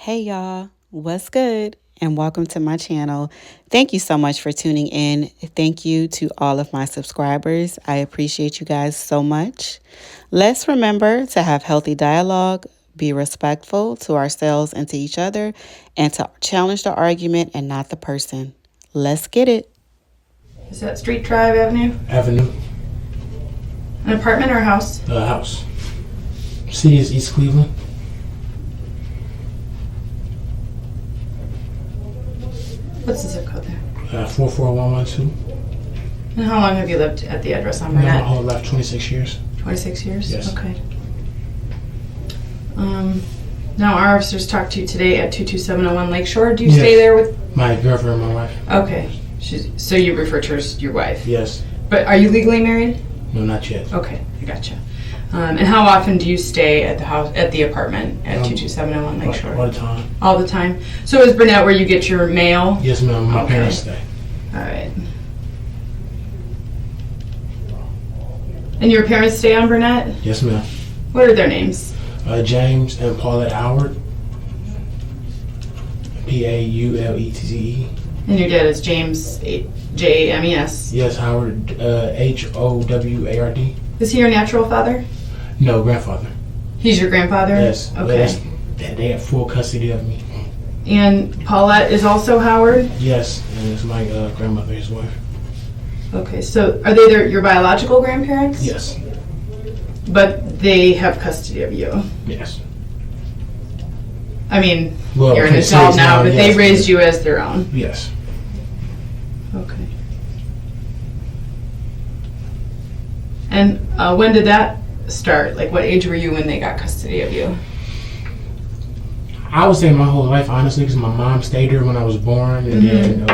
Hey y'all, what's good? And welcome to my channel. Thank you so much for tuning in. Thank you to all of my subscribers. I appreciate you guys so much. Let's remember to have healthy dialogue, be respectful to ourselves and to each other, and to challenge the argument and not the person. Let's get it. Is that Street Drive Avenue? Avenue. An apartment or a house? House. City is East Cleveland. What's the zip code there? 44112. And how long have you lived at the address on My Burnett? whole life, 26 years. 26 years? Yes. Okay. Now our officers talked to you today at 22701 Lakeshore. Do you Yes. stay there with? My girlfriend and my wife. Okay. So you refer to her as your wife? Yes. But are you legally married? No, not yet. Okay, I gotcha. And how often do you stay at the house, at the apartment at 22701 Lakeshore? All the time. All the time. So is Burnett where you get your mail? Yes, ma'am. My Okay. parents stay. All right. And your parents stay on Burnett? Yes, ma'am. What are their names? James and Paulette Howard. Paulette. And your dad is James James. Yes, Howard. Howard. Is he your natural father? No, grandfather. He's your grandfather? Yes. Okay. They have full custody of me. And Paulette is also Howard? Yes, and it's my grandmother, his wife. Okay, so are they your biological grandparents? Yes. But they have custody of you? Yes. I mean, Well, you're an since adult now, but they yes. raised you as their own? Yes. Okay. And when did that start? Like, what age were you when they got custody of you? I would say my whole life, honestly, because my mom stayed here when I was born, and then,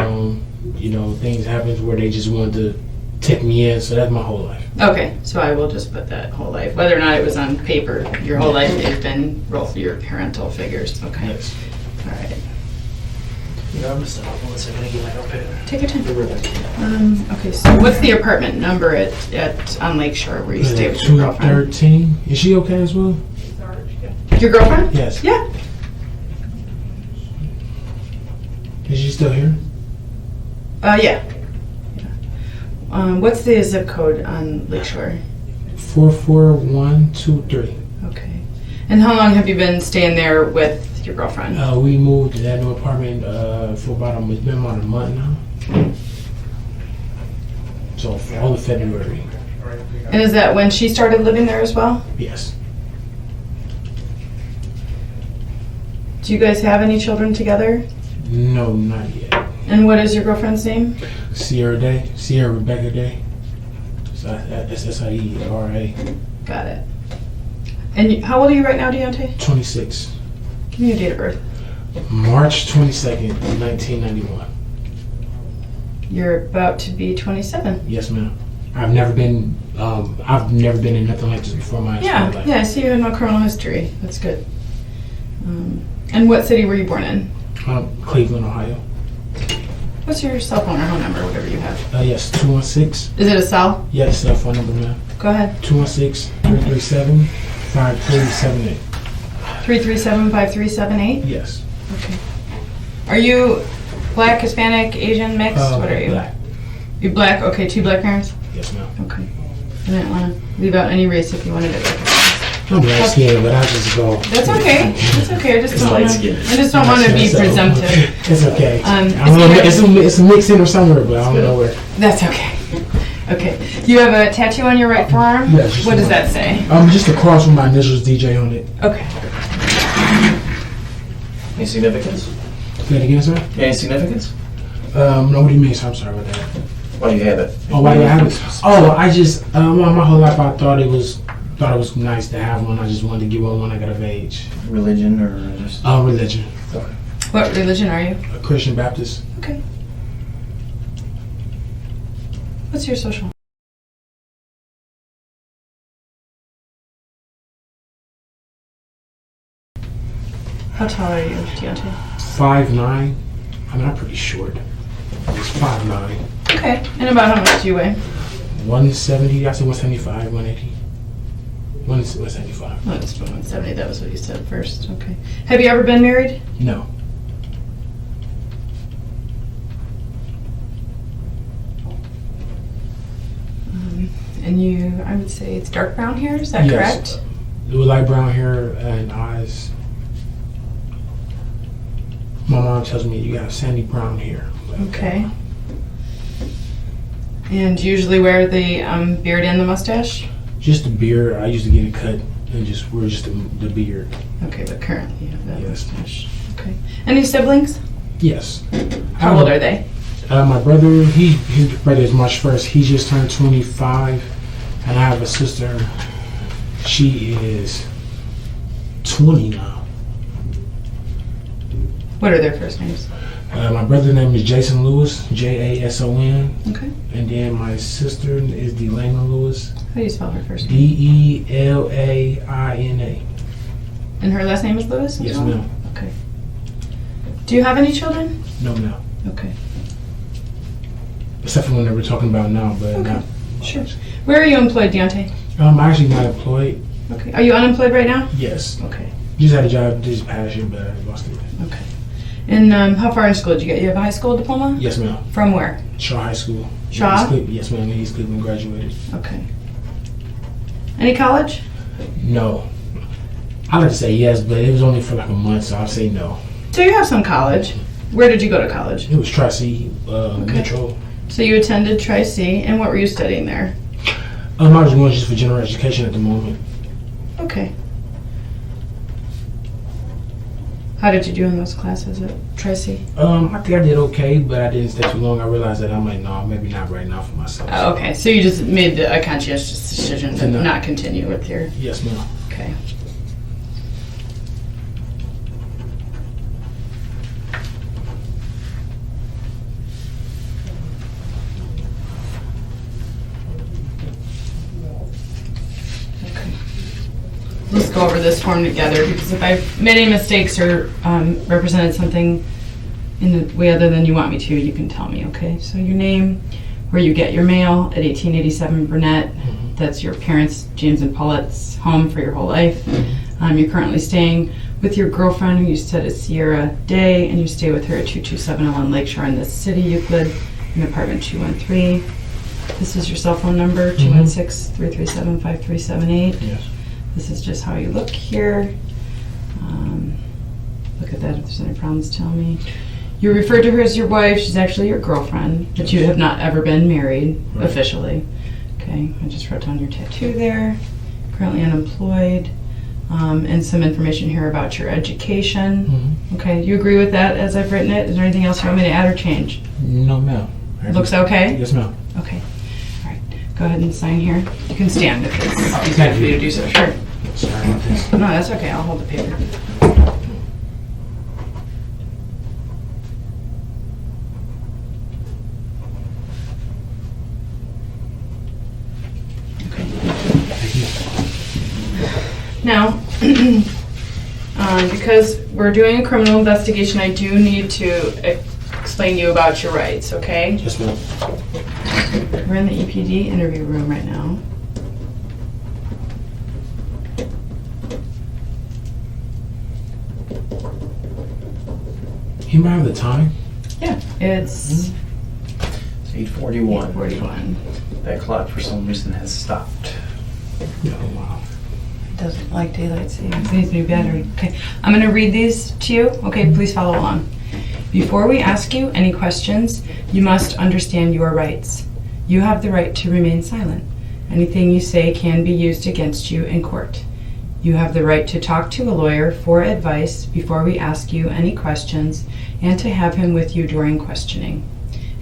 things happened where they just wanted to take me in, so that's my whole life. Okay, so I will just put that whole life. Whether or not it was on paper, your whole life they've been your parental figures. Okay. Yes. All right. Yeah, I'm gonna stop. One second, I get my notepad. Take your time. Be right back. Okay, so what's the apartment number at on Lakeshore where you stay with your girlfriend? 213. Is she okay as well? Your girlfriend? Yes. Yeah. Is she still here? Yeah. What's the zip code on Lakeshore? 44123. Okay. And how long have you been staying there with your girlfriend? We moved to that new apartment for it's been about a month now. So for all of February. And is that when she started living there as well? Yes. Do you guys have any children together? No, not yet. And what is your girlfriend's name? Sierra Rebecca Day. So that's SIERA. Got it. And how old are you right now, Deonte? 26. Give me your date of birth. March 22nd, 1991. You're about to be 27. Yes, ma'am. I've never been in nothing like this before my entire life. Yeah, I see you have no criminal history. That's good. And what city were you born in? Cleveland, Ohio. What's your cell phone or home number, whatever you have? Yes, 216. Is it a cell? Yes, cell phone number, ma'am. Go ahead. 216-337-5378. 337-5378? Yes. Okay. Are you black, Hispanic, Asian, mixed? What are you? Black. You're black? Okay, two black parents? Yes, ma'am. Okay. I didn't want to leave out any race if you wanted it recognized. I'm black skinned, but I just go. That's okay. That's okay. I just don't want to. light-skinned. I just don't want to be presumptive. It's okay. I It's don't know, it's a mix in or somewhere, but I don't know where. That's okay. Okay. You have a tattoo on your right forearm? Yes, just What does one. that say? Just across from my initials, DJ on it. Okay. Any significance? Say it again, sir. Any significance? No, what do you mean, sir? I'm sorry about that. Why do you have it? Oh, why do I have it? Oh, I just, my whole life I thought it was nice to have one. I just wanted to get one when I got of age. Religion or just? Religion. Okay. What religion are you? A Christian Baptist. Okay. What's your social? How tall are you, Deonte? 5'9". I mean, I'm pretty short. It's 5'9". Okay. And about how much do you weigh? 170, I say 175, 180. 175. Oh, it's 170. That was what you said first. Okay. Have you ever been married? No. And you, I would say it's dark brown hair. Is that Yes. correct? With light brown hair and eyes. My mom tells me you got sandy brown hair. Okay. And do you usually wear the beard and the mustache? Just the beard. I used to get it cut and just wear just the beard. Okay, but currently you have that Yes. mustache. Okay. Any siblings? Yes. How old are they? My brother, his birthday is March 1st. He just turned 25. And I have a sister. She is 20 now. What are their first names? My brother's name is Jason Lewis, Jason. Okay. And then my sister is Delana Lewis, How do you spell her first name? Delaina. And her last name is Lewis? as Yes, well? ma'am. Okay. Do you have any children? No, ma'am. Okay. Except for one that we're talking about now, but Okay. not. Sure. Where are you employed, Deonte? I'm actually not employed. Okay. Are you unemployed right now? Yes. Okay. Just had a job this past year, but I lost it. Okay. And how far in school did you get? You have a high school diploma? Yes, ma'am. From where? Shaw High School. Shaw? Yes, ma'am. East Cleveland graduated. Okay. Any college? No. I like to say yes, but it was only for like a month, so I'll say no. So you have some college. Where did you go to college? It was Tri-C, Metro. So you attended Tri-C, and what were you studying there? I was going just for general education at the moment. Okay. How did you do in those classes at Tri-C? I think I did okay, but I didn't stay too long. I realized that I'm like, no, maybe not right now for myself. Oh, okay. So you just made a conscientious decision to No. not continue with your... Yes, ma'am. Okay. Let's go over this form together, because if I've made any mistakes or represented something in the way other than you want me to, you can tell me, okay? So your name, where you get your mail at 1887 Burnett. That's your parents, James and Paulette's home for your whole life. You're currently staying with your girlfriend, who you said is Sierra Day, and you stay with her at 22701 Lakeshore in this city, Euclid, in apartment 213. This is your cell phone number, 216-337-5378. Yes. This is just how you look here. Look at that, if there's any problems, tell me. You refer to her as your wife. She's actually your girlfriend, but you have not ever been married officially. Okay, I just wrote down your tattoo there. Currently unemployed. And some information here about your education. Okay, you agree with that as I've written it? Is there anything else you want me to add or change? No, ma'am. Looks okay? Yes, ma'am. Okay. All right. Go ahead and sign here. You can stand if it's easier Thank for you you. to do so. Sure. Sorry about this. No, that's okay. I'll hold the paper. Okay. Now, because we're doing a criminal investigation, I do need to explain to you about your rights, okay? Yes, ma'am. We're in the EPD interview room right now. You remember the time? Yeah, it's It's 8:41. 41. That clock for some reason has stopped. Yeah, wow. It doesn't like daylight savings. It needs a new battery. Okay, I'm going to read these to you. Okay, please follow along. Before we ask you any questions, you must understand your rights. You have the right to remain silent. Anything you say can be used against you in court. You have the right to talk to a lawyer for advice before we ask you any questions and to have him with you during questioning.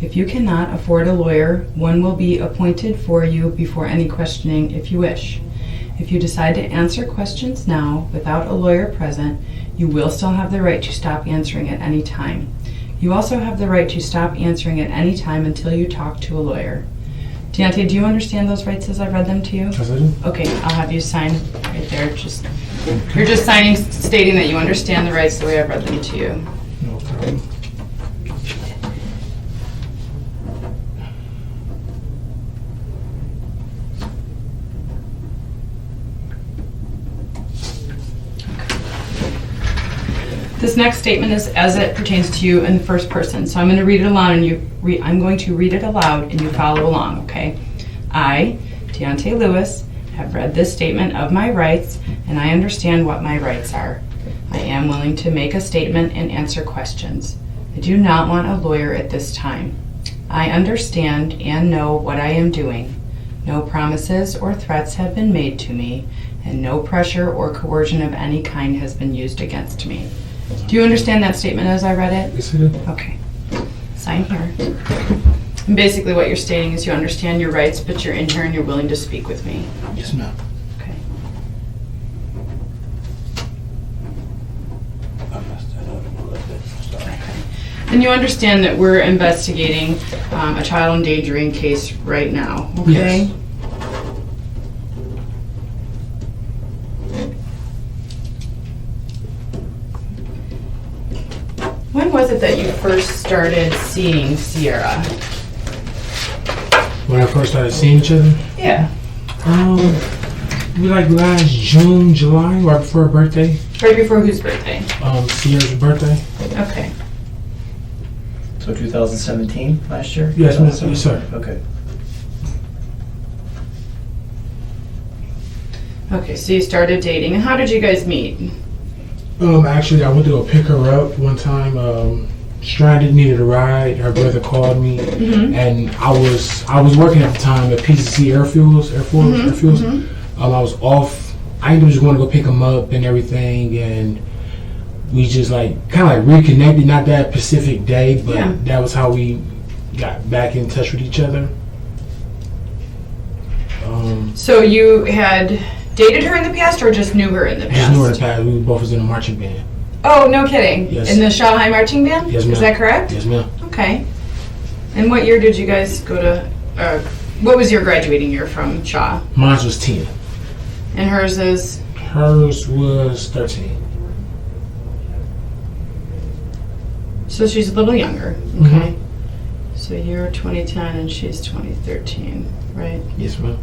If you cannot afford a lawyer, one will be appointed for you before any questioning if you wish. If you decide to answer questions now without a lawyer present, you will still have the right to stop answering at any time. You also have the right to stop answering at any time until you talk to a lawyer. Deonte, do you understand those rights as I read them to you? Yes, I do. Okay, I'll have you sign right there. You're just signing, stating that you understand the rights the way I've read them to you. No problem. This next statement is as it pertains to you in the first person. So I'm going to read it aloud, and I'm going to read it aloud, and you follow along. Okay. I, Deonte Lewis, have read this statement of my rights, and I understand what my rights are. I am willing to make a statement and answer questions. I do not want a lawyer at this time. I understand and know what I am doing. No promises or threats have been made to me, and no pressure or coercion of any kind has been used against me. Do you understand that statement as I read it? Yes, I do. Okay. Sign here. And basically what you're stating is you understand your rights, but you're in here and you're willing to speak with me. Yes, ma'am. Okay. I messed that up a little bit. Sorry. And you understand that we're investigating a child endangering case right now, okay? Yes. When was it that you first started seeing Sierra? When I first started seeing each other, Yeah. we like last June, July, right before her birthday. Right before whose birthday? Sierra's birthday. Okay. So 2017, last year? Yes, ma'am. Yes, sir. Okay. Okay, so you started dating. And how did you guys meet? Actually, I went to go pick her up one time. Stranded, needed a ride. Her brother called me, and I was working at the time at PCC Airfuels. I was off. I ended up just going to go pick him up and everything, and we just kind of reconnected. Not that specific day, but that was how we got back in touch with each other. So you had dated her in the past or just knew her in the past? Just knew her in the past. We both was in a marching band. Oh, no kidding. Yes. In the Shanghai Marching Band? Yes, ma'am. Is that correct? Yes, ma'am. Okay. And what year did you guys go to, what was your graduating year from Shaw? Mine was 10. And hers is? Hers was 13. So she's a little younger. Okay. So you're 2010 and she's 2013, right? Yes, ma'am.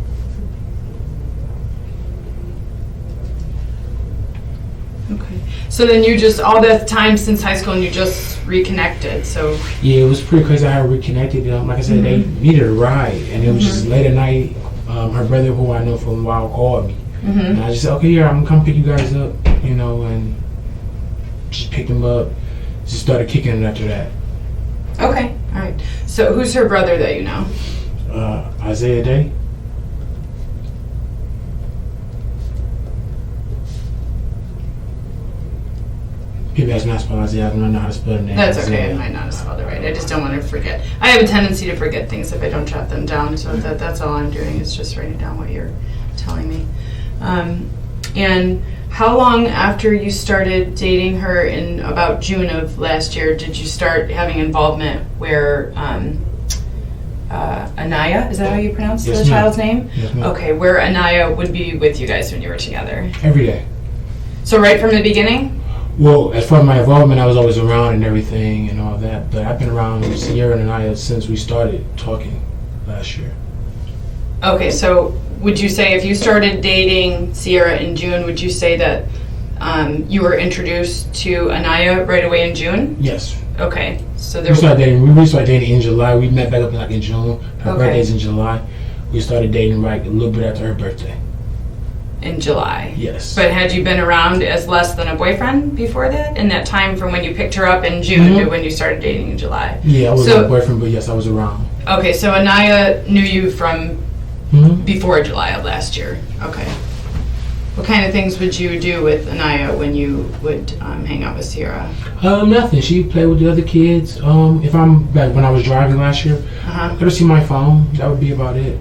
Okay. So then you just, all that time since high school and you just reconnected, so. Yeah, it was pretty crazy how I reconnected. Like I said, they needed a ride, and it was just late at night. Her brother, who I know from a while, called me. And I just said, okay, yeah, I'm gonna come pick you guys up, and just picked them up. Just started kicking it after that. Okay, all right. So who's her brother that you know? Isaiah Day. People ask me how to spell Isaiah. I don't know how to spell the name. That's okay, I Isaiah. might not have spelled it right. I just don't want to forget. I have a tendency to forget things if I don't jot them down, so that's all I'm doing is just writing down what you're telling me. And how long after you started dating her in about June of last year did you start having involvement where Aniya, is that how you pronounce Yes, the ma'am. child's name? Yes, ma'am. Okay, where Aniya would be with you guys when you were together. Every day. So right from the beginning? Well, as far as my involvement, I was always around and everything and all that. But I've been around Sierra and Aniya since we started talking last year. Okay, so would you say if you started dating Sierra in June, would you say that you were introduced to Aniya right away in June? Yes. Okay, so We there started dating in July. We met back up in June. Her Okay. birthday's in July. We started dating a little bit after her birthday. in July. Yes. But had you been around as less than a boyfriend before that? In that time from when you picked her up in June to when you started dating in July? Yeah, I wasn't So- a boyfriend, but yes, I was around. Okay, so Aniya knew you from Mm-hmm. before July of last year. Okay. What kind of things would you do with Aniya when you would hang out with Sierra? Nothing. She played with the other kids. If I'm back when I was driving last year, Uh-huh. let her see my phone. That would be about it.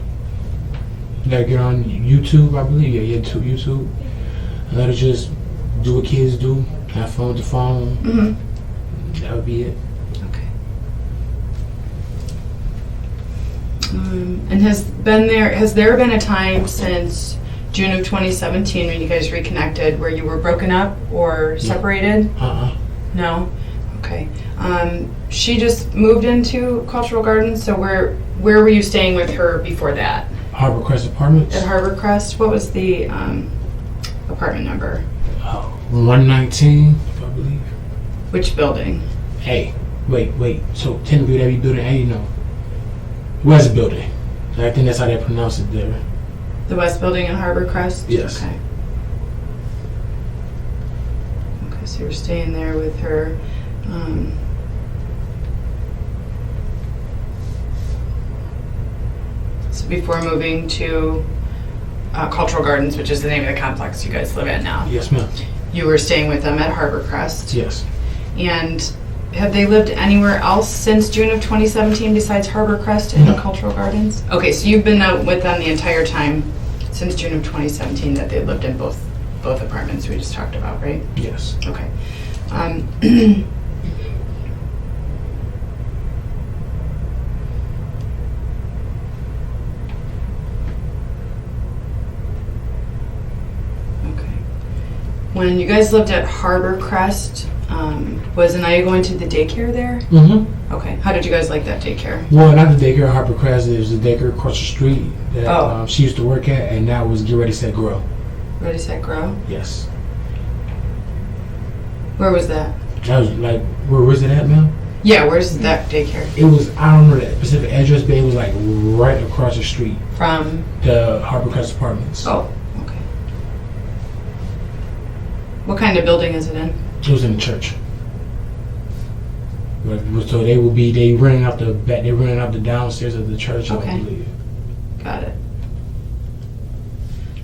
Let her get on YouTube, I believe. Yeah, YouTube. And let her just do what kids do. Have fun with the phone. Mm-hmm. That would be it. Okay. And has there been a time since June of 2017 when you guys reconnected where you were broken up or separated? No? Okay. She just moved into Cultural Gardens, so where were you staying with her before that? Harbor Crest Apartments. At Harbor Crest? What was the apartment number? 119, I believe. Which building? A. Wait. So technically that be building A, no. West building. I think that's how they pronounce it there. The West Building in Harbor Crest? Yes. Okay. Okay, so you're staying there with her. So before moving to Cultural Gardens, which is the name of the complex you guys live at now, Yes, ma'am. you were staying with them at Harbor Crest. Yes. And have they lived anywhere else since June of 2017 besides Harbor Crest and No. Cultural Gardens? Okay, so you've been with them the entire time since June of 2017 that they lived in both apartments we just talked about, right? Yes. Okay. Okay. When you guys lived at Harbor Crest, was Aniya going to the daycare there? Mm-hmm. Okay. How did you guys like that daycare? Well, not the daycare at Harper Crest. It was the daycare across the street that Oh. she used to work at, and that was Get Ready, Set, Grow. Ready, Set, Grow? Yes. Where was that? That was like, where was it at, ma'am? Yeah, where's that daycare? It was, I don't know the specific address, but it was like right across the street. From? The Harper Crest Apartments. Oh, okay. What kind of building is it in? It was in the church. So they renting out the downstairs of the church, Okay. I believe. Got it.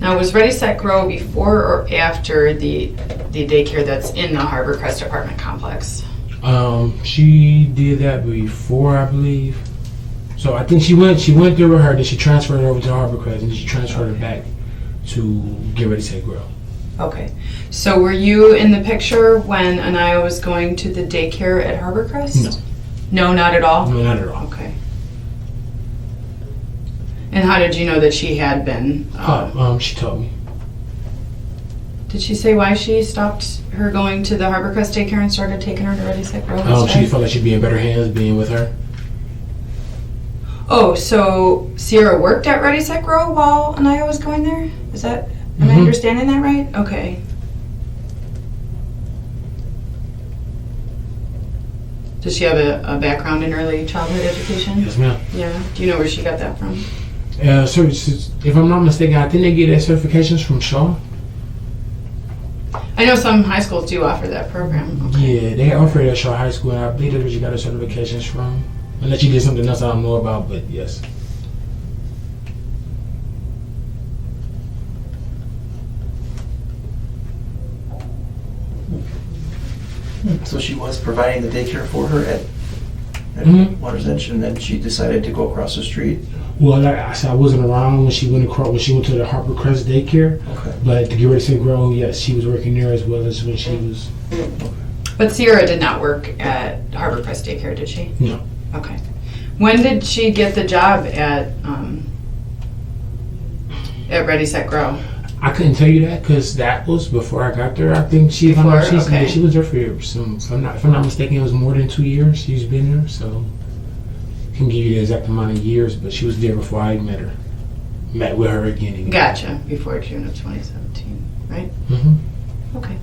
Now, was Ready, Set, Grow before or after the daycare that's in the Harbor Crest apartment complex? She did that before, I believe. So I think she went there with her, then she transferred her over to Harbor Crest, and then she transferred her back to Get Ready, Set, Grow. Okay. So were you in the picture when Aniya was going to the daycare at Harbor Crest? No. No, not at all? No, not at all. Okay. And how did you know that she had been? She told me. Did she say why she stopped her going to the Harbor Crest daycare and started taking her to Ready, Set, Grow instead? She felt like she'd be in better hands being with her. Oh, so Sierra worked at Ready, Set, Grow while Aniya was going there? Am I understanding that right? Okay. Does she have a background in early childhood education? Yes, ma'am. Yeah. Do you know where she got that from? So if I'm not mistaken, I think they get their certifications from Shaw. I know some high schools do offer that program. Okay. Yeah, they offer it at Shaw High School, and I believe that's where she got her certifications from. Unless she did something else I don't know about, but yes. So she was providing the daycare for her at Mhm. Water's Edge, and then she decided to go across the street. Well, like I said, I wasn't around when she went to the Harper Crest daycare. Okay. But to Get Ready, Set, Grow, yes, she was working there as well as when she was. But Sierra did not work at Harbor Crest daycare, did she? No. Okay. When did she get the job at Ready, Set, Grow? I couldn't tell you that because that was before I got there. I think she Before, she okay. she was there for some. If I'm not mistaken, it was more than 2 years. She's been there, so I can give you the exact amount of years. But she was there before I met with her again. Anyway. Gotcha. Before June of 2017, right? Mm-hmm. Okay.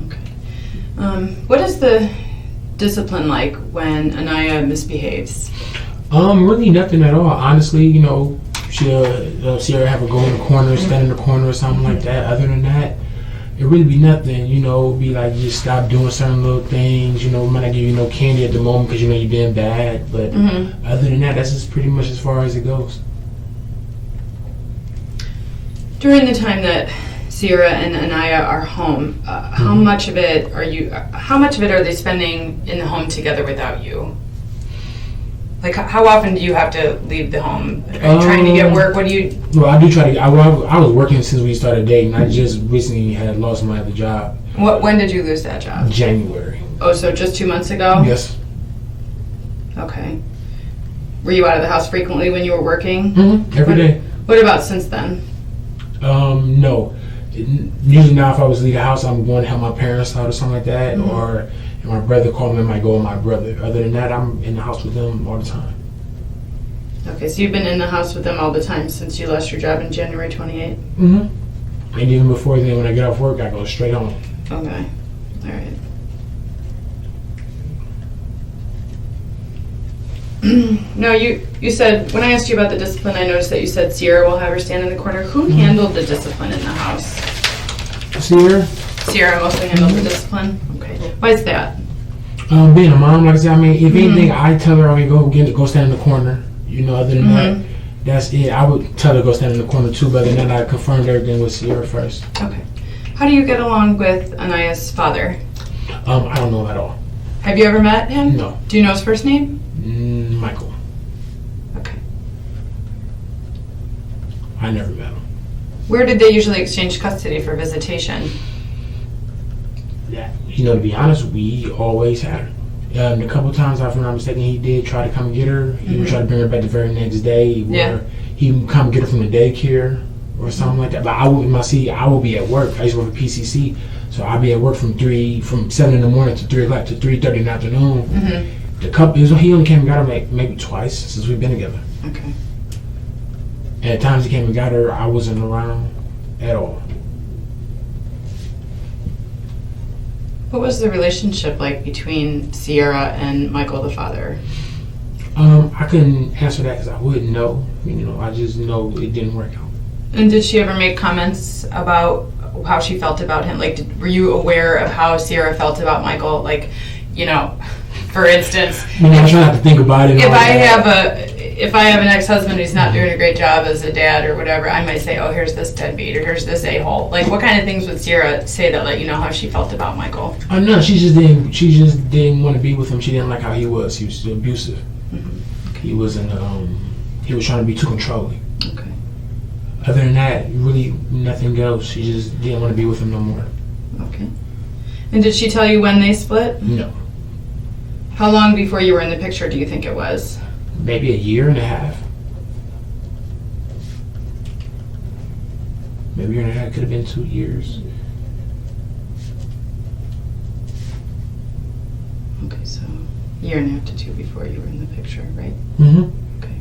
Okay. What is the discipline like when Aniya misbehaves? Really nothing at all. Honestly, she'll see her have her go in the corner, stand in the corner or something like that. Other than that, it really be nothing. Be like you stop doing certain little things. We might not give you no candy at the moment because you've been bad. But other than that, that's just pretty much as far as it goes. During the time that Sierra and Aniya are home, how much of it are they spending in the home together without you? Like, how often do you have to leave the home? Are you trying to get work? What do you... Well, I do try to. I was working since we started dating. I just recently had lost my other job. When did you lose that job? January. Oh, so just 2 months ago? Yes. Okay. Were you out of the house frequently when you were working? Mm-hmm. Every day. What about since then? No. Usually now if I was to leave the house, I'm going to help my parents out or something like that. Or if my brother called me, I might go with my brother. Other than that, I'm in the house with them all the time. Okay, so you've been in the house with them all the time since you lost your job in January 28th? And even before then, when I get off work, I go straight home. Okay, all right. No, you said, when I asked you about the discipline, I noticed that you said Sierra will have her stand in the corner. Who handled the discipline in the house? Sierra? Sierra mostly handled the discipline? Okay. Why is that? Being a mom, like I said, I mean, if anything, I tell her, okay, go stand in the corner. You know, other than that, that's it. I would tell her to go stand in the corner too, but then I confirmed everything with Sierra first. Okay. How do you get along with Aniya's father? I don't know at all. Have you ever met him? No. Do you know his first name? Michael. Okay. I never met him. Where did they usually exchange custody for visitation? Yeah. You know, to be honest, we always had her. A couple of times, if I'm not mistaken, he did try to come and get her. He would try to bring her back the very next day. He would come get her from the daycare or something like that. But I would be at work. I used to work for PCC, so I'd be at work from 7 in the morning to 3 o'clock to 3:30 in the afternoon. He only came and got her like maybe twice since we've been together. Okay. And at times he came and got her, I wasn't around at all. What was the relationship like between Sierra and Michael, the father? I couldn't answer that because I wouldn't know. You know, I just know it didn't work out. And did she ever make comments about how she felt about him? Like, were you aware of how Sierra felt about Michael? Like, you know, for instance, You know, I try not to think about it. if I have an ex-husband who's not doing a great job as a dad or whatever, I might say, oh, here's this deadbeat or here's this a-hole. Like, what kind of things would Sierra say that let you know how she felt about Michael? No, she just didn't want to be with him. She didn't like how he was. He was abusive. Okay. He was he was trying to be too controlling. Okay. Other than that, really nothing else. She just didn't want to be with him no more. Okay. And did she tell you when they split? No. How long before you were in the picture do you think it was? Maybe a year and a half. Maybe a year and a half. Could have been 2 years. Okay, so a year and a half to 2 before you were in the picture, right? Okay.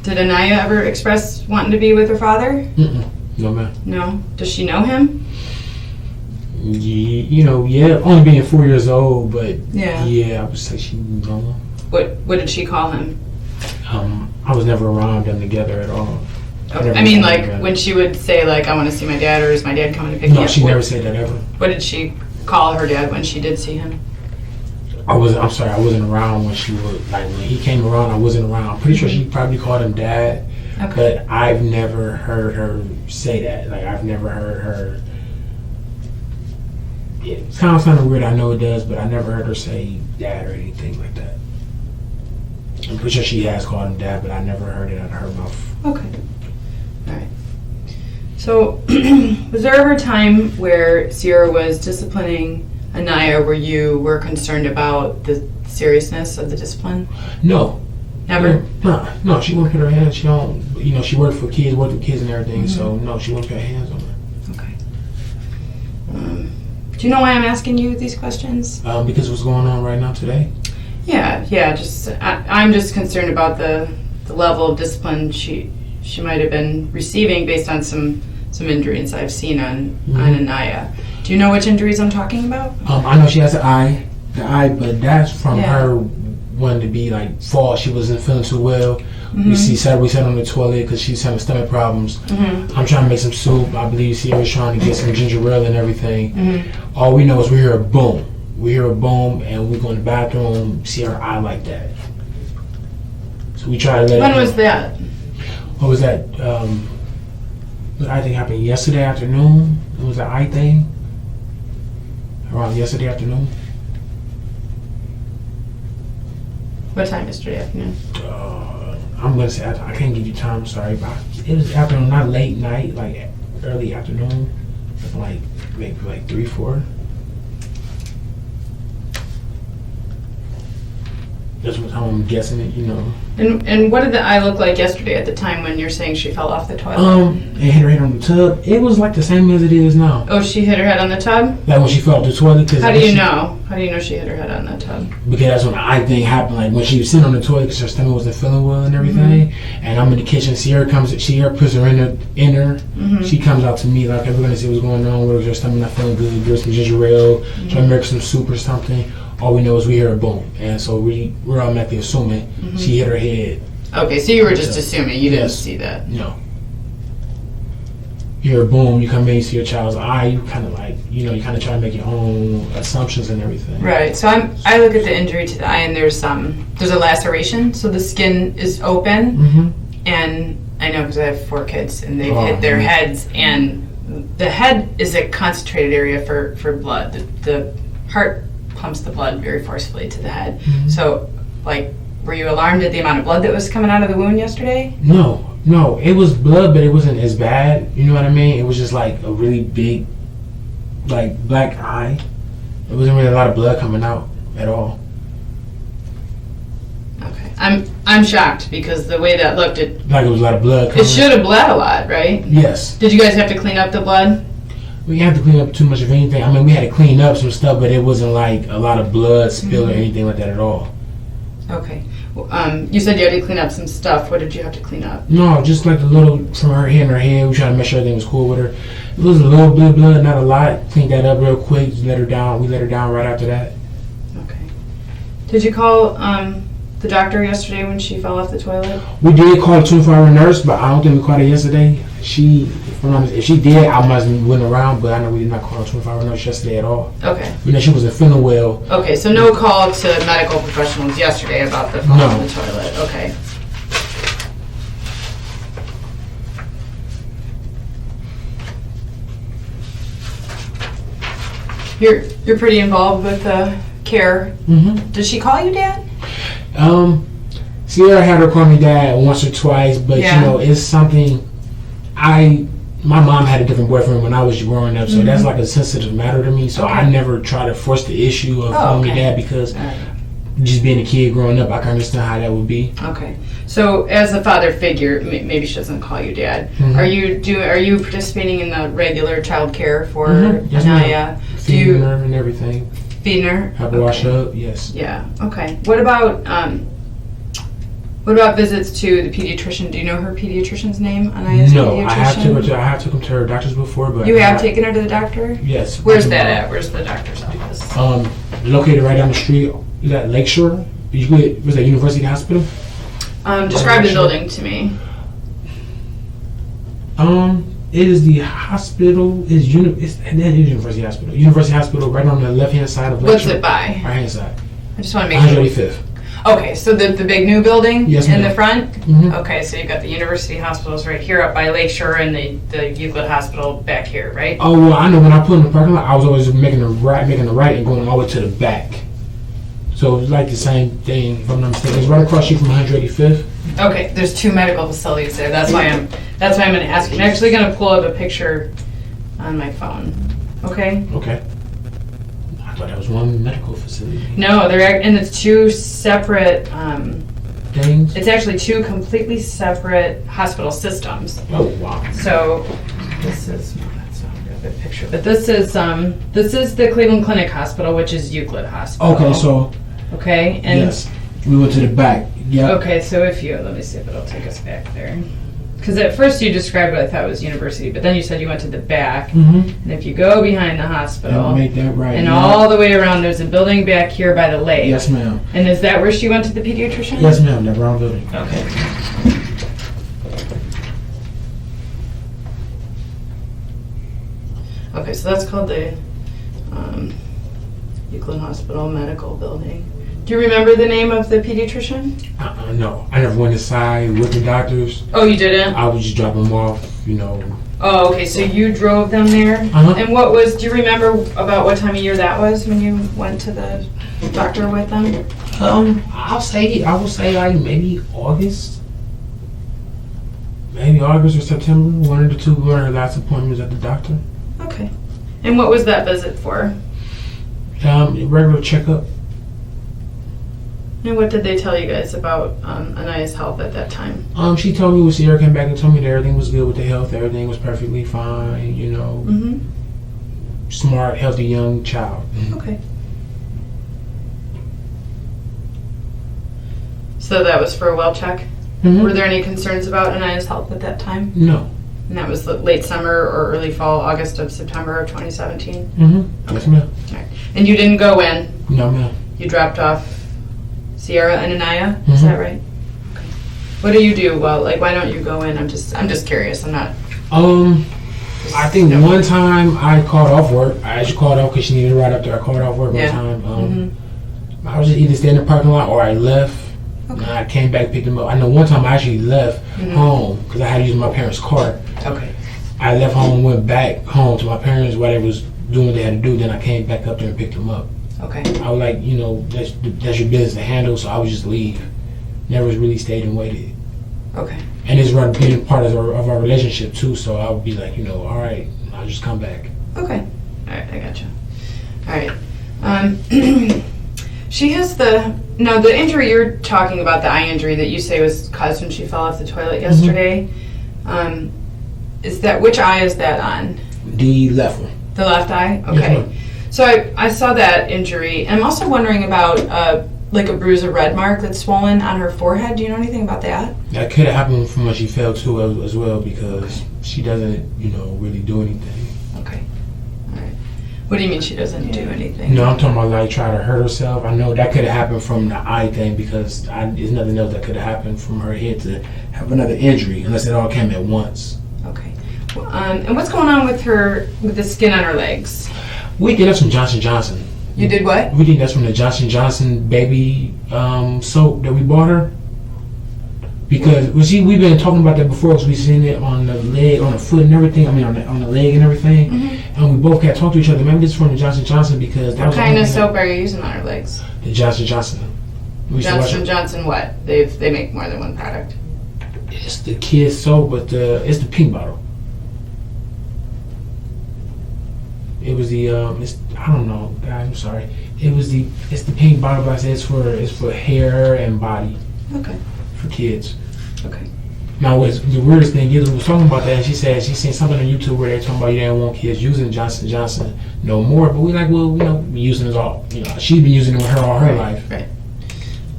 Did Aniya ever express wanting to be with her father? No, man. No? Does she know him? Yeah, only being 4 years old, but Yeah. I would say she know him. What did she call him? I was never around them together at all. I mean, like, when she would say, like, I want to see my dad, or is my dad coming to pick me No, up? she never said that ever. What did she call her dad when she did see him? I'm sorry, I wasn't around when when he came around, I wasn't around. I'm pretty sure she probably called him dad, Okay. but I've never heard her say that. Like, I've never heard her. It sounds kind of weird, I know it does, but I never heard her say dad or anything like that. I'm pretty sure she has called him dad, but I never heard it out of her mouth. Okay. All right. So, was there ever a time where Sierra was disciplining Aniya where you were concerned about the seriousness of the discipline? No. Never? No, she wouldn't put her hands. She don't, she worked with kids and everything, so no, she wouldn't put her hands on her. Okay. Do you know why I'm asking you these questions? Because what's going on right now today? Yeah. I'm just concerned about the level of discipline she might have been receiving based on some injuries I've seen on Aniya. Do you know which injuries I'm talking about? I know she has the eye, but that's from her wanting to be like fall. She wasn't feeling too well. We sat on the toilet because she's having stomach problems. I'm trying to make some soup. I believe Sierra's trying to get some ginger ale and everything. All we know is we hear a boom. And we go in the bathroom, see her eye like that. So we try to let When was that? What was that? The eye thing happened yesterday afternoon. It was an eye thing around yesterday afternoon. What time yesterday afternoon? I'm gonna say I can't give you time. Sorry, but it was afternoon, not late night, like early afternoon, like maybe like 3, 4. That's what I'm guessing it, you know. And what did the eye look like yesterday at the time when you're saying she fell off the toilet? And hit her head on the tub. It was like the same as it is now. Oh, she hit her head on the tub? Like when she fell off the toilet. Cause How do you know? How do you know she hit her head on the tub? Because that's when the eye thing happened. Like when she was sitting on the toilet because her stomach wasn't feeling well and everything. And I'm in the kitchen. Sierra puts her in her. She comes out to me like, we're gonna see what's going on with her stomach not feeling good. Give her some ginger ale. Try to make some soup or something. All we know is we hear a boom, and so we're automatically assuming she hit her head. Okay, so you were just assuming, you didn't see that. No. You hear a boom, you come in, you see your child's eye, you kind of like, you kind of try to make your own assumptions and everything. Right. So I look at the injury to the eye, and there's a laceration, so the skin is open, and I know because I have 4 kids, and they've hit their heads, and the head is a concentrated area for blood. The heart pumps the blood very forcefully to the head. So, like, were you alarmed at the amount of blood that was coming out of the wound yesterday? No, it was blood, but it wasn't as bad. You know what I mean? It was just like a really big, like, black eye. It wasn't really a lot of blood coming out at all. Okay, I'm shocked because the way that looked, it was a lot of blood coming. It should have bled a lot, right? Yes. Did you guys have to clean up the blood? We didn't have to clean up too much of anything. I mean, we had to clean up some stuff, but it wasn't like a lot of blood spill or anything like that at all. Okay. You said you had to clean up some stuff. What did you have to clean up? No, just like the little from her head and her head. We tried to make sure everything was cool with her. It was a little bit of blood, not a lot. Cleaned that up real quick. Just let her down. We let her down right after that. Okay. Did you call the doctor yesterday when she fell off the toilet? We did call the 24-hour nurse, but I don't think we called her yesterday. If she did, I must have went around, but I know we did not call the 24-hour nurse yesterday at all. Okay. We know she wasn't feeling well. Okay, so no call to medical professionals yesterday about the fall on the toilet. Okay. You're pretty involved with the care. Does she call you Dad? Sierra had her call me Dad once or twice, but it's something my mom had a different boyfriend when I was growing up, so that's like a sensitive matter to me. So I never try to force the issue of calling me Dad because just being a kid growing up, I can understand how that would be. Okay. So as a father figure, maybe she doesn't call you Dad. Are you participating in the regular child care for Aniya? Feeding her and everything. Feeding her? Have her wash up, yes. Yeah. Okay. What about visits to the pediatrician? Do you know her pediatrician's name? Aniya's pediatrician? I have taken her to her doctors before, but you have taken her to the doctor? Yes. Where's that at? Where's the doctor's office? Located right down the street. You got Lakeshore. Was that University Hospital? Describe the building to me. It is the hospital. It's University Hospital. University Hospital, right on the left-hand side of Lakeshore. What's it by? Right-hand side. I just want to make sure. 185th. Okay, so the big new building in the front? Mm-hmm. Okay, so you've got the University Hospitals right here up by Lakeshore and the Euclid Hospital back here, right? Oh, well, I know when I put in the parking lot, I was always making the right and going all the way to the back. So it's like the same thing, if I'm not mistaken. It's right across the street from 185th. Okay, there's 2 medical facilities there. That's why I'm going to ask you. I'm actually going to pull up a picture on my phone. Okay? Okay. I thought that was one medical facility. No, and it's 2 separate things. It's actually 2 completely separate hospital systems. Oh wow. So this is that's not a good picture, but this is the Cleveland Clinic Hospital, which is Euclid Hospital. Okay, so okay, and yes, we went to the back. Yeah. Okay, so let me see if it'll take us back there. Because at first you described what I thought was university, but then you said you went to the back. And if you go behind the hospital, and make that right, and all the way around, there's a building back here by the lake. Yes, ma'am. And is that where she went to the pediatrician? Yes, ma'am. That brown building. Okay. Okay, so that's called the Euclid Hospital Medical Building. Do you remember the name of the pediatrician? No, I never went inside with the doctors. Oh, you didn't? I would just drop them off, Oh, okay, so you drove them there? And do you remember about what time of year that was when you went to the doctor with them? I would say like maybe August. Maybe August or September. One of the 2 were her last appointments at the doctor. Okay. And what was that visit for? Regular checkup. And what did they tell you guys about Aniya's health at that time? She told me when Sierra came back and told me that everything was good with the health, everything was perfectly fine, you know. Smart, healthy young child. Okay. So that was for a well check? Were there any concerns about Aniya's health at that time? No. And that was late summer or early fall, August of September of 2017? Yes, ma'am. All right. And you didn't go in? No, ma'am. You dropped off Sierra and Aniya? Is that right? Okay. What do you do? Well, like, why don't you go in? I'm just curious. I'm not. I think one time I called off work. I actually called off because she needed a ride up there. I called off work one time. I was just either staying in the parking lot or I left. Okay. And I came back, picked them up. I know one time I actually left home because I had to use my parents' car. Okay. I left home and went back home to my parents while they was doing what they had to do. Then I came back up there and picked them up. Okay. I was like, you know, that's your business to handle, so I would just leave. Never really stayed and waited. Okay. And it's being part of our relationship too, so I would be like, you know, all right, I'll just come back. Okay. All right, I gotcha. All right. She has the injury you're talking about, the eye injury that you say was caused when she fell off the toilet yesterday. Is that, which eye is that on? The left one. The left eye? Yes, Okay. ma'am. So I saw that injury. And I'm also wondering about like a bruise or red mark that's swollen on her forehead. Do you know anything about that? That could have happened from when she fell too as well because she doesn't, you know, really do anything. Okay. All right. What do you mean she doesn't do anything? No, I'm talking about like trying to hurt herself. I know that could have happened from the eye thing because there's nothing else that could have happened from her head to have another injury unless it all came at once. Okay. Well, and what's going on with the skin on her legs? We did that from Johnson & Johnson. You did what? We think that's from the Johnson & Johnson baby soap that we bought her. Because we've been talking about that before because we've seen it on the leg, on the foot and everything. I mean, on the leg and everything. And we both kept talking to each other. Maybe this is from the Johnson & Johnson because that What was kind of soap are you using on her legs? the Johnson & Johnson. Johnson & Johnson what? They make more than one product. It's the kids soap, but it's the pink bottle. It was the I don't know, guys. I'm sorry. It's the pink bottle, but I said it's for hair and body. Okay. For kids. Okay. Now, the weirdest thing is, we was talking about that, and she said she seen something on YouTube where they're talking about you didn't want kids using Johnson & Johnson no more. But we like, well, you know, we using it all. You know, she's been using it with her all her life. Right.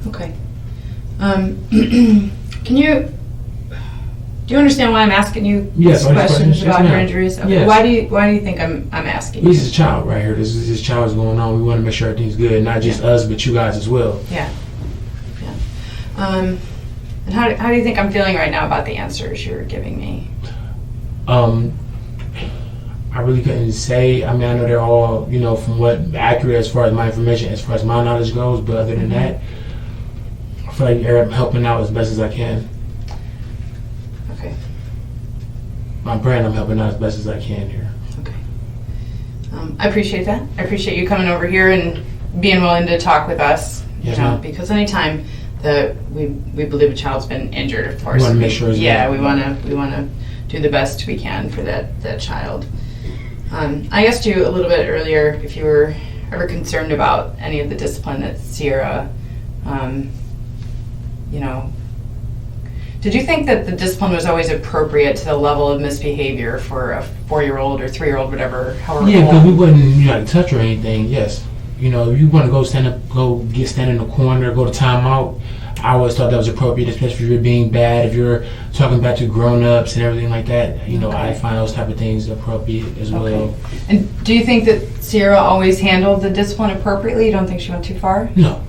Okay. Do you understand why I'm asking you Yes, these questions about her ma'am. injuries? Okay. Yes. Why do you think I'm asking This you? is a child right here. This child is going on. We want to make sure everything's good, not just us, but you guys as well. Yeah. And how do you think I'm feeling right now about the answers you're giving me? I really couldn't say. I mean, I know they're all, you know, from what accurate as far as my information, as far as my knowledge goes. But other than that, I feel like I'm helping out as best as I can. Okay. My brand, I'm helping out as best as I can here. Okay. I appreciate that. I appreciate you coming over here and being willing to talk with us. Yes, you know, ma'am. because anytime that we believe a child's been injured, of course, We want to make sure. we want to do the best we can for that child. I asked you a little bit earlier if you were ever concerned about any of the discipline that Sierra, did you think that the discipline was always appropriate to the level of misbehavior for a 4-year-old or 3-year-old, whatever, however Yeah, because we old? wouldn't like touch her or anything. Yes, you know, if you want to stand in the corner, go to timeout. I always thought that was appropriate, especially if you're being bad, if you're talking back to grown-ups and everything like that. You know, Okay. I find those type of things appropriate as well. Okay. And do you think that Sierra always handled the discipline appropriately? You don't think she went too far? No.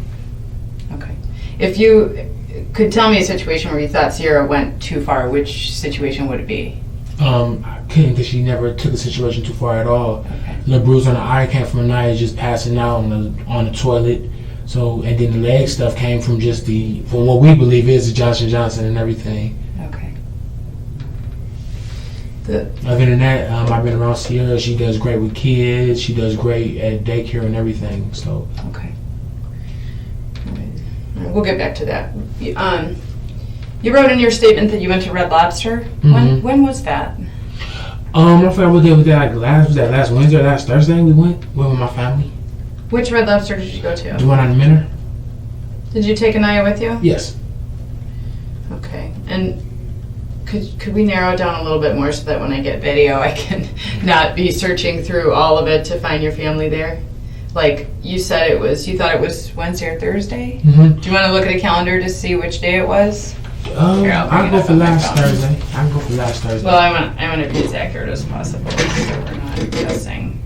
Okay. If you could tell me a situation where you thought Sierra went too far, which situation would it be? I couldn't because she never took the situation too far at all. Okay. The bruise on the eye came from Aniya just passing out on the toilet. So, and then the leg stuff came from from what we believe is the Johnson & Johnson and everything. Okay. Other than that, I've been around Sierra. She does great with kids. She does great at daycare and everything. So, Okay. All right. We'll get back to that. You wrote in your statement that you went to Red Lobster. Mhm. When was that? I forgot what day was that. Was that last Wednesday or last Thursday? We went with my family. Which Red Lobster did you go to? The one on the Minor. Did you take Aniya with you? Yes. Okay. And could we narrow it down a little bit more so that when I get video, I can not be searching through all of it to find your family there? Like you said, you thought it was Wednesday or Thursday? Mm-hmm. Do you want to look at a calendar to see which day it was? Here, I'll go for last Thursday. I can go for last Thursday. Well, I want to be as accurate as possible so we're not guessing.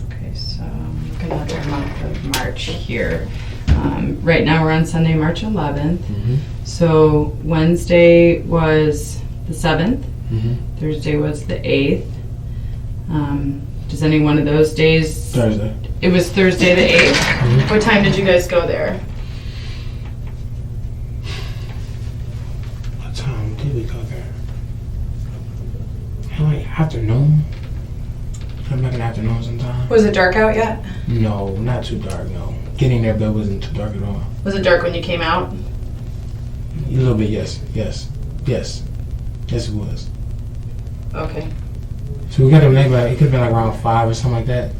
Okay, so I'm looking at the month of March here. Right now we're on Sunday, March 11th. Mm-hmm. So Wednesday was the 7th. Mm-hmm. Thursday was the 8th. Does any one of those days? Thursday. It was Thursday the 8th. Mm-hmm. What time did you guys go there? What time did we go there? Like afternoon. I'm like an afternoon sometime. Was it dark out yet? No, not too dark. No, getting there, but it wasn't too dark at all. Was it dark when you came out? A little bit, yes, it was. Okay. So we got to make like it could have been like around 5 or something like that.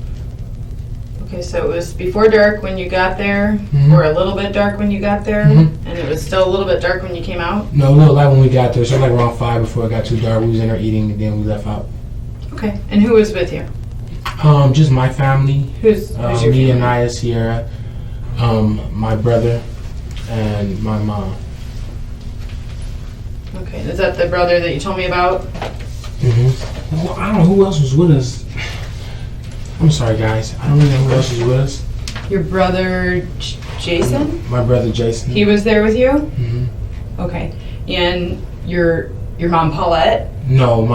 Okay, so it was before dark when you got there, Mhm. or a little bit dark when you got there, Mhm. and it was still a little bit dark when you came out? No, a little light when we got there. So like around 5 before it got too dark. We was in there eating, and then we left out. Okay, and who was with you? Just my family. Who's your Me, family? Aniya, Sierra, my brother, and my mom. Okay, is that the brother that you told me about? Mm-hmm. Well, I don't know who else was with us. I'm sorry, guys. I don't really know who else was with us. Your brother Jason? My brother Jason. He was there with you? Mm-hmm. Okay, and your mom Paulette? No,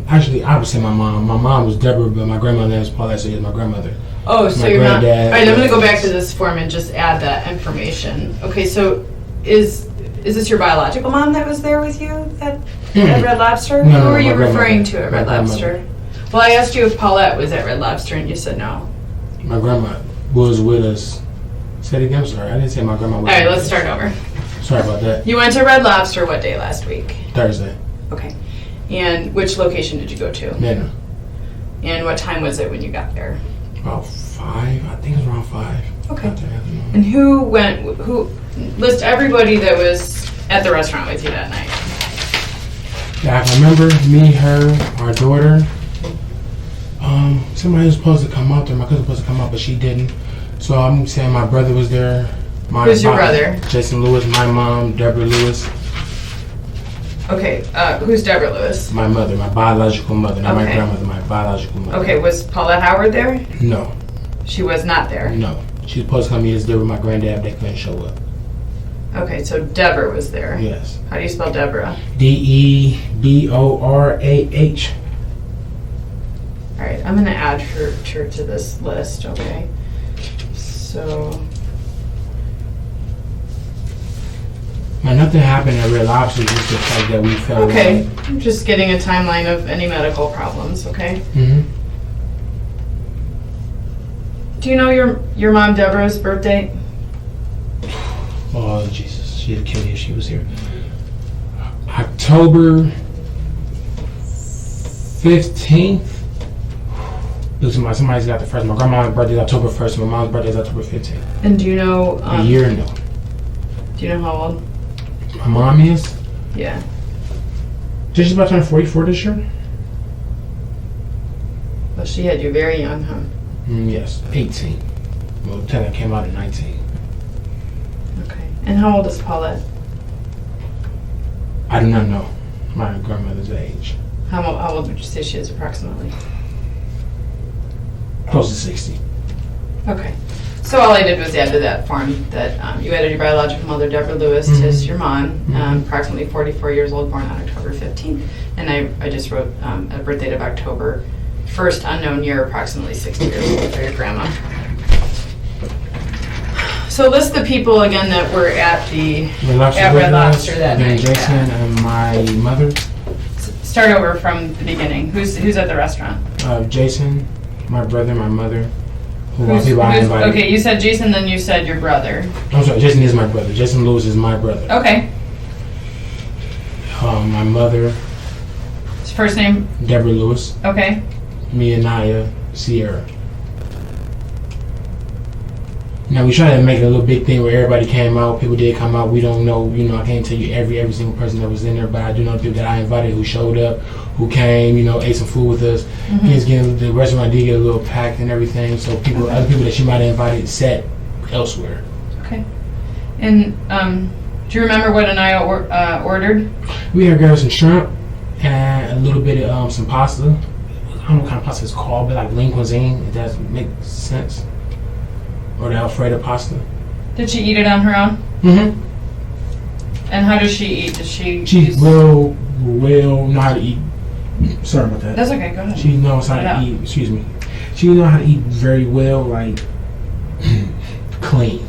actually, I would say my mom. My mom was Deborah, but my grandmother is Paulette, so she's my grandmother. Oh, so My your mom. granddad. All right, I'm gonna go back to this form and just add that information. Okay, so is this your biological mom that was there with you at Red Lobster? No, Who no, are you my grandmother. referring to at My Red Lobster? Well, I asked you if Paulette was at Red Lobster, and you said no. My grandma was with us. Say it again. I'm sorry. I didn't say my grandma was All right, with let's us. start over. Sorry about that. You went to Red Lobster what day last week? Thursday. Okay. And which location did you go to? Nana. And what time was it when you got there? About 5. I think it was around 5. Okay. Out there, I don't know. And who list everybody that was at the restaurant with you that night? Yeah, I remember me, her, our daughter. Somebody was supposed to come out there. My cousin was supposed to come out, but she didn't. So I'm saying my brother was there. Who's your brother? Jason Lewis. My mom, Deborah Lewis. Okay, who's Deborah Lewis? My mother, my biological mother, not my Okay. grandmother, my biological mother. Okay, was Paulette Howard there? No, She was not there. no. She was supposed to come here with my granddad. They couldn't show up. Okay, so Deborah was there. Yes. How do you spell Deborah? Deborah. All right, I'm gonna add her to this list. Okay, so Man, nothing happened at Red Lobster. Just the fact that we felt. okay, I'm just getting a timeline of any medical problems. Okay. Mm-hmm. Do you know your mom Deborah's birthday? Oh Jesus, she'd kill you if she was here. October 15th. Look, somebody's got the first. My grandma's birthday is October 1st. My mom's birthday is October 15th. And do you know? A year no. Do you know how old? My mom is. Yeah. She's about to turn 44 this year. Well, she had you very young, huh? Yes, 18. Well, Lieutenant came out at 19. Okay. And how old is Paulette? I do not know my grandmother's age. How old would you say she is approximately? Close to 60. Okay. So all I did was add to that form that you added your biological mother, Deborah Lewis, as your mom, approximately 44 years old, born on October 15th. And I just wrote a birth date of October 1st, unknown year, approximately 60 years old for your grandma. So list the people again that were at Red Lobster that night. Jason and my mother. Start over from the beginning. Who's at the restaurant? Jason, my brother, my mother. Who are people I invited. Okay, you said Jason, then you said your brother. I'm sorry, Jason is my brother. Jason Lewis is my brother. Okay. My mother, His first name? Deborah Lewis. Okay. Me, Aniya, Sierra. Now we try to make it a little big thing where everybody came out. People did come out. We don't know, I can't tell you every single person that was in there, but I do know the people that I invited who showed up, who came, ate some food with us. The restaurant did get a little packed and everything, so other people that she might have invited sat elsewhere. Okay. And do you remember what Aniya ordered? We had grabbed some shrimp and a little bit of some pasta. I don't know what kind of pasta it's called, but like lean cuisine, if that makes sense. Or the Alfredo pasta. Did she eat it on her own? Mm-hmm. And how does she eat? Does she? She will know how to eat. Sorry about that. That's okay. Go ahead. She knows how to eat. Excuse me. She knows how to eat very well, like clean,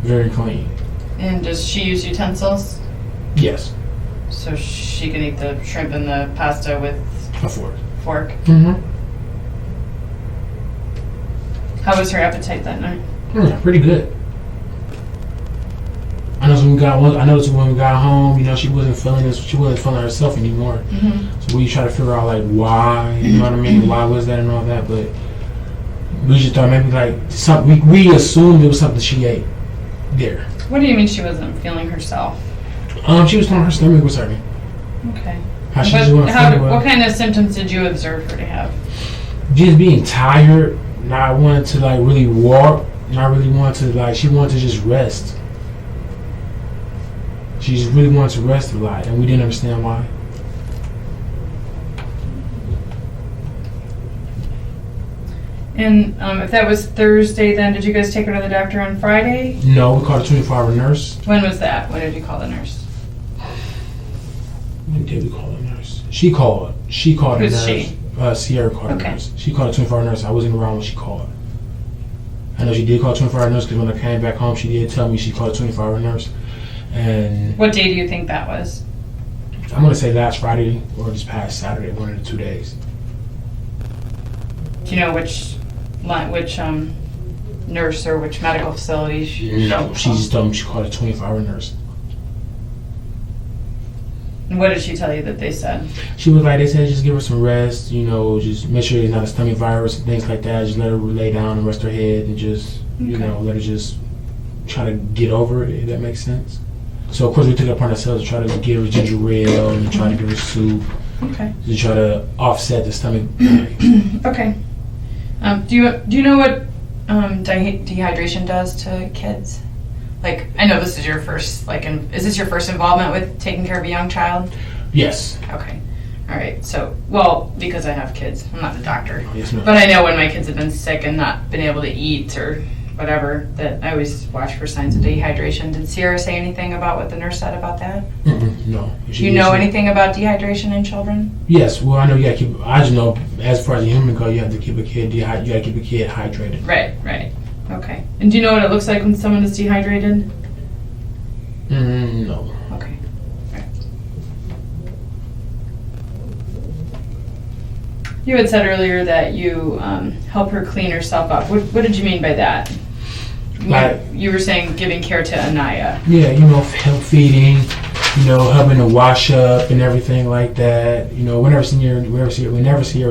very clean. And does she use utensils? Yes. So she can eat the shrimp and the pasta with A fork. fork. Mm-hmm. How was her appetite that night? Pretty good. I noticed when we got home, she wasn't feeling this. She wasn't feeling herself anymore. Mm-hmm. So we try to figure out like why. You know what I mean? Why was that and all that? But we just thought maybe like something. We assumed it was something she ate there. What do you mean she wasn't feeling herself? She was telling her stomach was hurting. Okay. How she just wasn't feeling well. What kind of symptoms did you observe her to have? Just being tired, not wanting to like really walk, not really wanting to like. She wanted to just rest. She just really wanted to rest a lot, and we didn't understand why. And if that was Thursday, then did you guys take her to the doctor on Friday? No, we called a 24-hour nurse. When was that? When did you call the nurse? When did we call the nurse? She called. She called Who's a nurse. she? Sierra called a nurse. She called a 24-hour nurse. I wasn't around when she called. I know she did call a 24-hour nurse because when I came back home, she did tell me she called a 24-hour nurse. And What day do you think that was? I'm gonna say last Friday or this past Saturday, one of the 2 days. Do you know which nurse or which medical facility? No, she just told me she called a 24-hour nurse. And what did she tell you that they said? She was like, they said just give her some rest, just make sure it's not a stomach virus and things like that. Just let her lay down and rest her head and just, let her just try to get over it, if that makes sense. So, of course, we took it upon ourselves to try to give her ginger ale and try to give her soup. Okay. To try to offset the stomach. Okay. Do you know what dehydration does to kids? Like, I know this is your first, is this your first involvement with taking care of a young child? Yes. Okay. All right. So, because I have kids, I'm not the doctor. Yes, ma'am. But I know when my kids have been sick and not been able to eat or whatever, that I always watch for signs of dehydration. Did Sierra say anything about what the nurse said about that? No. Do you know anything about dehydration in children? Yes. Well, I know you got to keep. I just know as far as a human goes, you have to keep a kid. You got to keep a kid hydrated. Right. Okay. And do you know what it looks like when someone is dehydrated? No. Okay. All right. You had said earlier that you help her clean herself up. What did you mean by that? Like, you were saying giving care to Aniya. Yeah, help feeding, helping to wash up and everything like that. Whenever Sierra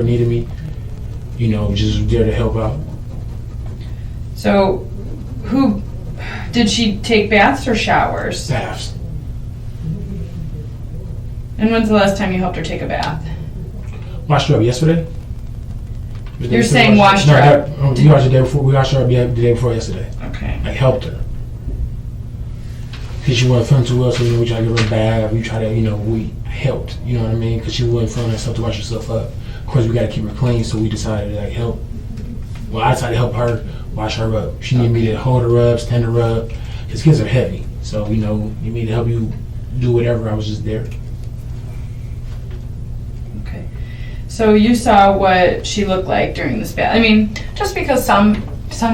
needed me, just there to help out. So, did she take baths or showers? Baths. And when's the last time you helped her take a bath? Washed her up yesterday. You're saying washed her up? We washed her the day before. We washed her up the day before yesterday. Okay. I helped her. Because she wasn't feeling too well, so we tried to give her a bath. We tried to, we helped. You know what I mean? Because she wasn't feeling herself to wash herself up. Of course, we got to keep her clean, so we decided to help. Well, I decided to help her wash her up. She needed me to hold her up, stand her up. Because kids are heavy, so you need me to help you do whatever. I was just there. Okay. So you saw what she looked like during this bath. I mean, just because some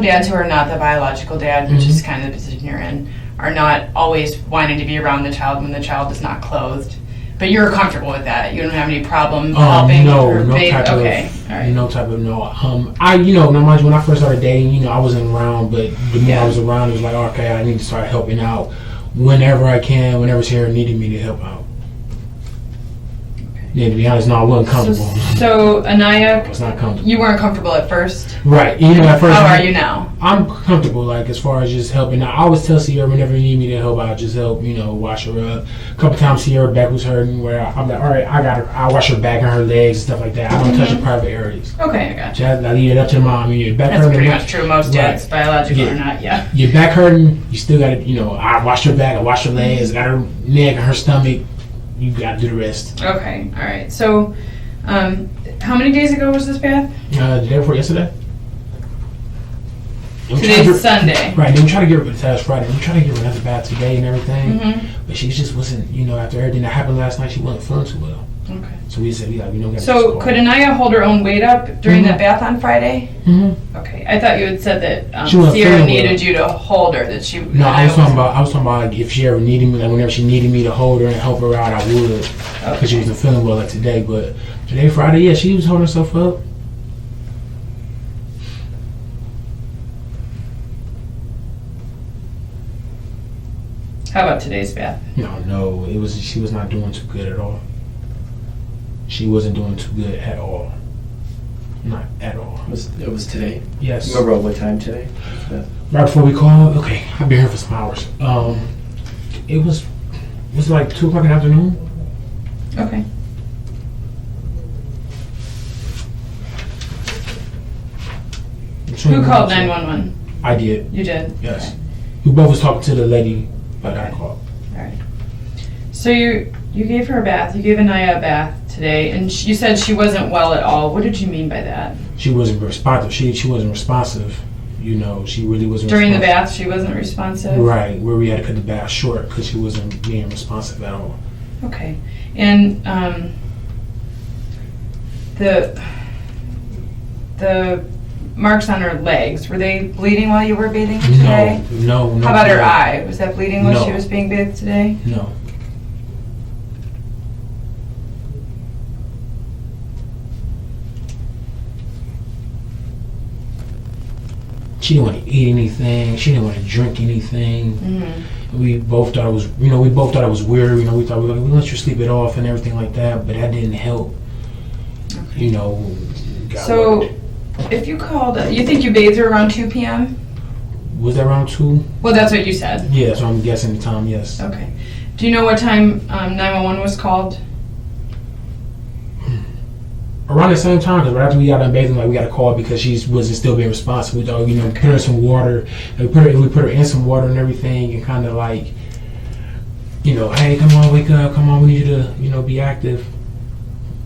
dads who are not the biological dad, which is kind of the position you're in, are not always wanting to be around the child when the child is not clothed. But you're comfortable with that. You don't have any problem helping her bathe. No type of no. Now mind you, when I first started dating, I wasn't around, but the more I was around, it was like, okay, I need to start helping out whenever I can, whenever Sierra needed me to help out. Okay. Yeah, to be honest, no, I wasn't comfortable. So I Aniya, was not comfortable. you weren't comfortable at first. Right. You know, at first. How are you now? I'm comfortable, like, as far as just helping. I always tell Sierra whenever you need me to help, I'll just help, wash her up. A couple times Sierra back was hurting where I'm like, all right, I'll wash her back and her legs and stuff like that. I don't touch her private areas. Okay, I got you. I leave it up to the mom. Your back That's hurting. pretty much true. Most dads, biological or not, yeah. Your back hurting, you still got to, I wash her back, I wash her legs, got her neck, her stomach. You got to do the rest. Okay, all right. So, how many days ago was this bath? The day before yesterday. Today's Sunday. Right, then we try to get her, today's Friday, we try to get her another bath today and everything, but she just wasn't, after everything that happened last night, she wasn't feeling too well. Okay. So we said, we don't get So, could Aniya hold her own weight up during that bath on Friday? Mm-hmm. Okay. I thought you had said that She wasn't Sierra feeling needed well. you to hold her, that she... No, I was talking about like, if she ever needed me, like whenever she needed me to hold her and help her out, I would, because she wasn't feeling well like today, but today, Friday, yeah, she was holding herself up. How about today's bath? No, she was not doing too good at all. She wasn't doing too good at all. Not at all. It was today? Yes. You remember what time today? Right before we called, okay, I've been here for some hours. It was like 2 o'clock in the afternoon. Okay. Who called 911? I did. You did? Yes. Okay. We both was talking to the lady, but I called. All right. So you gave her a bath. You gave Aniya a bath today, and you said she wasn't well at all. What did you mean by that? She wasn't responsive. She wasn't responsive. She really wasn't. During the responsive. bath, she wasn't responsive? Right, where we had to cut the bath short because she wasn't being responsive at all. Okay. And the marks on her legs, were they bleeding while you were bathing her today? No. How about her eye? Was that bleeding while No. she was being bathed today? No. She didn't want to eat anything. She didn't want to drink anything. Mm-hmm. We both thought it was, weird. We thought we let you sleep it off and everything like that, but that didn't help. Okay. Got So, worked. if you called, you think you bathed her around 2 p.m.? Was that around 2? Well, that's what you said. Yeah, so I'm guessing the time, yes. Okay. Do you know what time 911 was called? Around the same time, because right after we got done bathing, we got a call because she wasn't still being responsive. We thought, put her in some water. We put her in some water and everything, and kind of like, hey, come on, wake up, come on, we need you to, be active.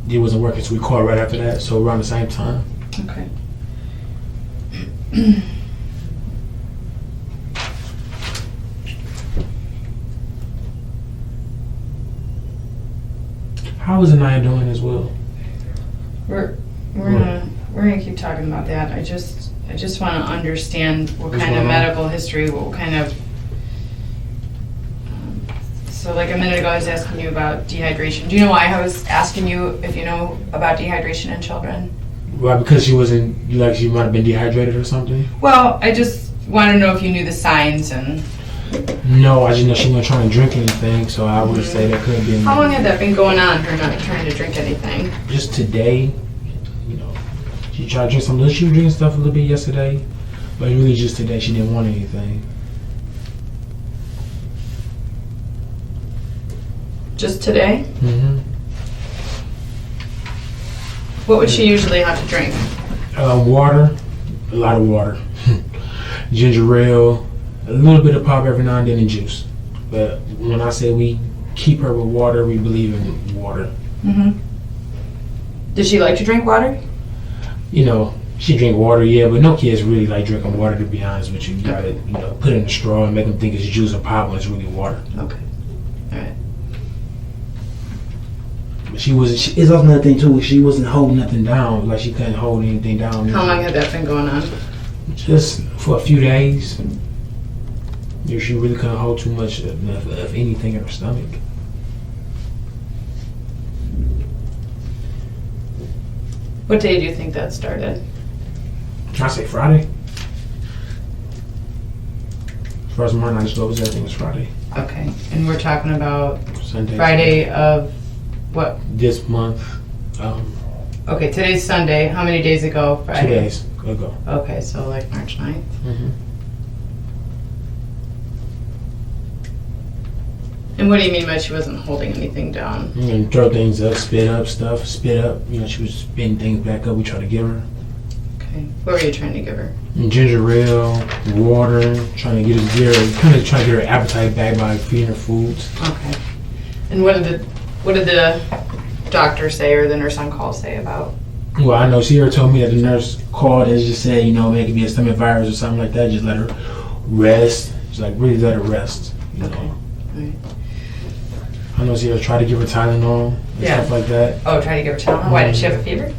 It wasn't working, so we called right after that. So around the same time. Okay. How is Aniya doing as well? We're gonna keep talking about that. I just want to understand what What's kind of going on? medical history, what kind of. So, like a minute ago, I was asking you about dehydration. Do you know why I was asking you if you know about dehydration in children? Well, because she wasn't, she might have been dehydrated or something? Well, I just wanted to know if you knew the signs and. No, I just know she wasn't trying to drink anything, so I would say that could be. How long had that been going on? Her not trying to drink anything. Just today, she tried to drink some. She was drinking stuff a little bit yesterday, but really just today she didn't want anything. Just today? Mm-hmm. What would she usually have to drink? Water, a lot of water, ginger ale, a little bit of pop every now and then, and juice. But when I say we keep her with water, we believe in water. Mm-hmm. Does she like to drink water? She drink water, yeah, but no kids really like drinking water, to be honest with you. You gotta, put it in a straw and make them think it's juice or pop when it's really water. Okay. All right. But she wasn't, it's also another thing too, she wasn't holding nothing down, like she couldn't hold anything down. How long had that been going on? Just for a few days. She really couldn't hold too much of anything in her stomach. What day do you think that started? Can I say Friday? As far as my knowledge goes, everything was Friday. Okay. And we're talking about Sunday. Friday of What? this month. Okay, today's Sunday. How many days ago? 2 Friday. days ago. Okay, so like March 9th. Mm-hmm. And what do you mean by she wasn't holding anything down? And throw things up, spit up stuff, spit up. You know, she was spitting things back up. We tried to give her. Okay. What were you trying to give her? And ginger ale, water, trying to get her appetite back by feeding her foods. Okay. And what did the doctor say or the nurse on call say about? Well, I know Sierra told me that the nurse called and just said, you know, it could be a stomach virus or something like that. Just let her rest. Just like really let her rest. You Okay. know. Right. I know Sierra tried to give her Tylenol and stuff like that. Oh, trying to give her Tylenol? Why, did she have a fever?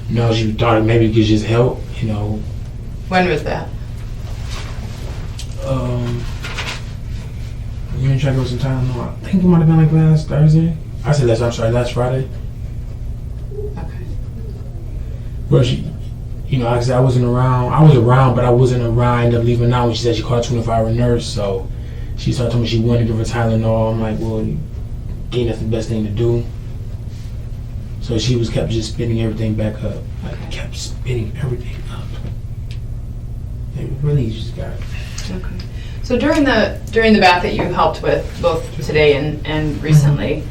No, she thought maybe it could just help, you know. When was that? You didn't try to give her some Tylenol. I think it might have been like last Thursday. Last Friday. Okay. But she, you know, like I said, I wasn't around. I was around, but I wasn't around. I ended up leaving out when she said she called a 24-hour nurse. So she started telling me she wanted to give her Tylenol. I'm like, well, I think that's the best thing to do. So she was kept just spitting everything back up. Like, kept spitting everything up. It really just got. Okay. So during the bath that you helped with both today and recently,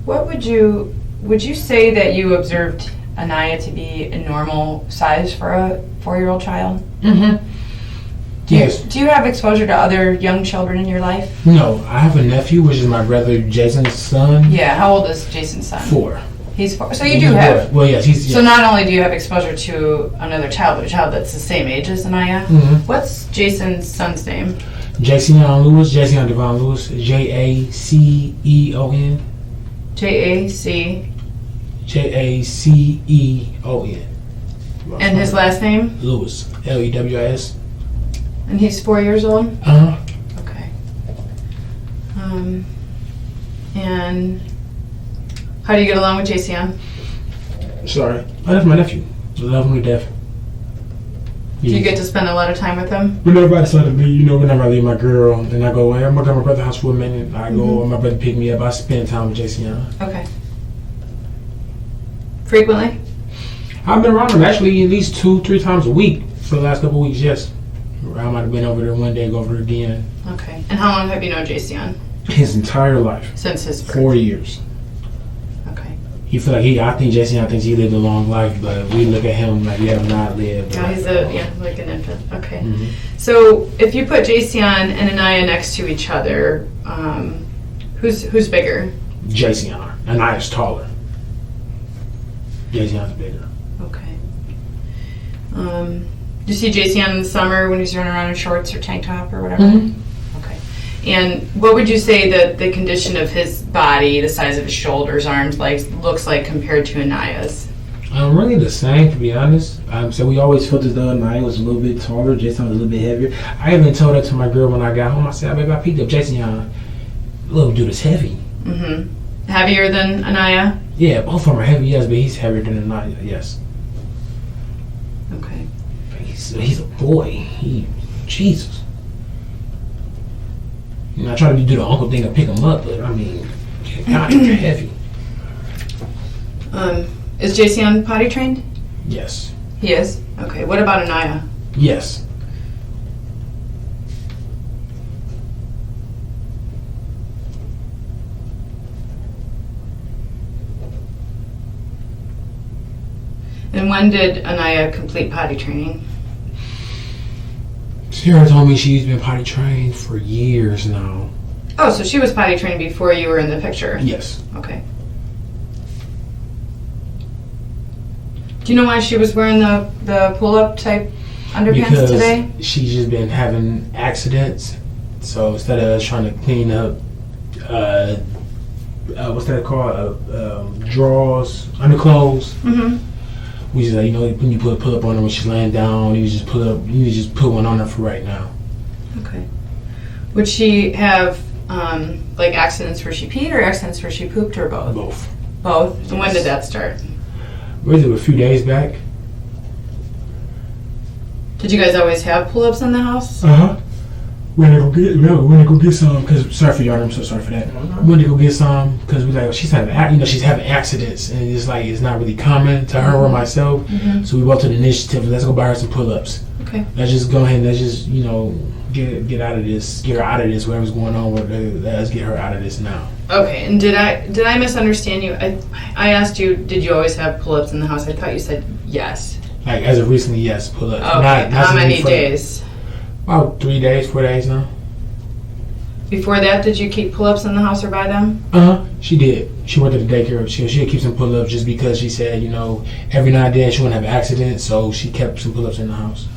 what would you say that you observed Aniya to be a normal size for a 4-year-old child? Mm-hmm. Yes. Do you have exposure to other young children in your life? No, I have a nephew, which is my brother Jason's son. Yeah. How old is Jason's son? 4. He's 4. So you do have. Well, yes, he's. So not only do you have exposure to another child, but a child that's the same age as Aniya. Mm-hmm. What's Jason's son's name? Jason Devon Lewis, Jaceon. J-A-C. Jaceon. And his last name? Lewis, Lewis. And he's 4 years old? Uh huh. Okay. And how do you get along with Jason? Sorry. Oh, that's my nephew. I love him to death. Do you get to spend a lot of time with him? Whenever I decide to leave, you know, whenever I leave my girl and I go, hey, I'm going to my brother's house for a minute. I go, my brother pick me up. I spend time with Jason. Okay. Frequently? I've been around him actually at least 2-3 times a week for the last couple of weeks, yes. I might have been over there one day, go over there again. Okay. And how long have you known Jason? His entire life. Since his birth? 4 years. Okay. I think Jason thinks he lived a long life, but we look at him like he have not lived. Yeah, he's like an infant. Okay. Mm-hmm. So if you put Jason and Aniya next to each other, who's bigger? Jason. Aniya's taller. Jason's bigger. Okay. Do you see Jason in the summer when he's running around in shorts or tank top or whatever? Mm-hmm. Okay. And what would you say that the condition of his body, the size of his shoulders, arms, legs, looks like compared to Aniya's? Really the same, to be honest. So we always felt as though Aniya was a little bit taller, Jason was a little bit heavier. I even told that to my girl when I got home. I said, baby, I picked up Jason. Little dude is heavy. Mm-hmm. Heavier than Aniya? Yeah, both of them are heavy, yes, but he's heavier than Aniya, yes. Okay. He's a boy. Jesus. You know, I try to do the uncle thing and pick him up, but I mean, God, you're heavy. Is Jason potty trained? Yes. He is? Okay. What about Aniya? Yes. And when did Aniya complete potty training? Sarah told me she's been potty trained for years now. Oh, so she was potty trained before you were in the picture? Yes. Okay. Do you know why she was wearing the pull-up type underpants Because today? she's just been having accidents. So instead of us trying to clean up, what's that called? Drawers, underclothes. Mm-hmm. We just like, you know, when you put a pull-up on her when she's laying down, you just put one on her for right now. Okay. Would she have like accidents where she peed or accidents where she pooped or both? Both. Both? Yes. And when did that start? Was it a few days back? Did you guys always have pull-ups in the house? Uh-huh. When they go get some, cause sorry for y'all, I'm so sorry for that. When they go get some, cause we like she's having accidents, and it's like it's not really common to her or myself. So we brought to the initiative. Let's go buy her some pull-ups. Okay. Let's just go ahead and let's just get out of this, get her out of this. Whatever's going on with her, let's get her out of this now. Okay. And did I misunderstand you? I asked you, did you always have pull-ups in the house? I thought you said yes. Like as of recently, yes, pull-ups. Okay. How many days? About 3 days, 4 days now. Before that, did you keep pull-ups in the house or buy them? She did. She worked at the daycare. She'd keep some pull-ups just because she said, every now and then she wouldn't have accidents, so she kept some pull-ups in the house.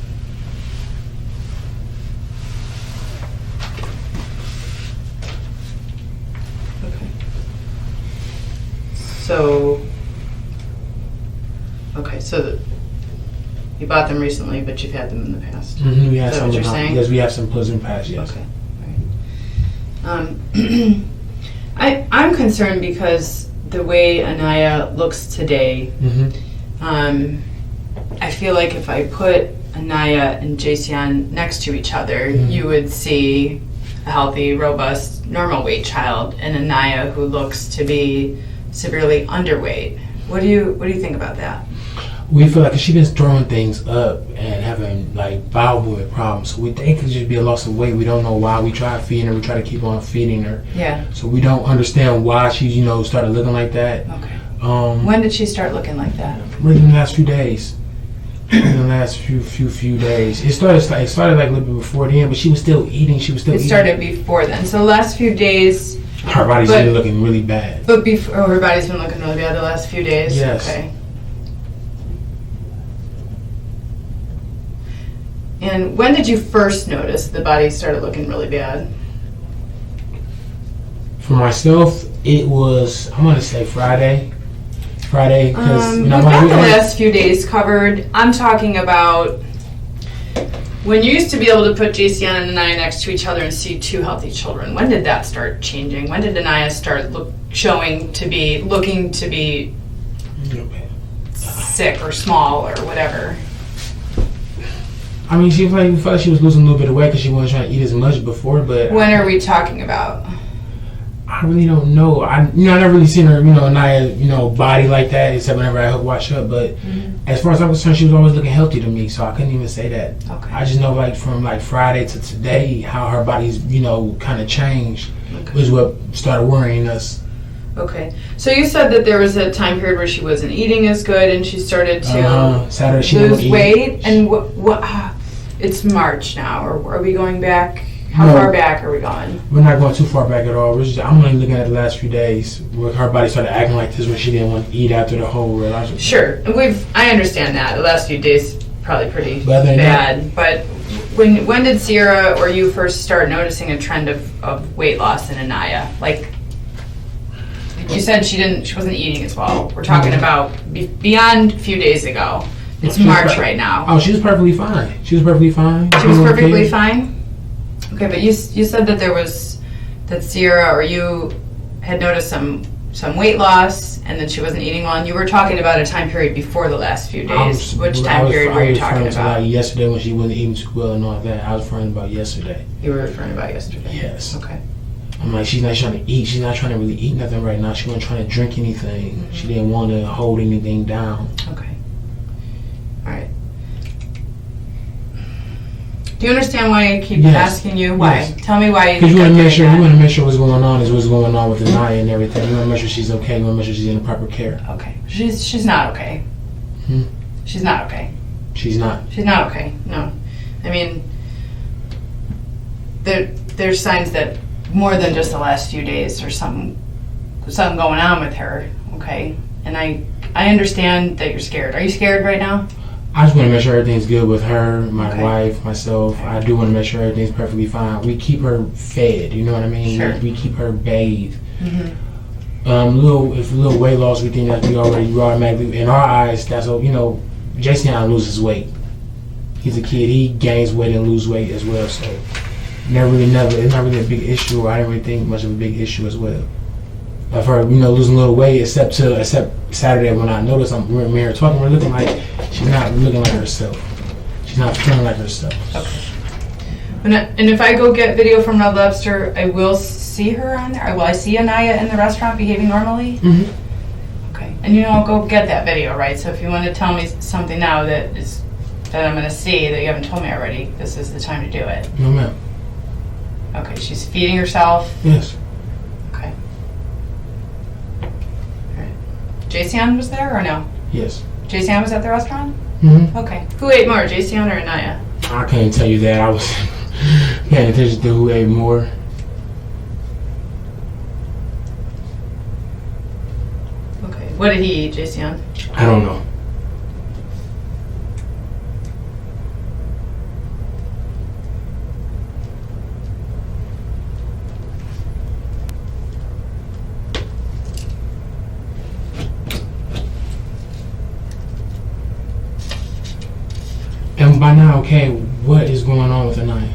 Okay. So you bought them recently, but you've had them in the past. We have Is that some what you're saying? Yes, we have some pull-ups in the past, yes. Okay. All right. I'm concerned because the way Aniya looks today, I feel like if I put Aniya and Jason next to each other, you would see a healthy, robust, normal weight child, and Aniya who looks to be severely underweight. What do you think about that? We feel like she's been throwing things up and having like bowel movement problems. So we think it could just be a loss of weight. We don't know why. We try feeding her. We try to keep on feeding her. Yeah. So we don't understand why she's started looking like that. Okay. When did she start looking like that? Within the last few days. In the last few days. It started like a little bit before then, but she was still eating. It started before then. So the last few days. Her body's been looking really bad. But her body's been looking really bad the last few days. Yes. Okay. And when did you first notice the body started looking really bad? For myself, it was, I'm going to say Friday. Because we've got the last few days covered. I'm talking about when you used to be able to put Jason and Aniya next to each other and see two healthy children. When did that start changing? When did Aniya start looking to be sick or small or whatever? I mean, she felt like she was losing a little bit of weight because she wasn't trying to eat as much before. But when are we talking about? I really don't know. I never really seen her, Aniya, body like that except whenever I watch her. But as far as I'm concerned, she was always looking healthy to me, so I couldn't even say that. Okay. I just know, from Friday to today, how her body's, kind of changed was what started worrying us. Okay. So you said that there was a time period where she wasn't eating as good and she started to lose weight. And what? It's March now, or are we going back? How far back are we going? We're not going too far back at all. I'm only looking at the last few days where her body started acting like this when she didn't want to eat after the whole realization. Sure. I understand that. The last few days probably pretty bad. But when did Sierra or you first start noticing a trend of weight loss in Aniya? Like you said she wasn't eating as well. We're talking about beyond a few days ago. It's March right now. Oh, she was perfectly fine. She was perfectly fine. She was perfectly fine? Okay, but you said that Sierra or you had noticed some weight loss and that she wasn't eating well, and you were talking about a time period before the last few days. Which time period were you talking about? Like yesterday when she wasn't eating too well and all that. I was referring about yesterday. You were referring about yesterday? Yes. Okay. I'm like, she's not trying to eat. She's not trying to really eat nothing right now. She wasn't trying to drink anything. Mm-hmm. She didn't want to hold anything down. Okay. All right. Do you understand why I keep asking you? Why? Yes. Tell me why. Because you want to make sure what's going on is what's going on with Aniya and everything. You want to make sure she's okay. You want to make sure she's in the proper care. Okay. She's not okay. She's not okay. She's not. She's not okay. No. I mean, there's signs that more than just the last few days there's something going on with her. Okay. And I understand that you're scared. Are you scared right now? I just want to make sure everything's good with her, my wife, myself. I do want to make sure everything's perfectly fine. We keep her fed, you know what I mean? Sure. We keep her bathed. Little weight loss, we think that we automatically, in our eyes, that's, Jason loses weight. He's a kid. He gains weight and loses weight as well. So it's not really a big issue. I didn't really think much of a big issue as well. Of her, losing a little weight, except Saturday when I noticed we're here talking, we're looking like she's not looking like herself. She's not feeling like herself. Okay. And if I go get video from Red Lobster, I will see her on there? Will I see Aniya in the restaurant behaving normally? Mm-hmm. Okay. And I'll go get that video, right? So if you want to tell me something now that I'm going to see that you haven't told me already, this is the time to do it. No, ma'am. Okay, she's feeding herself. Yes. Okay. All right. Jason was there or no? Yes. Jason was at the restaurant? Mm-hmm. Okay. Who ate more, Jason or Aniya? I can't tell you that. I was paying attention to who ate more. Okay. What did he eat, Jason? I don't know. And by now, okay, what is going on with Aniya?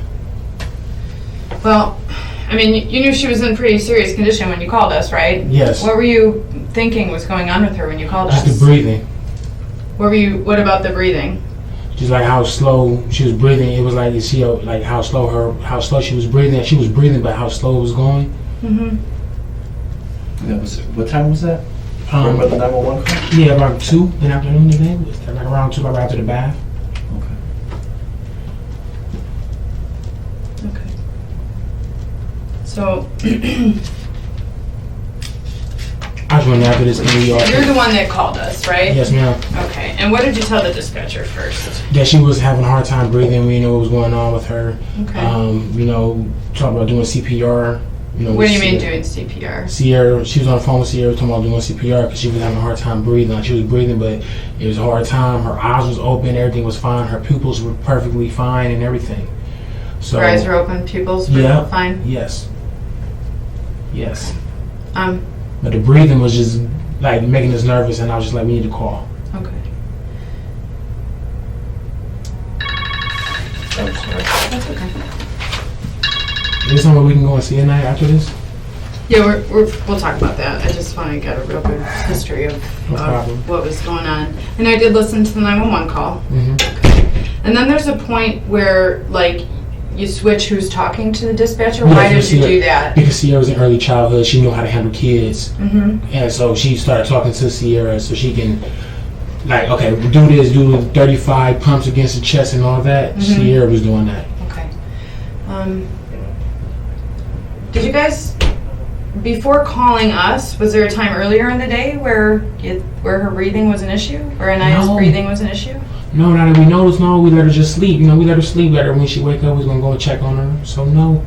Well, I mean, you knew she was in pretty serious condition when you called us, right? Yes. What were you thinking was going on with her when you called us? Just the breathing. What about the breathing? Just like how slow she was breathing. It was like you see like how slow she was breathing. She was breathing, but how slow it was going. Mm-hmm. That was what time was that? Remember the 911 call? Yeah, about 2 in the afternoon today. It was like around 2, like right after the bath. Okay. So I just went after this in New York. you're the one that called us, right? Yes, ma'am. Okay. And what did you tell the dispatcher first? That she was having a hard time breathing. We know what was going on with her. Okay. Talking about doing CPR. What do you mean doing CPR? Sierra, she was on the phone with Sierra talking about doing CPR because she was having a hard time breathing. Like she was breathing, but it was a hard time. Her eyes was open, everything was fine. Her pupils were perfectly fine and everything. So Her eyes were open, pupils were fine? Yes. Yes. But the breathing was just like making us nervous, and I was just like, we need to call. Okay. I'm sorry. That's okay. Is there somewhere we can go and see tonight after this? Yeah, we'll talk about that. I just want to get a real good history of No problem. what was going on. And I did listen to the 911 call. Mm-hmm. Okay. And then there's a point where, like, you switch who's talking to the dispatcher. Why did you do that? Because Sierra was in early childhood. She knew how to handle kids. Mm-hmm. And so she started talking to Sierra so she can, like, okay, do this, do 35 pumps against the chest and all that. Mm-hmm. Sierra was doing that. Okay. Did you guys, before calling us, was there a time earlier in the day where her breathing was an issue? Or Aniya's breathing was an issue? No, not that we noticed. No, we let her just sleep. We let her sleep. Let her when she wake up. We was gonna go and check on her. So no.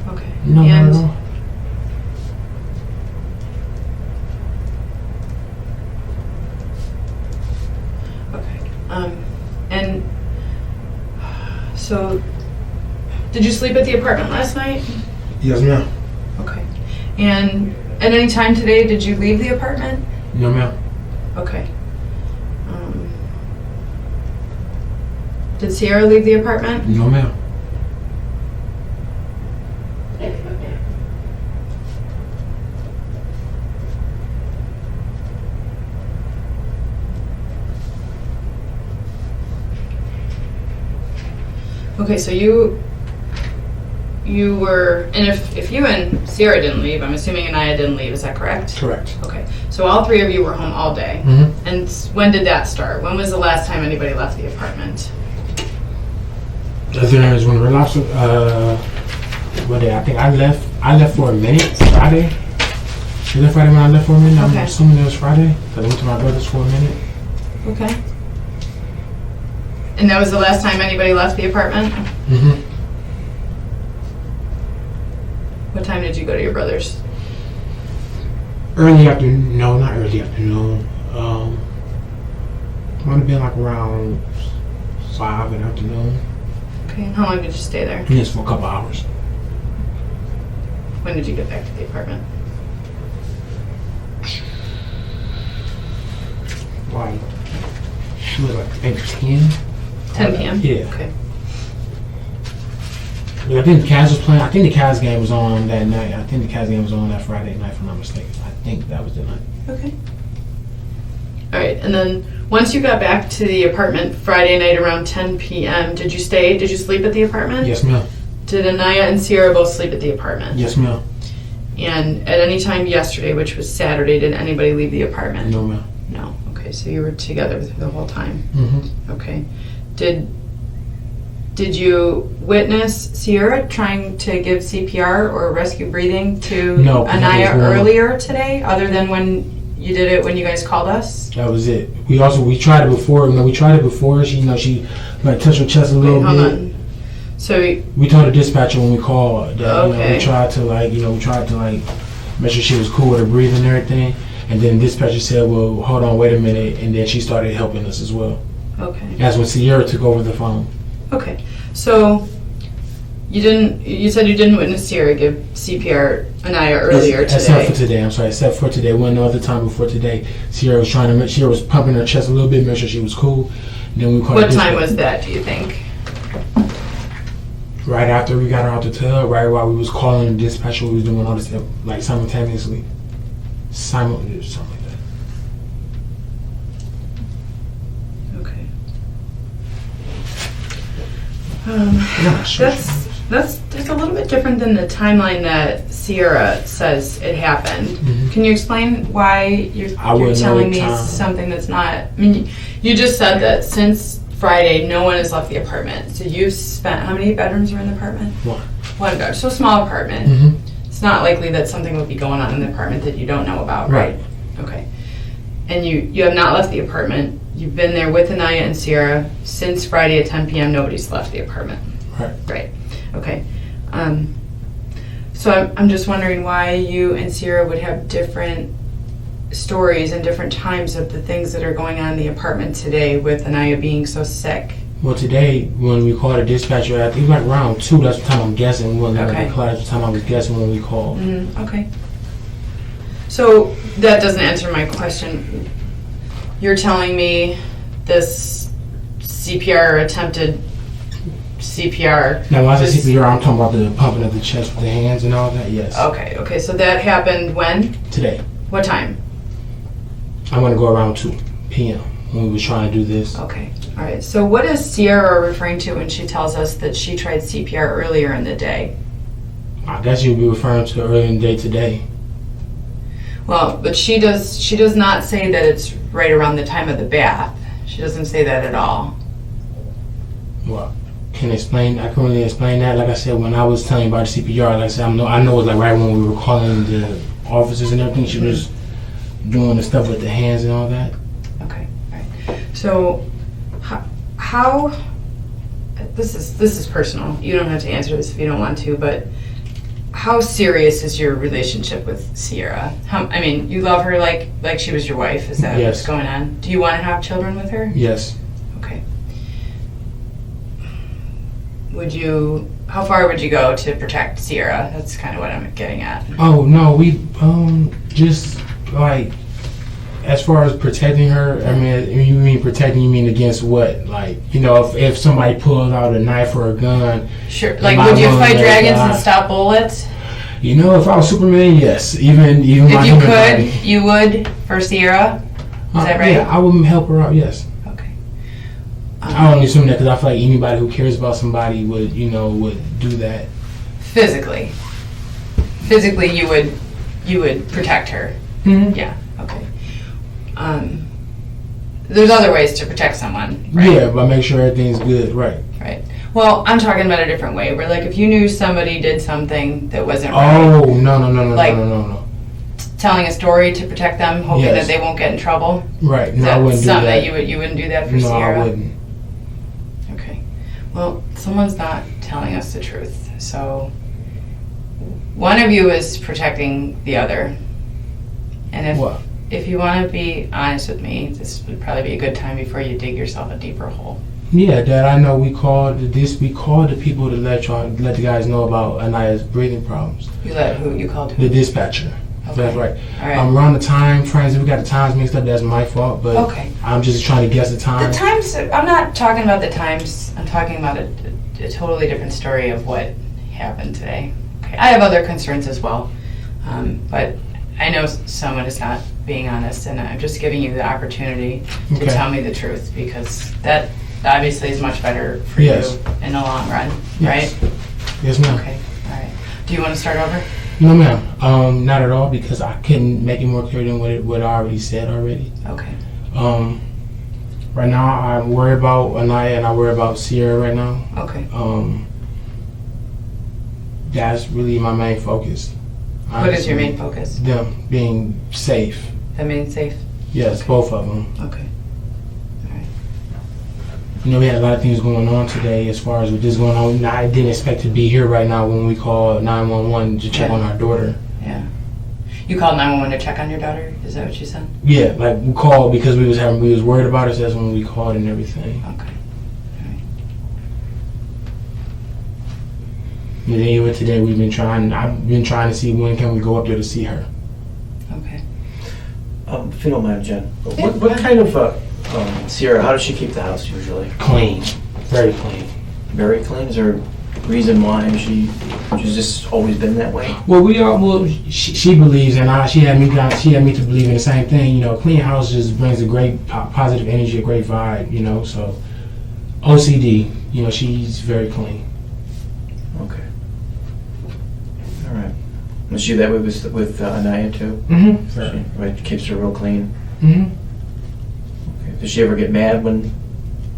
Okay. No, not at all. Okay. And so, did you sleep at the apartment last night? Yes, ma'am. Okay. And at any time today, did you leave the apartment? No, ma'am. Okay. Did Sierra leave the apartment? No, ma'am. Okay, so you were, and if you and Sierra didn't leave, I'm assuming Aniya didn't leave, is that correct? Correct. Okay, so all three of you were home all day. Mm-hmm. And when did that start? When was the last time anybody left the apartment? There was when relapse. What day? I think I left for a minute. Friday. Was that Friday when I left for a minute? Okay. I'm assuming it was Friday because I went to my brother's for a minute. Okay. And that was the last time anybody left the apartment? Mm-hmm. What time did you go to your brother's? Early afternoon. No, not early afternoon. Might have been like around 5 in the afternoon. Okay, and how long did you stay there? Just for a couple hours. When did you get back to the apartment? Like, it was like maybe 10. 10 p.m.? Yeah. Okay. Yeah, I think the Cavs was playing. I think the Cavs game was on that night. I think the Cavs game was on that Friday night, if I'm not mistaken. I think that was the night. Okay. All right, and then once you got back to the apartment Friday night around 10 p.m., did you sleep at the apartment? Yes, ma'am. Did Aniya and Sierra both sleep at the apartment? Yes, ma'am. And at any time yesterday, which was Saturday, did anybody leave the apartment? No, ma'am. No. Okay, so you were together the whole time. Mm-hmm. Okay. Did you witness Sierra trying to give CPR or rescue breathing to No, Aniya earlier today, other than when you did it when you guys called us? That was it. We tried it before. We tried it before. She like touched her chest a little Hold bit. on. So We told the dispatcher when we called that Okay. we tried to make sure she was cool with her breathing and everything. And then the dispatcher said, "Well, hold on, wait a minute," and then she started helping us as well. okay. That's when Sierra took over the phone. Okay. So you said you didn't witness Sierra give CPR Aniya earlier Except today. for today. I'm sorry. Except for today. One other time before today, Sierra was pumping her chest a little bit, make sure she was cool. Then we called. What time was that, do you think? Right after we got her out the tub, right while we was calling the dispatcher, we was doing all this like simultaneously. Something like that. Okay. Yeah, sure. That's a little bit different than the timeline that Sierra says it happened. Mhm. Can you explain why you're wouldn't telling know me time. something that's not? I mean, you just said that since Friday, no one has left the apartment. So you've spent, how many bedrooms are in the apartment? One. One bedroom. So small apartment. Mm-hmm. It's not likely that something would be going on in the apartment that you don't know about, right? Okay. And you have not left the apartment. You've been there with Aniya and Sierra since Friday at 10 p.m. Nobody's left the apartment. Right. Right. Okay. So I'm just wondering why you and Sierra would have different stories and different times of the things that are going on in the apartment today with Aniya being so sick. Well, today when we called the dispatcher, I think like around 2. That's the time I'm guessing. Okay. That's the time I was guessing when we called. Okay. So that doesn't answer my question. You're telling me this CPR attempted CPR. Now, when I say CPR, I'm talking about the pumping of the chest with the hands and all that. Yes. Okay. So that happened when? Today. What time? I'm gonna go around 2 p.m. when we was trying to do this. Okay. All right. So what is Sierra referring to when she tells us that she tried CPR earlier in the day? I guess you'd be referring to earlier in the day today. Well, but she does not say that it's right around the time of the bath. She doesn't say that at all. Well, I can't really explain that. Like I said, when I was telling you about the CPR, like I said, I know it's like right when we were calling the officers and everything, she was doing the stuff with the hands and all that. Okay. All right. So how this is personal. You don't have to answer this if you don't want to, but how serious is your relationship with Sierra? I mean, you love her like she was your wife. Is that Yes. what's going on? Do you want to have children with her? Yes. Okay. How far would you go to protect Sierra? That's kind of what I'm getting at. Oh no, we just like as far as protecting her. I mean, you mean protecting? You mean against what? Like, if somebody pulls out a knife or a gun. Sure. am Like, I would you gonna fight let dragons die? and stop bullets? If I was Superman, yes. Even If my you human could, body. you would for Sierra? Is that right? Yeah, I would help her out. Yes. Okay. I only assume that because I feel like anybody who cares about somebody would do that. Physically, you would protect her. Mm-hmm. Yeah. Okay. There's other ways to protect someone, right? Yeah, but make sure everything's good. Right. Right. Well, I'm talking about a different way. Where, like, if you knew somebody did something that wasn't right, Oh no. Like- No. telling a story to protect them, hoping Yes. that they won't get in trouble. Right. Is No, I that wouldn't do something that. that you wouldn't do that for No, Sierra? I wouldn't. Okay. Well, someone's not telling us the truth. So one of you is protecting the other. And What? if you want to be honest with me, this would probably be a good time before you dig yourself a deeper hole. Yeah, Dad. I know we called the people to let the guys know about Aniya's breathing problems. You called who? The dispatcher. Okay. That's right. All right. Around the time frames, if we got the times mixed up, that's my fault. But Okay. I'm just trying to guess the time. The times, I'm not talking about the times. I'm talking about a totally different story of what happened today. Okay. I have other concerns as well. But I know someone is not being honest, and I'm just giving you the opportunity to Okay. tell me the truth, because that obviously is much better for Yes. you in the long run, Yes. right? Yes, ma'am. Okay, all right. Do you want to start over? No, ma'am. Not at all, because I couldn't make it more clear than what I already said already. Okay. Right now, I'm worried about Aniya and I worry about Sierra right now. Okay. That's really my main focus. What is your main focus? Them being safe. Them being safe? Yes, both of them. Okay. All right. You know, we had a lot of things going on today as far as with this going on. I didn't expect to be here right now when we called 911 to check on our daughter. Yeah. You called 911 to check on your daughter? Is that what you said? Yeah, like we called because we was worried about her, so that's when we called and everything. Okay. And then even today I've been trying to see when can we go up there to see her. Okay. If you don't mind, Jen, Yeah, what kind of, Sierra, how does she keep the house usually? Clean. Very clean. Very clean? Is there a reason why she's just always been that way? Well, she believes, and she had me to believe in the same thing. You know, clean house just brings a great positive energy, a great vibe. You know, so OCD. You know, she's very clean. Okay. All right. Was she that way with Aniya too? Mm-hmm. Right, keeps her real clean. Mm-hmm. Okay. Does she ever get mad when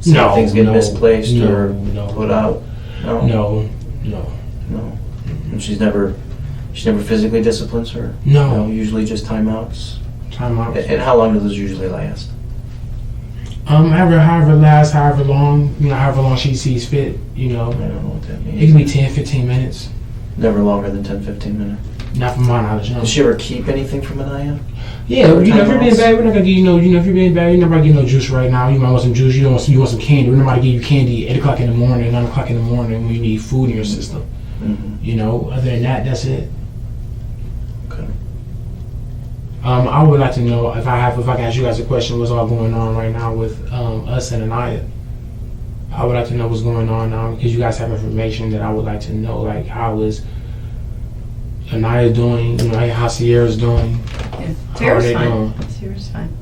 things get misplaced or put out? No. And she never physically disciplines her? No. Usually just timeouts? Timeouts. And how long do those usually last? However long, however long she sees fit, I don't know what that means. It can be 10, 15 minutes. Never longer than 10, 15 minutes? Not from my knowledge, no. Does she ever keep anything from Aniya? Yeah, if you're being bad, we're not gonna give you if you're being bad, you're not gonna get no juice right now. You might want some juice, you want some candy. We're not gonna give you candy 8 o'clock in the morning, 9 o'clock in the morning when you need food in your system. Mm-hmm. Other than that, that's it. Okay. I would like to know if I can ask you guys a question, what's all going on right now with us and Aniya. I would like to know what's going on now because you guys have information that I would like to know, like how is Aniya doing, how Sierra's doing. Yeah. How are they doing? Sierra's fine.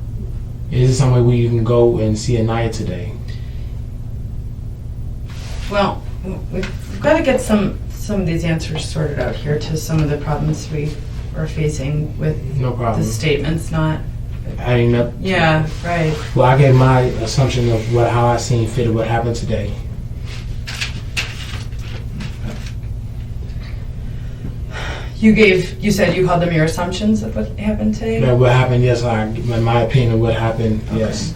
Is there some way we can go and see Aniya today? Well, we've got to get some of these answers sorted out here to some of the problems we are facing with No problem. the statements not. Adding up. Yeah, right. Well, I gave my assumption of how I seen fit of what happened today. You said you called them your assumptions of what happened today? That what happened, yes, my opinion of what happened, Okay. yes.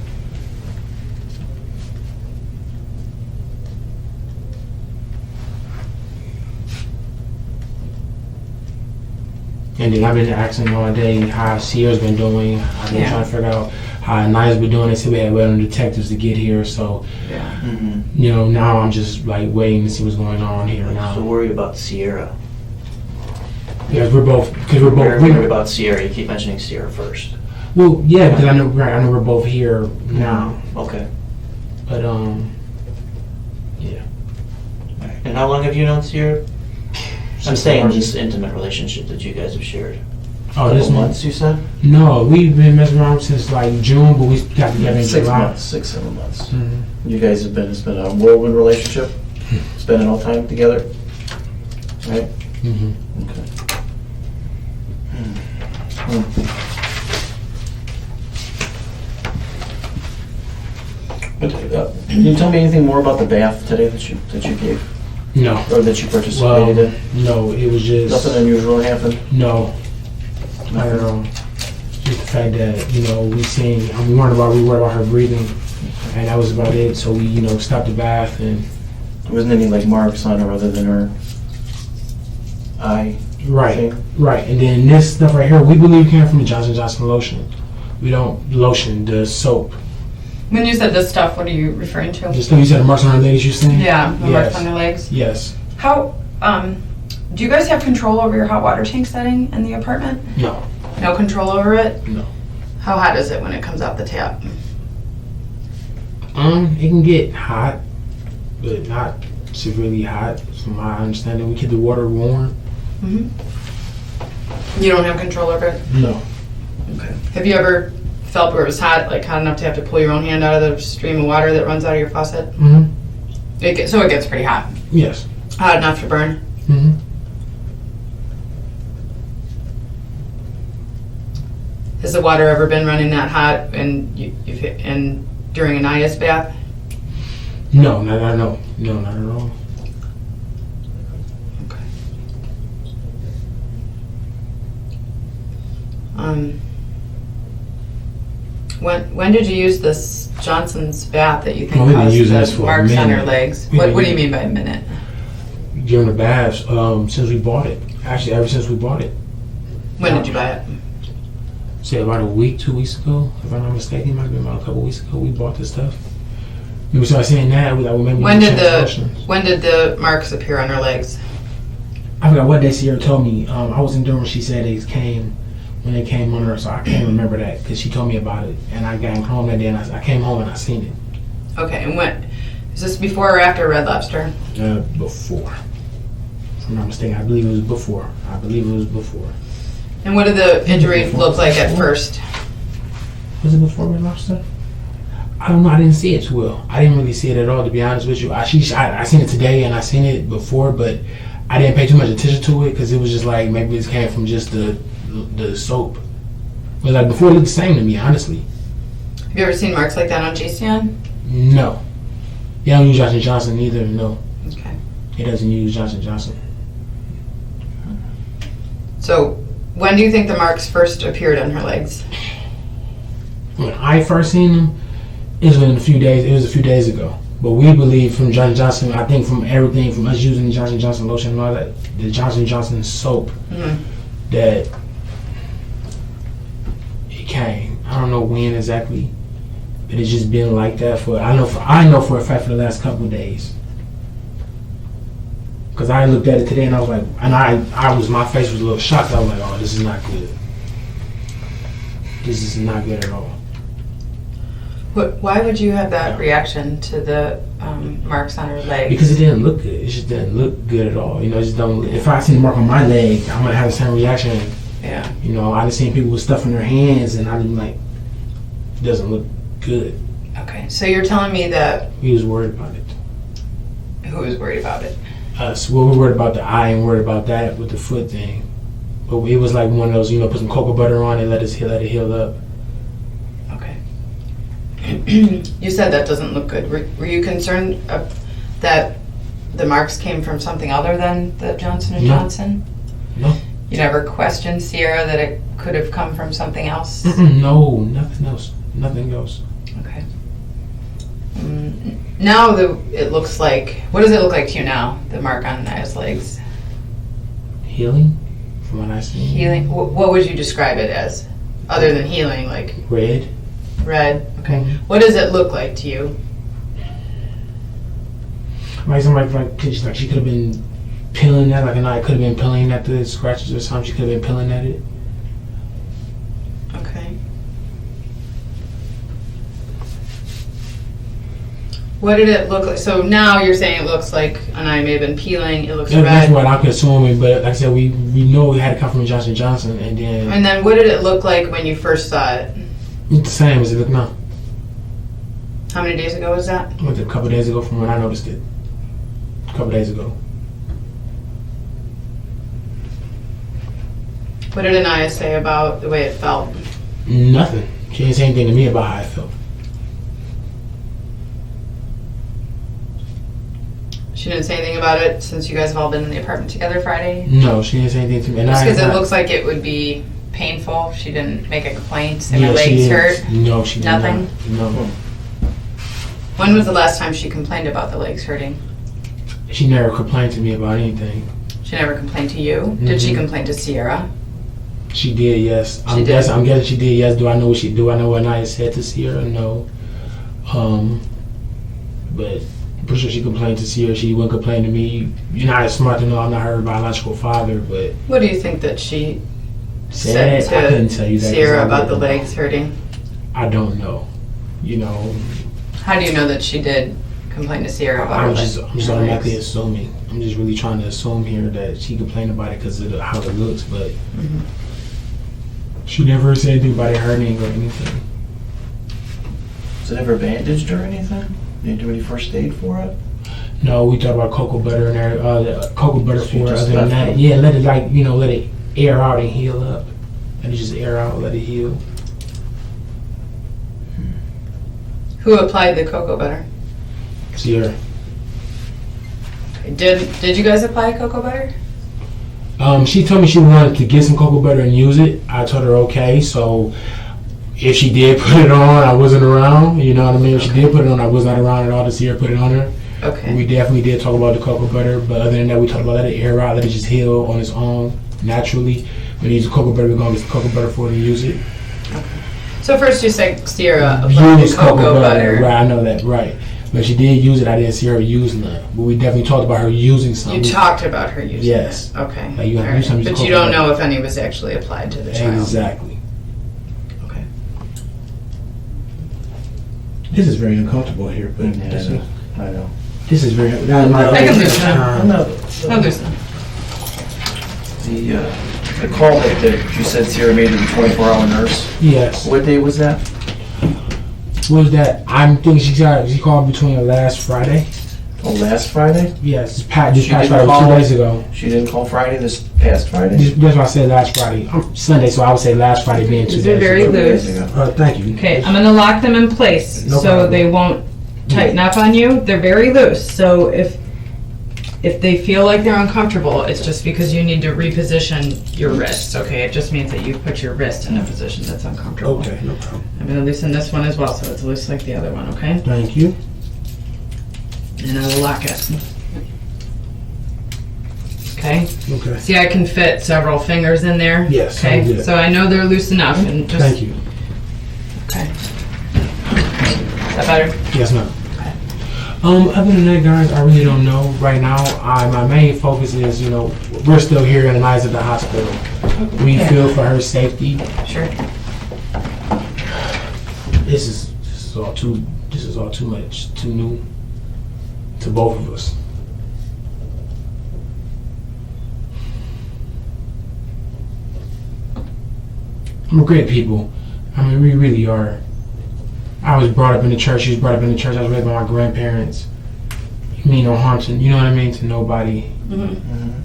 And then I've been asking all day how Sierra's been doing. I've been trying to figure out how Aniya's been doing. They said we had waiting on detectives to get here, so Yeah. Mm-hmm. Now I'm just like waiting to see what's going on here So now. worried about Sierra. Because we're both Worried about Sierra. You keep mentioning Sierra first. well, yeah, because I know we're both here now. Okay. But yeah. And how long have you known Sierra? I'm Since saying March. this intimate relationship that you guys have shared. Oh, this Couple month? months, you said? No, we've been messing around since like June, but we got together in 6 July. months, 6, 7 months. Mhm. You guys have been, it's been a whirlwind relationship, spending all time together, right? Mhm. Okay. But, can you tell me anything more about the bath today that you gave, No. or that you participated in? No, it was just Nothing unusual happened? no. Not at all. Just the fact that we worried about her breathing, and that was about it. So we stopped the bath and There wasn't any like marks on her other than her eye? right, thing? right. And then this stuff right here, we believe came from the Johnson & Johnson lotion. We don't lotion the soap. When you said this stuff, what are you referring to? The stuff you said, the marks on her legs. You saying? Yeah, the marks Yes. on their legs. Yes. How, do you guys have control over your hot water tank setting in the apartment? No. No control over it? No. How hot is it when it comes out the tap? It can get hot, but not severely hot. From my understanding, we keep the water warm. You don't have control over it? No. Okay. Have you ever felt where it was hot, like hot enough to have to pull your own hand out of the stream of water that runs out of your faucet? Mm-hmm. So it gets pretty hot. Yes. Hot enough to burn? Mm-hmm. Has the water ever been running that hot and during Aniya's bath? No, not at all. No, not at all. Okay. When did you use this Johnson's bath that you think Well, we've been caused using this the for a marks on her minute. legs? We've What been do you using- mean by a minute? During the baths, since we bought it. Actually, ever since we bought it. When did you buy it? Say about a week, 2 weeks ago, if I'm not mistaken. It might have been about a couple weeks ago we bought this stuff. And we started saying that. We maybe When did lotions. when did the marks appear on her legs? I forgot what day Sierra told me. I wasn't there when she said it came, when it came on her, so I can't remember that because she told me about it. And I got home that day and I came home and I seen it. Okay, and when is this before or after Red Lobster? Before. If I'm not mistaken, I believe it was before. And what did the injury look like at first? Was it before Red Lobster? I don't know. I didn't see it too well. I didn't really see it at all, to be honest with you. I seen it today and I seen it before, but I didn't pay too much attention to it because it was just like maybe it came from just the soap. But like before, it looked the same to me, honestly. Have you ever seen marks like that on GCN? No. He don't use Johnson Johnson either. No, Okay. he doesn't use Johnson Johnson. So, when do you think the marks first appeared on her legs? When I first seen him, it was a few days ago. But we believe from Johnson Johnson, I think from everything, from us using the Johnson Johnson lotion and all that, the Johnson Johnson soap, that it came. I don't know when exactly, but it's just been like that for I know for a fact for the last couple of days. Cause I looked at it today and I was like, my face was a little shocked. I was like, oh, this is not good. This is not good at all. Why would you have that reaction to the marks on her legs? Because it didn't look good. It just didn't look good at all. You know, it just don't. If I see the mark on my leg, I'm gonna have the same reaction. Yeah. You know, I've seen people with stuff in their hands, and I'm like, it doesn't look good. Okay, so you're telling me that We was worried about it. who was worried about it? Us. Well, we're worried about the eye and worried about that with the foot thing. But it was like one of those, you know, put some cocoa butter on it, let it heal up. Okay. You said that doesn't look good. Were you concerned that the marks came from something other than the Johnson & Johnson? No. You never questioned Sierra that it could have come from something else? No, nothing else. Nothing else. Okay. Now it looks like, what does it look like to you now, the mark on Aniya's legs? Healing, from what I see. Healing, what would you describe it as? Other than healing, like Red. red? Okay. Mhm. What does it look like to you? Like somebody like she could have been peeling at, like an eye could have been peeling at the scratches or something. She could have been peeling at it. Okay. What did it look like? So now you're saying it looks like an eye may have been peeling. It looks That's red. what I'm assuming, but like I said, we know it had to come from Johnson Johnson, and then And then what did it look like when you first saw it? it's the same as it look now. How many days ago was that? Went a couple days ago from when I noticed it. A couple days ago. What did Aniya say about the way it felt? Nothing. She didn't say anything to me about how I felt. She didn't say anything about it since you guys have all been in the apartment together Friday? No, she didn't say anything to me. And Just because it I- looks like it would be painful. She didn't make a complaint, say yeah, my she legs didn't. hurt. No, she did Nothing? not. No. When was the last time she complained about the legs hurting? She never complained to me about anything. She never complained to you? Did she Mhm. complain to Sierra? She did, yes. She did? I'm guessing she did, yes. Do I know what Aniya said to Sierra? No. But I'm pretty sure she complained to Sierra. She wouldn't complain to me. You're not as smart to know I'm not her biological father, but What do you think that she said said I couldn't to tell you that. 'cause Sierra I about the wouldn't know. legs hurting? I don't know. You know, How do you know that she did complain to Sierra about her I'm just legs? automatically assuming. I'm just really trying to assume here that she complained about it because of how it looks, but she never said anything about it hurting or anything. Was it ever bandaged or anything? Did you do any first aid for it? No, we talked about cocoa butter and cocoa butter So you for. just Other than left that, it? yeah, let it let it air out and heal up. Let it just air out, let it heal. Who applied the cocoa butter? Sierra. Did you guys apply cocoa butter? She told me she wanted to get some cocoa butter and use it. I told her okay. So if she did put it on, I wasn't around. You know what I mean? If she did put it on, I was not around at all to see her put it on her. Okay. We definitely did talk about the cocoa butter, but other than that, we talked about let it air out, let it just heal on its own naturally. When you use the cocoa butter, we're gonna get the cocoa butter for it and use it. So first you said Sierra applied Use the cocoa butter. right? I know that, right? But she did use it. I didn't see her use none. But we definitely talked about her using some. You talked about her using Yes. it. Okay. Like you have to All use some. right. But you don't know if any was actually applied to the child. Exactly. Okay. This is very uncomfortable here, but I know. this is very. I can lose them. No. I'll lose them. The call that you said Sierra made to the 24-hour nurse. Yes. What day was that? What was that? I'm thinking she called between last Friday. Oh, last Friday? Yes, this past She Friday, didn't 2 call? days ago. She didn't call Friday, this past Friday? That's why I said last Friday. Sunday, so I would say last Friday being 2 These days are very ago. loose. Thank you. Okay, I'm gonna lock them in place No so problem. they won't tighten up on you. They're very loose, so if they feel like they're uncomfortable, it's just because you need to reposition your wrists, okay? It just means that you put your wrist in a position that's uncomfortable. Okay, no problem. I'm gonna loosen this one as well, so it's loose like the other one, okay? Thank you. And I will lock it. Okay? Okay. See, I can fit several fingers in there. Yes, Okay, sounds good. so I know they're loose enough and just. Thank you. Okay. Is that better? Yes, ma'am. Other than that, guys, I really don't know right now. My main focus is, we're still here in Aniya's at the hospital. We feel for her safety. Sure. This is all too much, too new to both of us. We're great people. I mean, we really are. I was brought up in the church. She was brought up in the church. I was raised by my grandparents. You mean no harm to, you know what I mean, to nobody. Mm-hmm.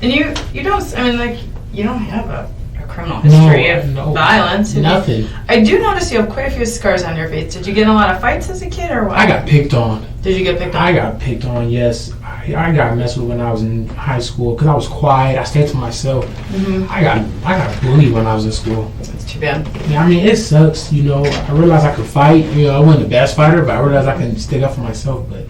And you don't, I mean, like, you don't have a criminal history of violence. Nothing. I do notice you have quite a few scars on your face. Did you get in a lot of fights as a kid or what? I got picked on. Did you get picked on? I got picked on, yes. I got messed with when I was in high school because I was quiet. I stayed to myself. Mm-hmm. I got bullied when I was in school. That's too bad. Yeah, I mean, it sucks, I realized I could fight. I wasn't the best fighter, but I realized I can stick up for myself. But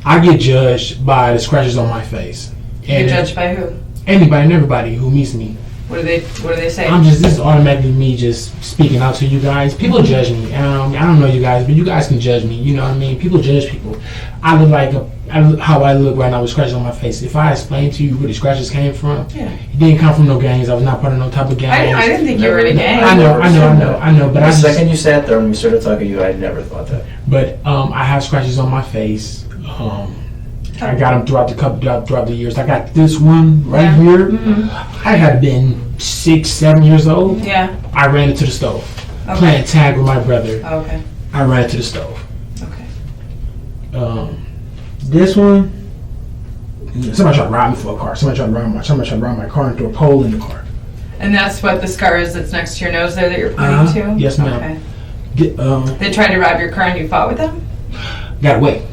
I get judged by the scratches on my face. You're judged by who? Anybody and everybody who meets me. What do they say? This is automatically me just speaking out to you guys. People judge me. I don't know you guys, but you guys can judge me. You know what I mean? People judge people. I look like how I look right now with scratches on my face. If I explain to you where the scratches came from, it didn't come from no gangs. I was not part of no type of gang. I didn't think you were in a gang. I know. But the second you sat there and we started talking to you, I never thought that. But I have scratches on my face. I got them throughout the years. I got this one right here. Mm-hmm. I had been 6-7 years old. Yeah. I ran into the stove. Okay. Playing tag with my brother. Oh, okay. I ran into the stove. Okay. This one, somebody tried to rob me for a car. Somebody tried to rob my car and threw a pole in the car. And that's what the scar is that's next to your nose there that you're pointing to? Yes, ma'am. Okay. They tried to rob your car and you fought with them? Got away.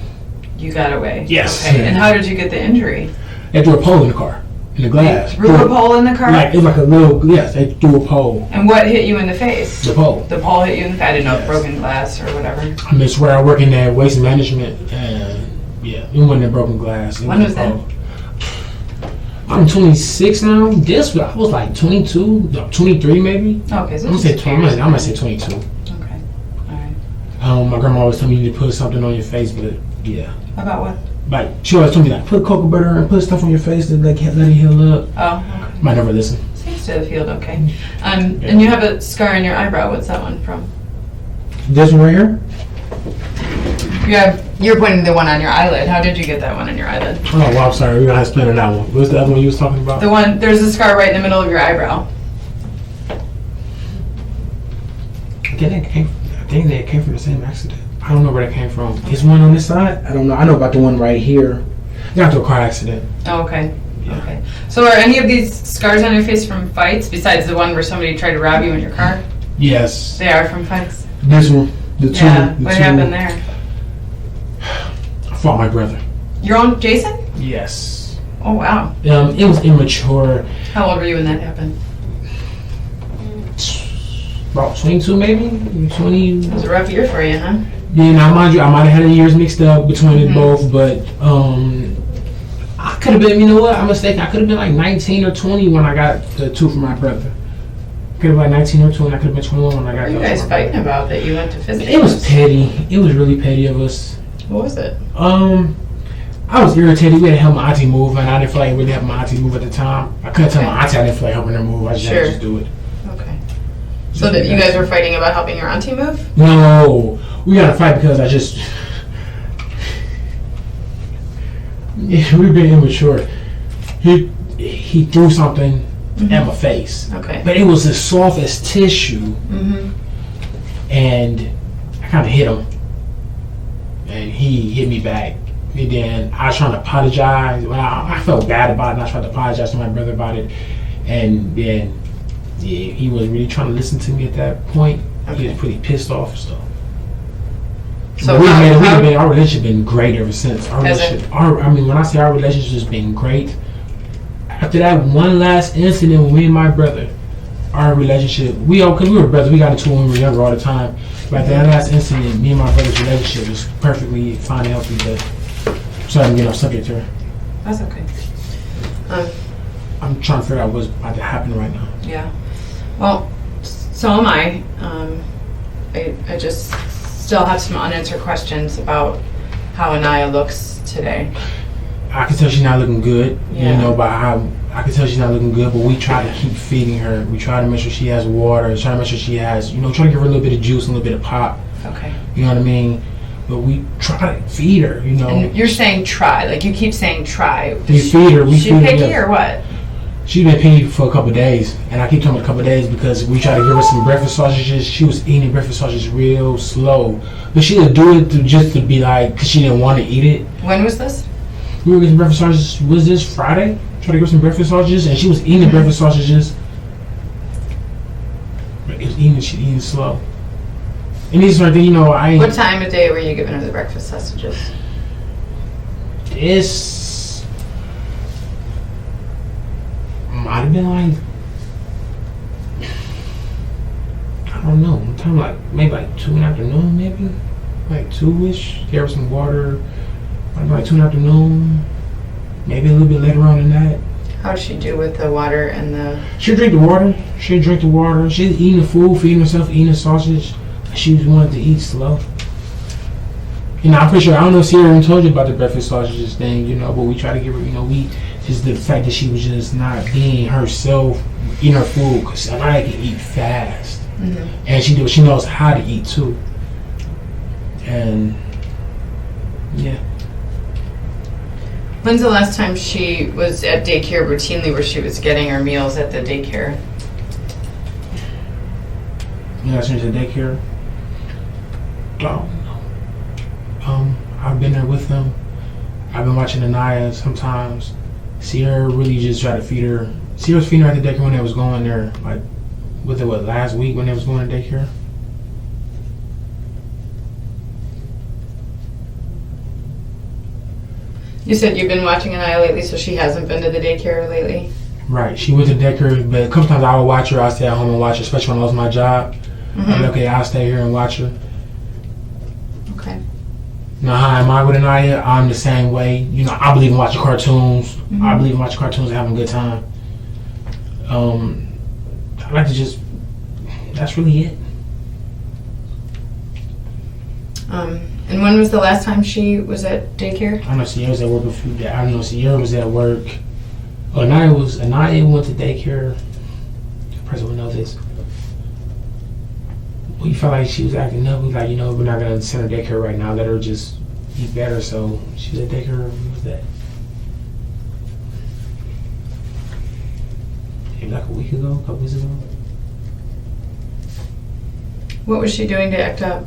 You got away. Yes. Okay. And how did you get the injury? They threw a pole in the car, in the glass. They threw a pole in the car? It was like a little, yes, they threw a pole. And what hit you in the face? The pole. The pole hit you in the face? I didn't know Yes. broken glass or whatever. I mean, where I work in that waste management, and yeah, it wasn't a broken glass. When was that? I'm 26 now. I was like 22, 23 maybe. Okay, so I'm gonna say 20. I'm gonna say 22. Okay. All right. My grandma always told me you need to put something on your face, but yeah. About what? Like, she always told me, like, put cocoa butter and put stuff on your face to let it heal up. Oh, okay. Might never listen. Seems to have healed okay. And you have a scar on your eyebrow. What's that one from? This one right here? You're pointing the one on your eyelid. How did you get that one on your eyelid? Oh, well, I'm sorry. We're going to have to explain that one. What's the other one you was talking about? The one, there's a scar right in the middle of your eyebrow. I think they came from the same accident. I don't know where that came from. Is one on this side? I don't know. I know about the one right here. Got into a car accident. Oh, okay. Yeah. Okay. So are any of these scars on your face from fights, besides the one where somebody tried to rob you in your car? Yes. They are from fights? This one. The two. Yeah. The What two. happened there? I fought my brother. Your own Jason? Yes. Oh, wow. It was immature. How old were you when that happened? About 22 maybe? 20. It was a rough year for you, huh? Yeah, now mind you, I might have had the years mixed up between it both, but I could have been, you know what, I'm mistaken. I could have been like 19 or 20 when I got the two from my brother. Could have been like 19 or 20. I could have been 21 when I got What were you those guys from my fighting brother. about that you went to fisticuffs? It was petty. It was really petty of us. What was it? I was irritated. We had to help my auntie move, and I didn't feel like really helping my auntie move at the time. I couldn't tell my auntie I didn't feel like helping her move. I just had to Sure. just do it. Okay. So that you guys were fighting about helping your auntie move? No, we got to fight because I just we've been immature. He threw something at my face, Okay. but it was as soft as tissue, and I kind of hit him, and he hit me back. And then I was trying to apologize. Well, I felt bad about it, and I tried to apologize to my brother about it, and then he wasn't really trying to listen to me at that point. He was pretty pissed off and stuff. So our relationship been great ever since. Our Has it? relationship, when I say our relationship has been great, after that one last incident with me and my brother, our relationship, because we were brothers, we got into it when we were younger all the time. But after that last incident, me and my brother's relationship was perfectly fine and healthy. But sorry, I'm getting off subject here. That's okay. I'm trying to figure out what's about to happen right now. Yeah. Well, so am I. I just still have some unanswered questions about how Aniya looks today. I can tell she's not looking good, Yeah. by how I can tell she's not looking good, but we try to keep feeding her. We try to make sure she has water, try to make sure she has, try to give her a little bit of juice and a little bit of pop. Okay. You know what I mean? But we try to feed her, And you're saying try, like you keep saying try. We feed her. She picky or what? She's been picky for a couple of days, and I keep telling her a couple of days because we try to give her some breakfast sausages. She was eating breakfast sausages real slow, but she would do it just to be like, because she didn't want to eat it. When was this? We were getting breakfast sausages. Was this Friday? Try to give her some breakfast sausages, and she was eating the breakfast sausages. She eating slow. And these are the I ain't. What time of day were you giving her the breakfast sausages? This might have been like, I don't know, time like maybe like 2 in the afternoon, maybe like 2-ish. Gave her some water, maybe like 2 in the afternoon, maybe a little bit later on than that. How does she do with the water and the? She'll drink the water. She's eating the food, feeding herself, eating the sausage. She wanted to eat slow. I'm pretty sure, I don't know if Sierra even told you about the breakfast sausages thing, but we try to give her, just the fact that she was just not being herself, eating her food, because Aniya can eat fast. And she knows how to eat too. And, yeah. When's the last time she was at daycare routinely where she was getting her meals at the daycare? Since the daycare? I've been there with them. I've been watching Aniya sometimes. Sierra really just tried to feed her. Sierra was feeding her at the daycare when they was going there, like, last week when they was going to daycare? You said you've been watching Aniya lately, so she hasn't been to the daycare lately? Right. She went to daycare, but a couple times I would watch her. I'd stay at home and watch her, especially when I lost my job. I'd be, okay, I'll stay here and watch her. Okay. Now, how am I with Aniya? I'm the same way. I believe in watching cartoons. I believe in watching cartoons and having a good time. I like to just, that's really it. And when was the last time she was at daycare? I know Sierra was at work a few days. I know Sierra was at work. Aniya went to daycare. The person would know this. We felt like she was acting up. We like, we're not gonna send her daycare right now. Let her just eat better. So she was at daycare. When was that? Maybe like a week ago, a couple weeks ago. What was she doing to act up?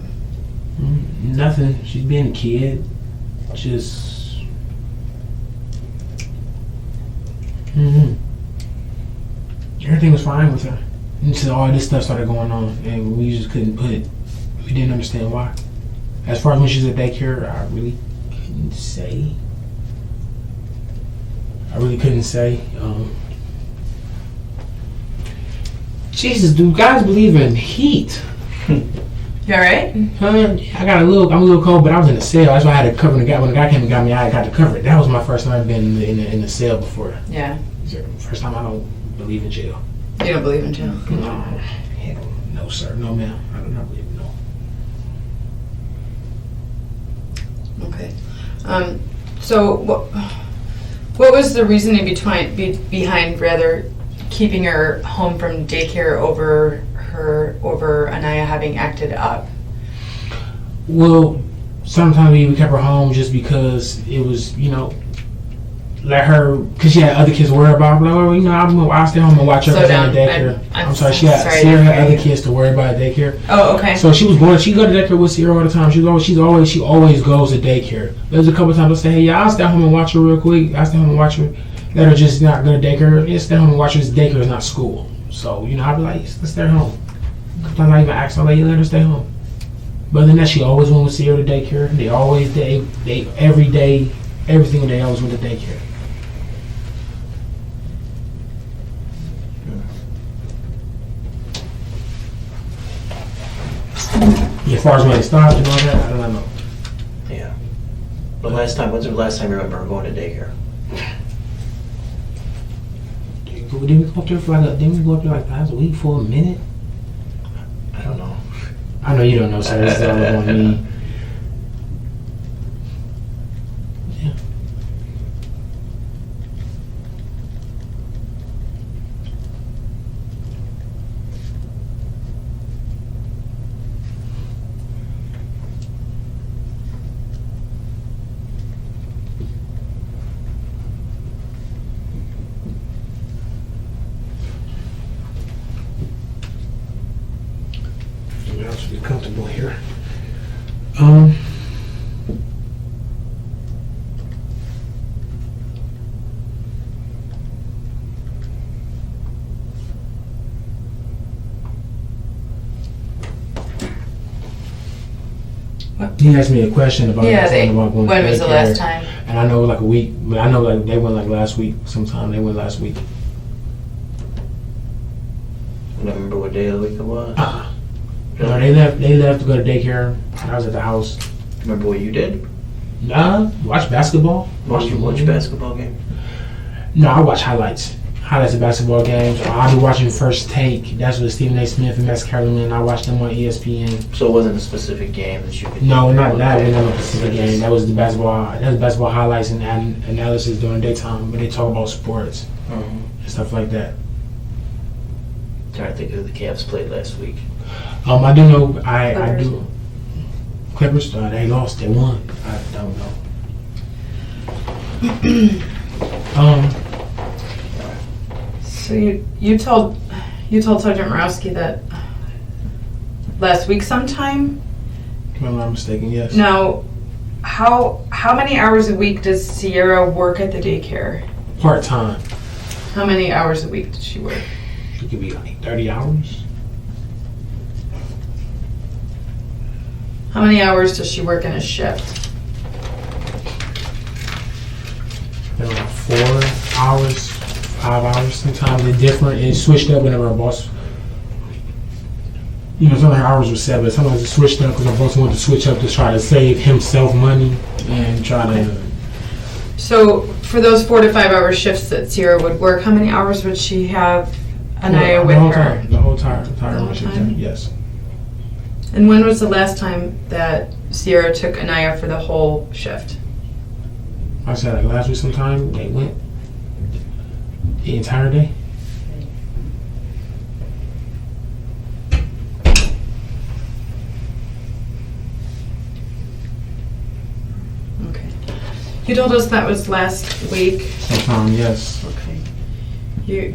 Nothing. She's being a kid. Just. Everything was fine with her until all this stuff started going on, and we just couldn't put it. We didn't understand why. As far as when she was at daycare, I really couldn't say. Jesus, do guys believe in heat? You alright? I'm a little cold, but I was in a cell. That's why I had to cover the guy. When the guy came and got me, I got to cover it. That was my first time I've been in the cell before. Yeah. First time I don't believe in jail. You don't believe in jail? No. Hell, no, sir. No, ma'am. I do not believe in no. Okay. So what was the reasoning behind rather keeping her home from daycare over Aniya having acted up? Well, sometimes we kept her home just because it was, let her, because she had other kids to worry about. Like, I'll stay home and watch her at daycare. I'm sorry, Sierra had other kids to worry about at daycare. Oh, okay. So she go to daycare with Sierra all the time. She always goes to daycare. There's a couple times I say, hey, yeah, I'll stay home and watch her real quick. I'll stay home and watch her. Let her just not go to daycare. Yeah, stay home and watch her. Daycare is not school. So, I'll be like, let's stay home. Sometimes I even ask her, let her stay home. But then that she always went with Sierra to daycare. They every day, every single day, always went to daycare. As far as when it stopped and all that, I don't know. Yeah. When's the last time you remember going to daycare? Didn't we go up there like last week for a minute? I don't know. I know you don't know, sir. This is all on me. Yeah. I should be comfortable here. He asked me a question about about going when to was the daycare, last time? and I know like a week, but I know like they went like last week. Sometime they went last week. I don't remember what day of the week it was. No, they left to go to daycare. I was at the house. Remember what you did? Nah, watch basketball. Watch basketball game? No, I watch highlights. Highlights of basketball games. I'll be watching First Take. That's with Stephen A. Smith and Max Kellerman. I watch them on ESPN. So it wasn't a specific game that you could... No, not that. It wasn't a specific game. That was the basketball. That was basketball highlights and analysis during daytime. But they talk about sports and stuff like that. Trying to think who the Cavs played last week. I do know. I do. Clippers. They lost. They won. I don't know. So you told Sergeant Morowski that last week sometime? If I'm not mistaken, yes. Now, how many hours a week does Sierra work at the daycare? Part time. How many hours a week does she work? It could be like 30 hours. How many hours does she work in a shift? They're like 4 hours, 5 hours. Sometimes they're different. It switched up whenever our boss. Some of her hours were 7. Sometimes it switched up because our boss wanted to switch up to try to save himself money and try to. So for those 4 to 5 hour shifts that Sierra would work, how many hours would she have Aniya with her? The whole time? Yes. And when was the last time that Sierra took Aniya for the whole shift? I said like last week sometime. They went the entire day. Okay. You told us that was last week. Sometime, yes. Okay.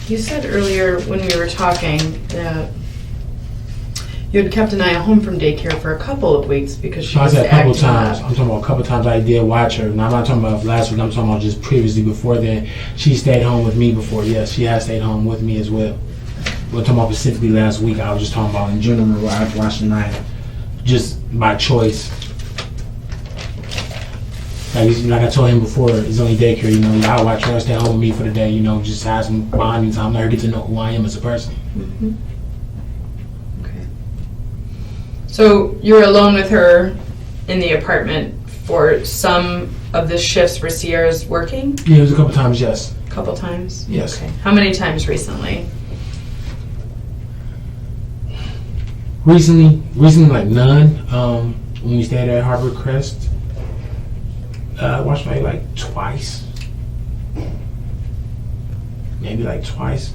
You said earlier when we were talking that You had kept Aniya home from daycare for a couple of weeks because she So I was said a couple acting times. up. I'm talking about a couple times I did watch her. Now I'm not talking about last week. I'm talking about just previously before then. She stayed home with me before. Yes, she has stayed home with me as well. We're talking about specifically last week. I was just talking about in general where I've watched Aniya just by choice. Like I told him before, it's only daycare. You know, I watch her stay home with me for the day. You know, just have some bonding time. Let her get to know who I am as a person. Mm-hmm. Okay. So you were alone with her in the apartment for some of the shifts where Sierra's working? Yeah, it was a couple times. Yes. A couple times? Yes. Okay. How many times recently? Recently, like none. When we stayed at Harbor Crest, I watched maybe like twice. Maybe like twice.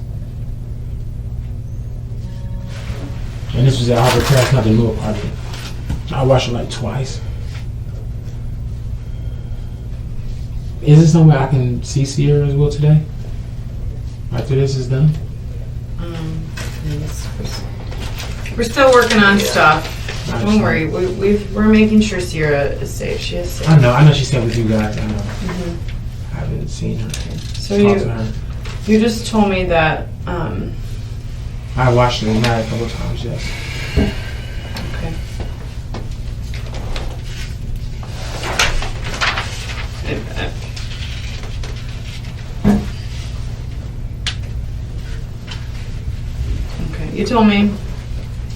And this was at Harbor Crest, not the new apartment. I watched it like twice. Is this somewhere I can see Sierra as well today? After this is done? Yes. We're still working on stuff. Don't worry. We're making sure Sierra is safe. She is safe. I know she stayed with you guys. I know. Mm-hmm. I haven't seen her. So Talk to her. you just told me that. I watched it a couple times, yes. Okay. Okay. You told me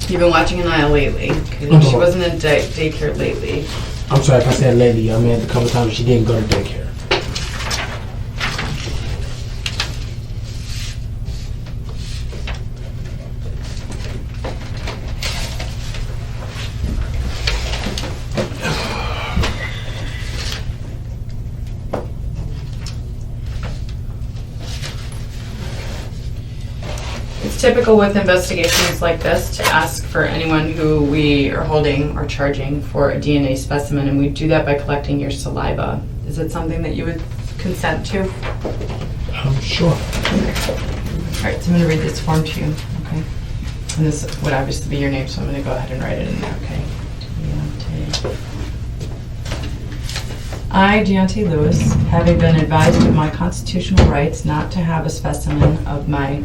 you've been watching Aniya lately. Okay. She wasn't in daycare lately. I'm sorry if I said lately. I meant a couple times she didn't go to daycare. It's typical with investigations like this to ask for anyone who we are holding or charging for a DNA specimen, and we do that by collecting your saliva. Is it something that you would consent to? Sure. All right, so I'm going to read this form to you, okay? And this would obviously be your name, so I'm going to go ahead and write it in there, okay? Deonte. I, Deonte Lewis, having been advised of my constitutional rights not to have a specimen of my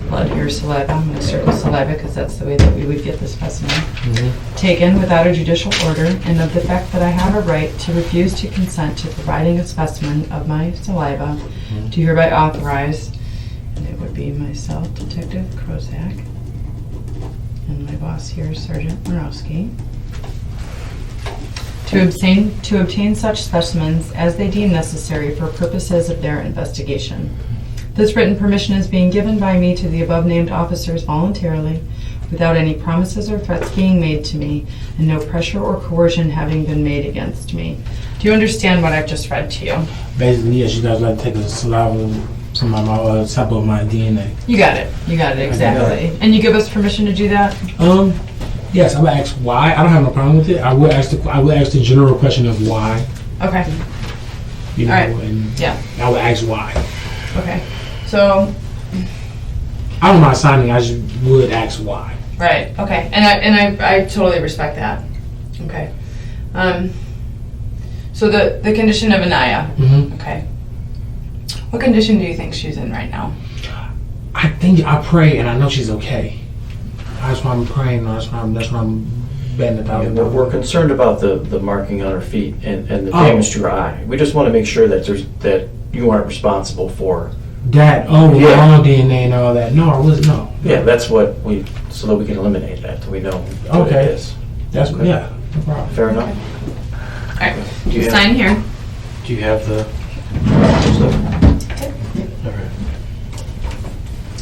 blood or saliva, I'm going to circle saliva because that's the way that we would get the specimen, taken without a judicial order, and of the fact that I have a right to refuse to consent to providing a specimen of my saliva, do hereby authorize, and it would be myself, Detective Krozak, and my boss here, Sergeant Morowski, to obtain such specimens as they deem necessary for purposes of their investigation. This written permission is being given by me to the above-named officers voluntarily, without any promises or threats being made to me, and no pressure or coercion having been made against me. Do you understand what I've just read to you? Basically, yes, you guys like to take a saliva from my sample of my DNA. You got it. You got it, exactly. And you give us permission to do that? Yes, I would ask why. I don't have no problem with it. I would ask the general question of why. Okay. You know, All right. and Yeah. I would ask why. Okay. So, I don't mind signing. I just would ask why. right. Okay. And I totally respect that. Okay. So the condition of Aniya. Mm-hmm. Okay. What condition do you think she's in right now? I pray and I know she's okay. That's why I'm praying. That's why I'm betting We're concerned about the marking on her feet and the damage to her eye. We just want to make sure that you aren't responsible for that. Oh, Yeah. all DNA and all that. No, I wasn't. No. Yeah, that's what so that we can eliminate that, we know what Okay. it is. That's yeah. No problem. Fair enough? All right. Do you Sign here. Do you have the stuff? All right.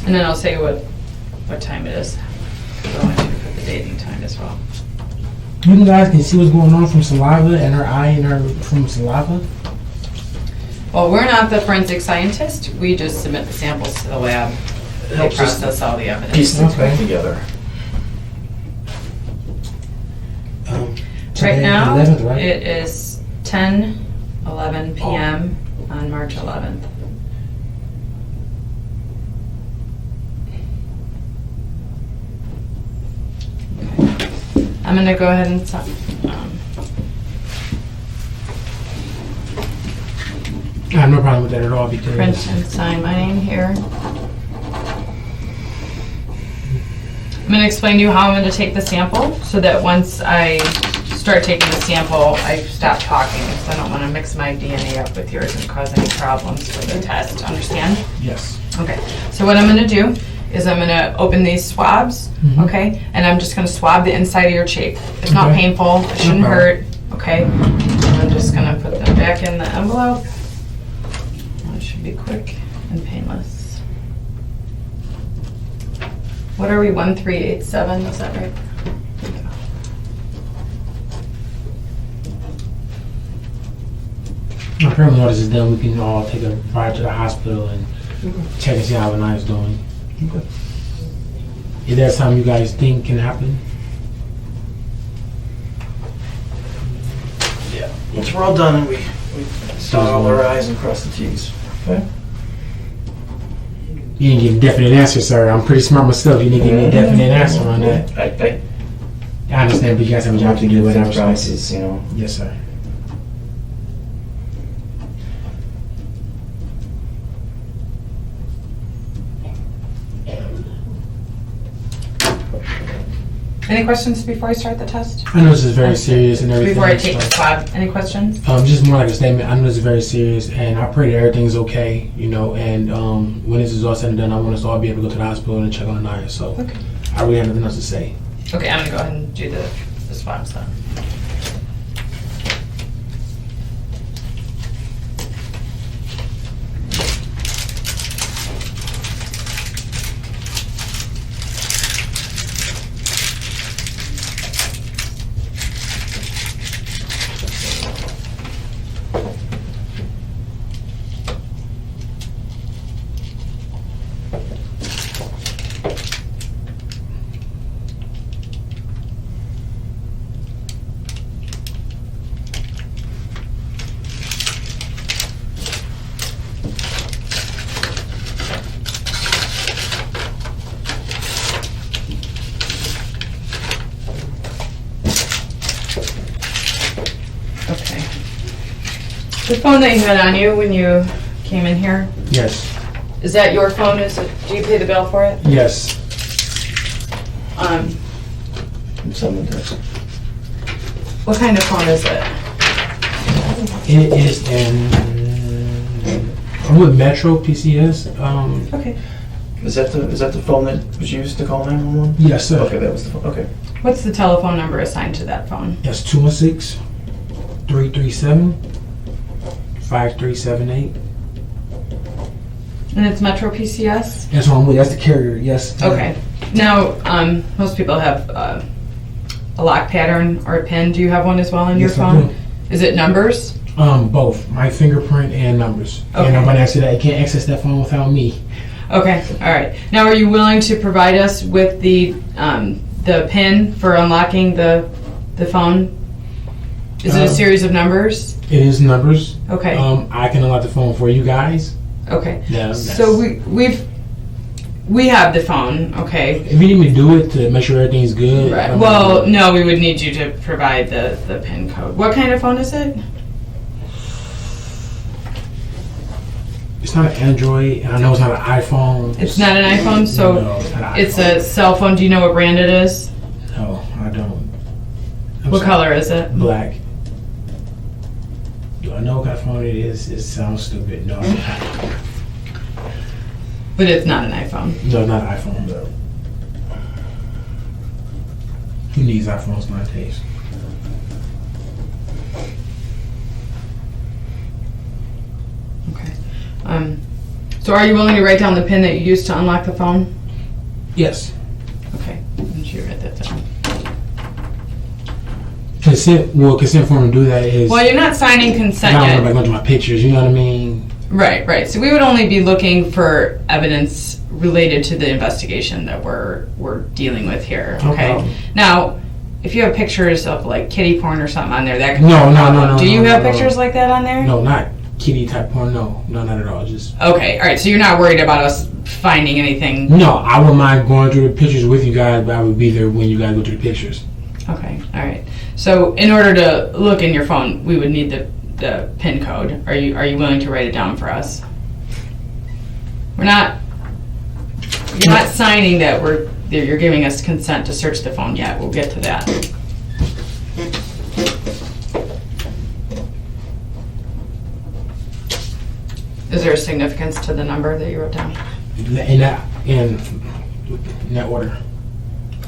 And then I'll say what time it is. I want you to put the date and time as well. You guys can see what's going on from saliva and her eye and her from saliva. Well, we're not the forensic scientist. We just submit the samples to the lab. They Helps us process all the evidence. Piece things back Okay. together. Right Today, now, 11th, right? it is 10:11 p.m. on March 11th. I'm gonna go ahead and sign. I have no problem with that at all because Print and sign my name here. I'm going to explain to you how I'm going to take the sample so that once I start taking the sample, I stop talking because I don't want to mix my DNA up with yours and cause any problems for the test. Understand? yes. Okay. So what I'm going to do is I'm going to open these swabs, okay? And I'm just going to swab the inside of your cheek. It's not Okay. painful. It shouldn't No problem. hurt, okay? And I'm just going to put them back in the envelope. It should be quick and painless. What are we, 1387, is that right? Apparently, all this is done. We can all take a ride to the hospital and check and see how Aniya's doing. Is there something you guys think can happen? Yeah. Once we're all done and we dot all our I's and cross the T's. Okay? You didn't give a definite answer, sir. I'm pretty smart myself. You didn't give me a definite answer on that. I understand, but you guys have a job to do. Whatever. Prices, you know. Yes, sir. Any questions before I start the test? I know this is very serious and everything. Before I take the so- swab, any questions? Just more like a statement. I know this is very serious, and I pray that everything's okay, you know. And when this is all said and done, I want us to all be able to go to the hospital and check on Aniya. So Okay. I really have nothing else to say. Okay, I'm gonna go ahead and do the swabs then. Okay. The phone that you had on you when you came in here, Yes. is that your phone? Do you pay the bill for it? Yes. Someone does. What kind of phone is it? It is I'm with Metro PCS. Okay. Is that the phone that was used to call 911? Yes, sir. Okay, that was the phone. Okay. What's the telephone number assigned to that phone? Yes, 216-337-5378. And it's Metro PCS? That's what I'm with. That's the carrier. Yes. Okay. Now, most people have a lock pattern or a PIN. Do you have one as well on your Yes, I phone? do. Is it numbers? Both. My fingerprint and numbers. Okay. And nobody answered that. You can't access that phone without me. Okay, all right. Now, are you willing to provide us with the PIN for unlocking the phone? Is it a series of numbers? It is numbers. Okay. I can unlock the phone for you guys. Okay. Yeah. So we have the phone. Okay. If you need me to do it to make sure everything's good. Right. Well, no, we would need you to provide the PIN code. What kind of phone is it? It's not an Android, and I know it's not an iPhone. It's not an iPhone, so No, it's not an it's iPhone. a cell phone. Do you know what brand it is? No, I don't. I'm What sorry. color is it? Black. Do I know what kind of phone it is? It sounds stupid. No, it's not. But it's not an iPhone. No, not an iPhone. No. Who needs iPhones nowadays? Okay. So are you willing to write down the PIN that you used to unlock the phone? Yes. Okay. Why don't you write that down? Consent form to do that is. Well, you're not signing I consent don't yet. know about my pictures. You know what I mean? Right. So we would only be looking for evidence related to the investigation that we're dealing with here. No Okay. problem. Now, if you have pictures of like kitty porn or something on there, that could be No, a no, problem. no, Do you no, have no. pictures like that on there? No, not kitty type porn. No, not at all. Just. Okay. All right. So you're not worried about us finding anything. No, I wouldn't mind going through the pictures with you guys, but I would be there when you guys go through the pictures. Okay, all right. So in order to look in your phone, we would need the PIN code. Are you willing to write it down for us? You're not signing that you're giving us consent to search the phone yet. We'll get to that. Is there a significance to the number that you wrote down? In that order.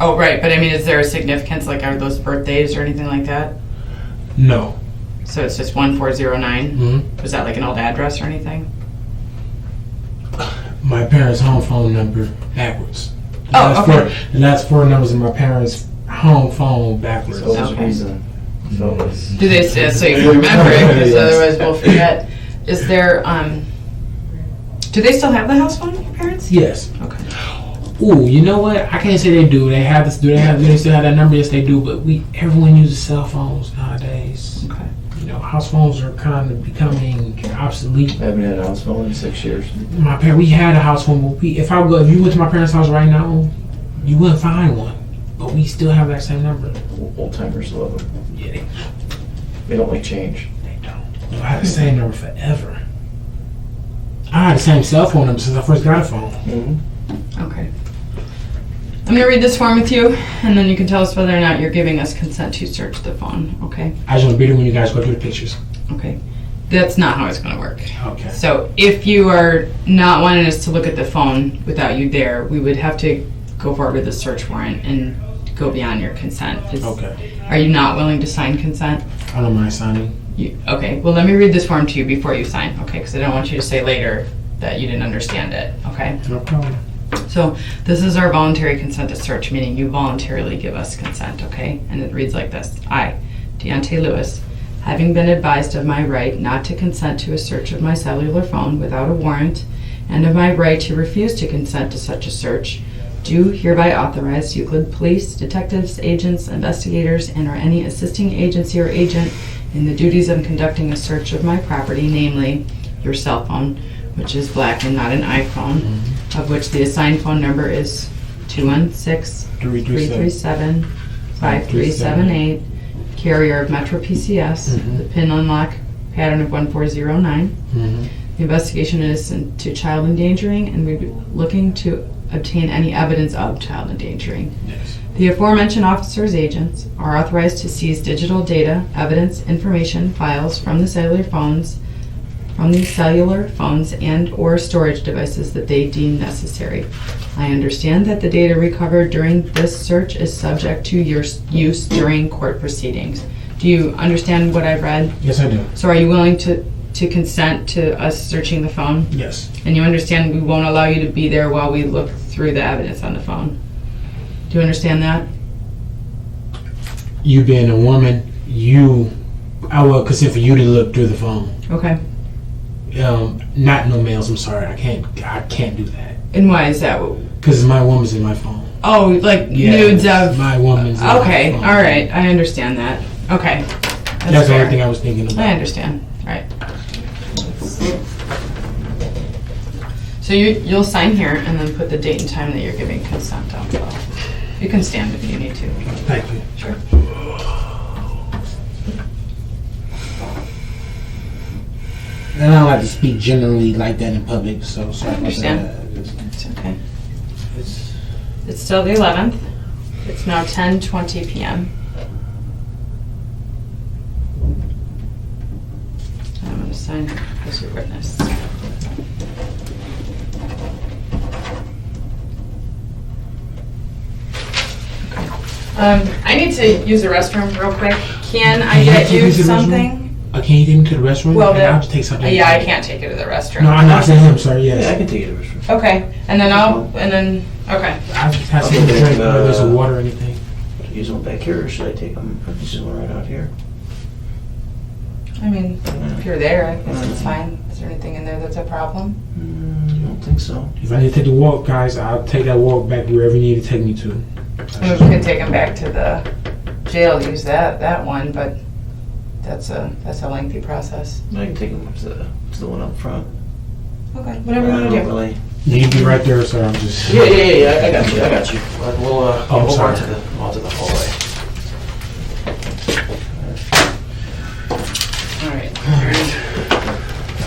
Oh, right, but I mean, is there a significance, like are those birthdays or anything like that? No. So it's just 1409? Mm-hmm. Was that like an old address or anything? My parents' home phone number backwards. Oh, okay. The last four numbers of my parents' home phone backwards. So there's a Okay. reason. So it's, Do they say so you can remember it? Because otherwise we'll forget. Is there do they still have the house phone, your parents? Yes. Okay. Ooh, you know what? I can't say they do. They have this. Do they still have that number? Yes, they do. But everyone uses cell phones nowadays. Okay. You know, house phones are kind of becoming obsolete. I haven't had a house phone in 6 years. We had a house phone, but if you went to my parents' house right now, you wouldn't find one. But we still have that same number. Old timers love them. Yeah, They don't like change. they don't. I had the same number forever. I had the same cell phone number since I first got a phone. Mm-hmm. Okay. I'm going to read this form with you, and then you can tell us whether or not you're giving us consent to search the phone, okay? I just want to be there when you guys go through the pictures. Okay. That's not how it's going to work. Okay. So if you are not wanting us to look at the phone without you there, we would have to go forward with a search warrant and go beyond your consent. Okay. Are you not willing to sign consent? I don't mind signing. Okay, well, let me read this form to you before you sign, okay? Because I don't want you to say later that you didn't understand it, okay? No problem. So this is our voluntary consent to search, meaning you voluntarily give us consent, okay? And it reads like this. I, Deonte Lewis, having been advised of my right not to consent to a search of my cellular phone without a warrant, and of my right to refuse to consent to such a search, do hereby authorize Euclid Police, detectives, agents, investigators, and or any assisting agency or agent in the duties of conducting a search of my property, namely your cell phone, which is black and not an iPhone, of which the assigned phone number is 216-337-5378, carrier of Metro PCS, the PIN unlock pattern of 1409. The investigation is into child endangering, and we're looking to obtain any evidence of child endangering. Yes. The aforementioned officers' agents are authorized to seize digital data, evidence, information, files from the cellular phones and or storage devices that they deem necessary. I understand that the data recovered during this search is subject to your use during court proceedings. Do you understand what I've read? Yes, I do. So are you willing to consent to us searching the phone? Yes. And you understand we won't allow you to be there while we look through the evidence on the phone? Do you understand that? You being a woman, I will consent for you to look through the phone. Okay. Not no males. I'm sorry. I can't do that. And why is that? Because my woman's in my phone. Oh, like Yes, nudes of... my woman's in Okay, my phone. all right. I understand that. Okay. That's the fair. only thing I was thinking about. I understand. All right. So you'll sign here and then put the date and time that you're giving consent on below. You can stand if you need to. Thank you. Sure. And I don't like to speak generally like that in public, so sorry about understand. that. It's okay. It's- It's still the 11th. It's now 10:20 p.m. I'm going to sign as your witness. I need to use the restroom real quick. Can I get you something? Can you take me to the restroom? Well, And I'll just take something. Yeah, I can't take you to the restroom. No, I'm not saying him. Sorry. Yeah, I Yes. can take you to the restroom. Okay, and then okay. I just have something to drink. Whether there's a water or anything. Use them back here, or should I take them? Use them right out here. I mean, if you're there, I guess it's fine. Is there anything in there that's a problem? I don't think so. If I need to take the walk, guys, I'll take that walk back wherever you need to take me to. I mean, we could take them back to the jail, use that one, but that's a lengthy process. I can take them to the one up front. Okay, whatever you want to do. Really. You need to be right there, sir. I'm just. Yeah, I got you. We'll I'm go sorry. on to the hallway.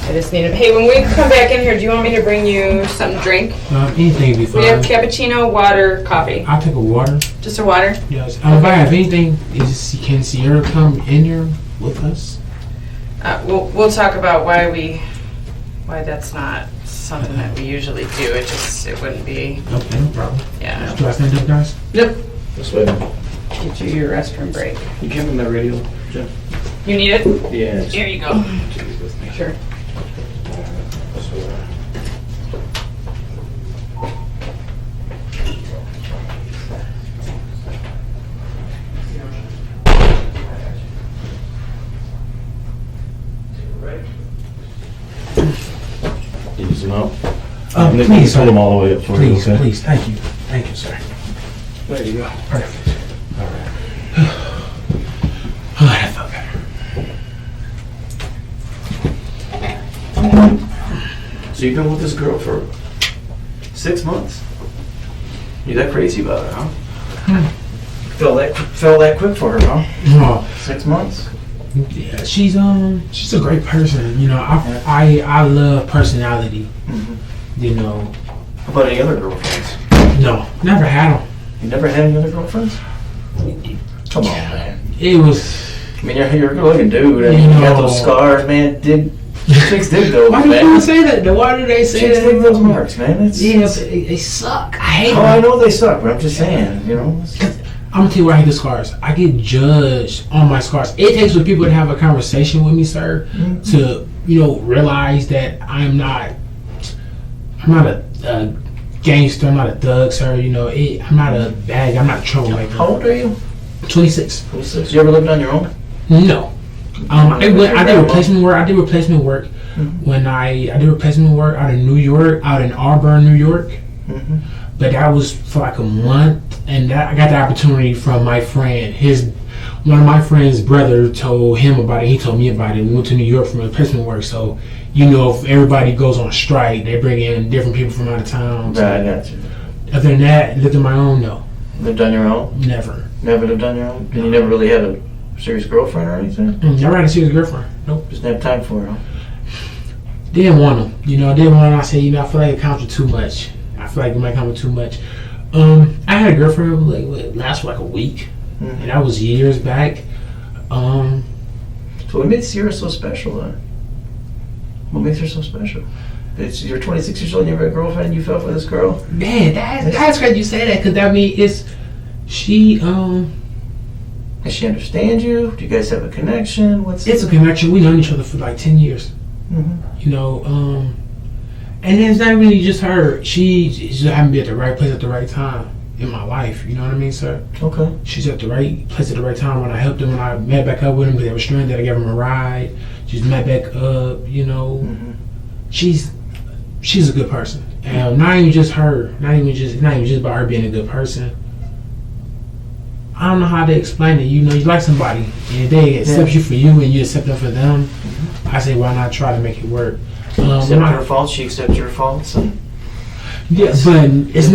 I just need it. Hey, when we come back in here, do you want me to bring you something to drink? Anything be fine. We have cappuccino, water, coffee. I'll take a water. Just a water? Yes. If I have anything, can Sierra come in here with us? We'll talk about why that's not something that we usually do. It wouldn't be. Okay, no problem. Yeah. Do I stand up, guys? Yep. This way. Get you your restroom break. You give him that radio, Jeff? You need it? Yeah. Here you go. Sure. Ease them out. Please, Pull them all the way up for you. Please, Okay? please. Thank you. Thank you, sir. There you go. Perfect. All right. Oh, that felt better. So you've been with this girl for 6 months? You that crazy about her, huh? Fell that quick for her, huh? Oh, 6 months? yeah, she's a great person. You know, I love personality. Mm-hmm. You know, How about any other girlfriends? no, never had them. You never had any other girlfriends? Come on, man. It was. I mean, you're a good-looking dude, and you got those scars, man. Chicks dig those, Why do man. people say that? Why do they say Chicks that? dig those marks, man. Yeah, but they suck. I hate Oh, I them. know they suck, but I'm just saying, you know. I'm gonna tell you why I hate the scars. I get judged on my scars. It takes for people to have a conversation with me, sir, to realize that I'm not a gangster. I'm not a thug, sir. I'm not a bag. I'm not a troublemaker. How old are you? 26. 26. You ever lived on your own? No. I did replacement work. I did replacement work when I did replacement work out in New York, out in Auburn, New York. Mm-hmm. But that was for like a month, and I got the opportunity from my friend. One of my friend's brother told him about it. He told me about it. We went to New York for replacement work, so if everybody goes on strike, they bring in different people from out of town. So Right, I got you. other than that, lived on my own, no, Lived on your own? never. Never lived on your own? And you never really had a serious girlfriend or anything? Never had a serious girlfriend. Nope. Just didn't have time for her, huh? Didn't want them. Didn't want them. I said, I feel like it counts for too much. I feel like it might count for too much. I had a girlfriend who last for like a week, Mm-hmm. and that was years back. So what makes Sierra so special, then? What makes her so special? You're 26 years old and you have a girlfriend and you fell for this girl? Man, that's great you say that, because that means she Does she understand you? Do you guys have a connection? it's a connection. We known each other for like 10 years. Mm-hmm. And it's not really just her. She just happened to be at the right place at the right time in my life. You know what I mean, sir? Okay. She's at the right place at the right time. When I helped him, when I met back up with him because they were stranded, I gave him a ride. She's met back up. Mm-hmm. She's a good person. And not even just her. Not even just about her being a good person. I don't know how to explain it. You like somebody, and if they accept you for you and you accept them for them, I say, why not try to make it work? Accept her faults, she accepts your faults, and yeah, but it's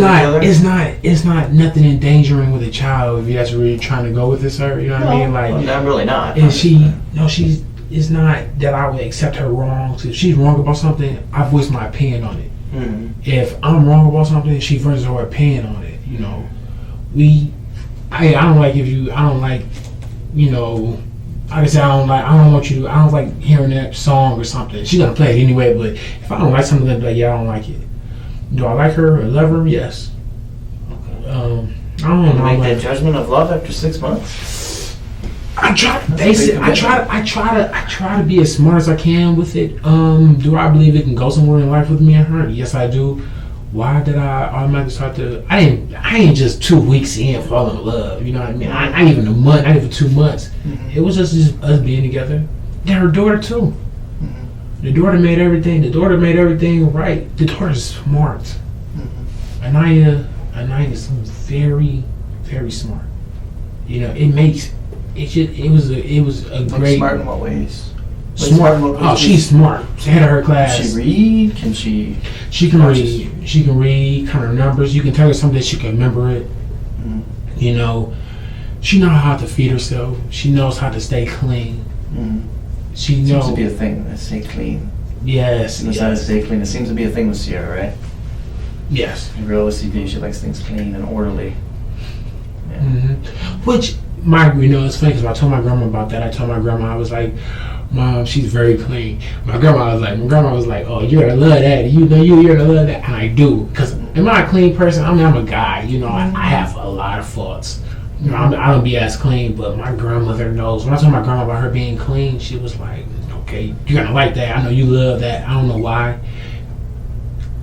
not nothing endangering with a child if that's where you're trying to go with this, sir. You know what I mean? Like, well, I'm really not. and it's not that I would accept her wrong. So if she's wrong about something, I voice my opinion on it. Mm-hmm. If I'm wrong about something, she voices her opinion on it. I don't like like I said, I don't like hearing that song or something. She's gonna play it anyway, but if I don't like something, I'll be like, yeah, I don't like it. Do I like her or love her? Yes. I don't know. Make that judgment of love after 6 months? I try to be as smart as I can with it. Do I believe it can go somewhere in life with me and her? Yes, I do. Why did I automatically start to? I ain't just 2 weeks in fall in love. You know what I mean? I ain't even a month. Not even 2 months. Mm-hmm. It was just us being together. Then her daughter too. Mm-hmm. The daughter made everything. The daughter made everything right. The daughter's smart. Mm-hmm. Aniya is very, very smart. It was a great. Smart in what ways? Smart. Oh, she's smart. She's head of her class. Can she read? Can she? She can read. She can read. Kind of numbers. You can tell her something. She can remember it. Mm-hmm. She knows how to feed herself. She knows how to stay clean. Mm-hmm. She Seems knows. to be a thing. Let's stay clean. Yes. She knows how to stay clean. It seems to be a thing with Sierra, right? Yes. In real OCD, she likes things clean and orderly. Yeah. Which it's funny because I told my grandma about that. I told my grandma, I was like, Mom, she's very clean. My grandma was like, oh, you're gonna love that. You're gonna love that. And I do, because am I a clean person? I mean, I'm a guy. I have a lot of faults. I don't be as clean, but my grandmother knows. When I told my grandma about her being clean, she was like, okay, you're gonna like that. I know you love that. I don't know why.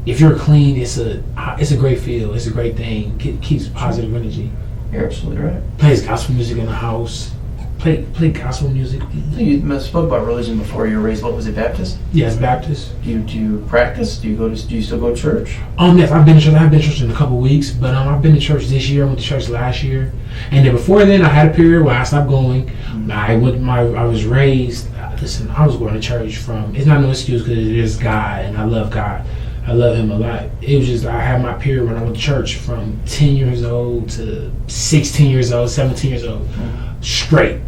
If you're clean, it's a great feel. It's a great thing. It keeps positive energy. You're absolutely right. Plays gospel music in the house. Play gospel music. You spoke about religion before. You were raised, what was it, Baptist? Yes, Baptist. Do you practice? Do you still go to church? Yes, I've been to church. I haven't been to church in a couple of weeks, but I've been to church this year. I went to church last year, and then before then, I had a period where I stopped going. I was raised. Listen, I was going to church from. It's not no excuse because it is God, and I love God. I love Him a lot. It was just I had my period when I went to church from 10 years old to 16 years old, 17 years old, straight.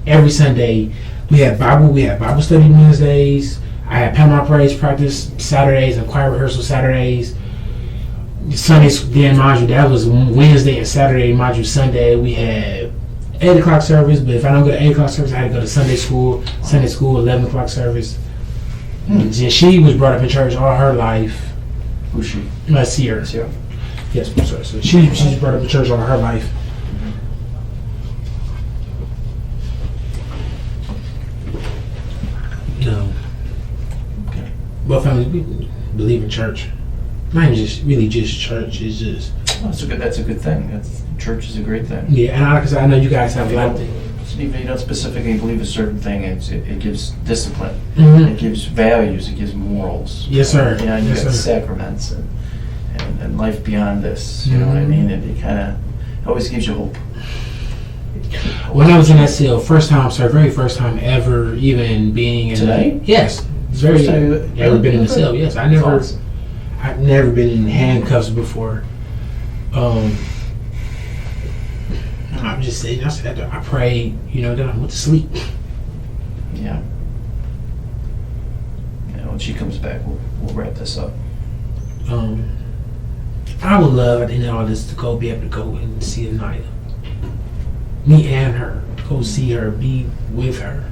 Every Sunday, we had Bible study Wednesdays. I had Panama praise practice Saturdays and choir rehearsal Saturdays. Sundays, then mind you, that was Wednesday and Saturday. Mind you, Sunday we had 8 o'clock service. But if I don't go to 8 o'clock service, I had to go to Sunday school. 11 o'clock service. She was brought up in church all her life. Who's she? Sierra. Sierra. Yes, I'm sorry. So she's brought up in church all her life. No. Okay. Well, family, we believe in church. Not even just church. It's just. Oh, that's a good thing. Church is a great thing. Yeah, and I know you guys have a lot of things. Even if you don't specifically believe a certain thing, it gives discipline. Mm-hmm. It gives values. It gives morals. Yes, sir. You Yes, got sir. sacraments and life beyond this. You know what I mean? It kind of always gives you hope. When I was in that cell, very first time ever even being in Today? Yes. It's very First time ever been in the cell, yes. That's awesome. I've never been in handcuffs before. I'm just saying, I prayed, then I went to sleep. Yeah. When she comes back, we'll wrap this up. I would love at the end of all this to be able to go and see Aniya. Me and her. Go see her, be with her.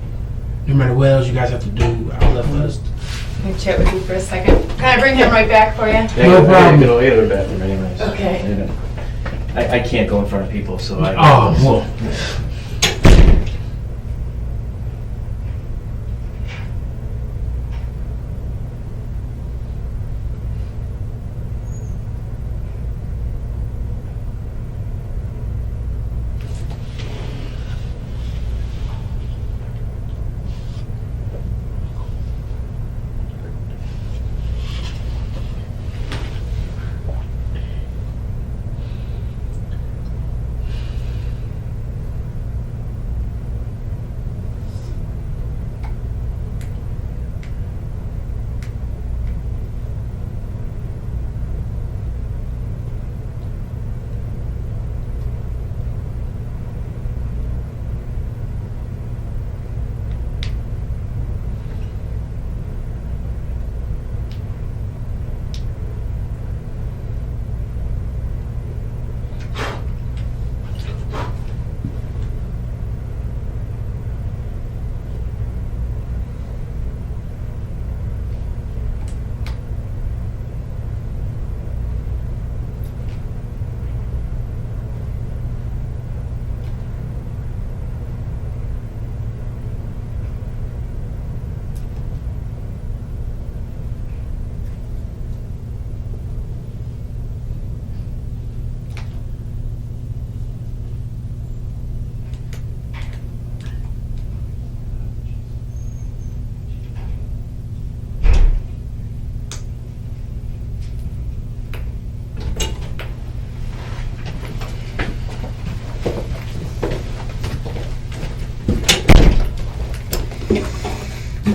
No matter what else you guys have to do, I would love for us. Can I chat with you for a second? Can I bring him right back for you? No problem. I gotta go to the bathroom anyways. Okay. I can't go in front of people, so I. Oh, well.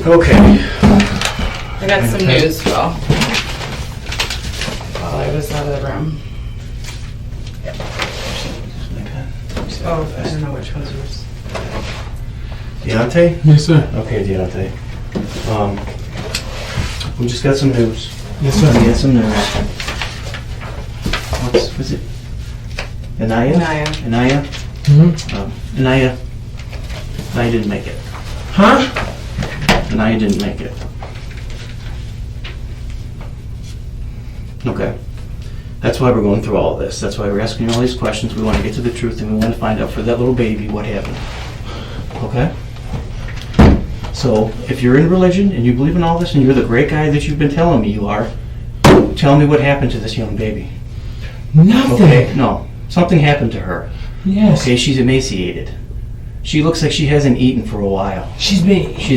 Okay. I got some news, Phil. While I was out of the room. Oh, I don't know which one's yours. Deonte? Yes, sir. Okay, Deonte. We just got some news. Yes, sir. We got some news. What's it? Aniya? Aniya? Mm-hmm. Aniya didn't make it. Huh? Aniya didn't make it. Okay. That's why we're going through all of this. That's why we're asking you all these questions. We want to get to the truth, and we want to find out for that little baby what happened. Okay? So, if you're in religion and you believe in all this and you're the great guy that you've been telling me you are, tell me what happened to this young baby. Nothing. Okay? No. Something happened to her. Yes. Okay, she's emaciated. She looks like she hasn't eaten for a while. She's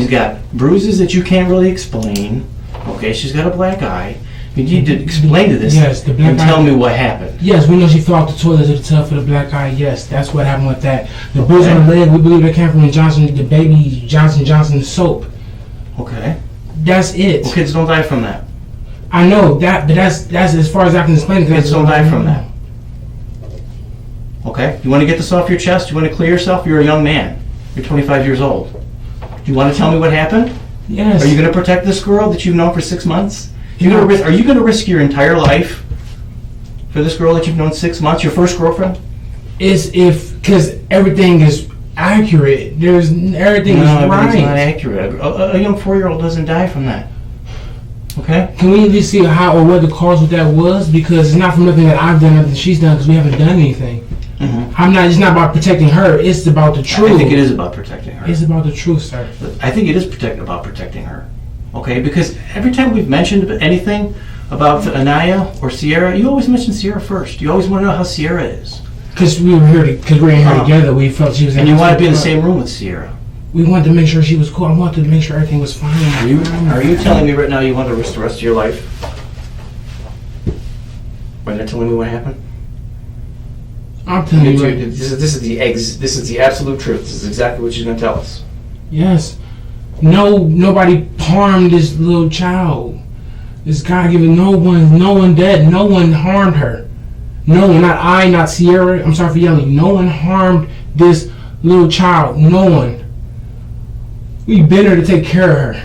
got bruises that you can't really explain. Okay, she's got a black eye. You need to explain to this and tell me what happened. Yes, we know she fell off the toilet to the tub for the black eye. Yes, that's what happened with that. The bruise on the leg, we believe it came from the baby Johnson soap. Okay. That's it. Well, kids don't die from that. I know that, but that's as far as I can explain it. Kids don't die from that. Okay? You want to get this off your chest? You want to clear yourself? You're a young man. You're 25 years old. Do you want to tell me what happened? Yes. Are you going to protect this girl that you've known for 6 months? Are you going to risk your entire life for this girl that you've known 6 months, your first girlfriend? Because everything is accurate. Everything is right. It's not accurate. A young 4-year-old doesn't die from that. Okay? Can we at least see how or what the cause of that was? Because it's not from nothing that I've done, nothing she's done, because we haven't done anything. Mm-hmm. It's not about protecting her. It's about the truth. I think it is about protecting her. It's about the truth, sir. I think it is about protecting her. Okay? Because every time we've mentioned anything about Aniya or Sierra, you always mention Sierra first. You always want to know how Sierra is. Because we were here together. We felt she was. And you want to be in the same room with Sierra. We wanted to make sure she was cool. I wanted to make sure everything was fine. Are you telling me right now you want to risk the rest of your life by not telling me what happened? I'm telling you. This is the absolute truth. This is exactly what she's going to tell us. Yes. Nobody harmed this little child. This God given no one dead. No one harmed her. No one, not I, not Sierra. I'm sorry for yelling. No one harmed this little child. No one. We been her to take care of her.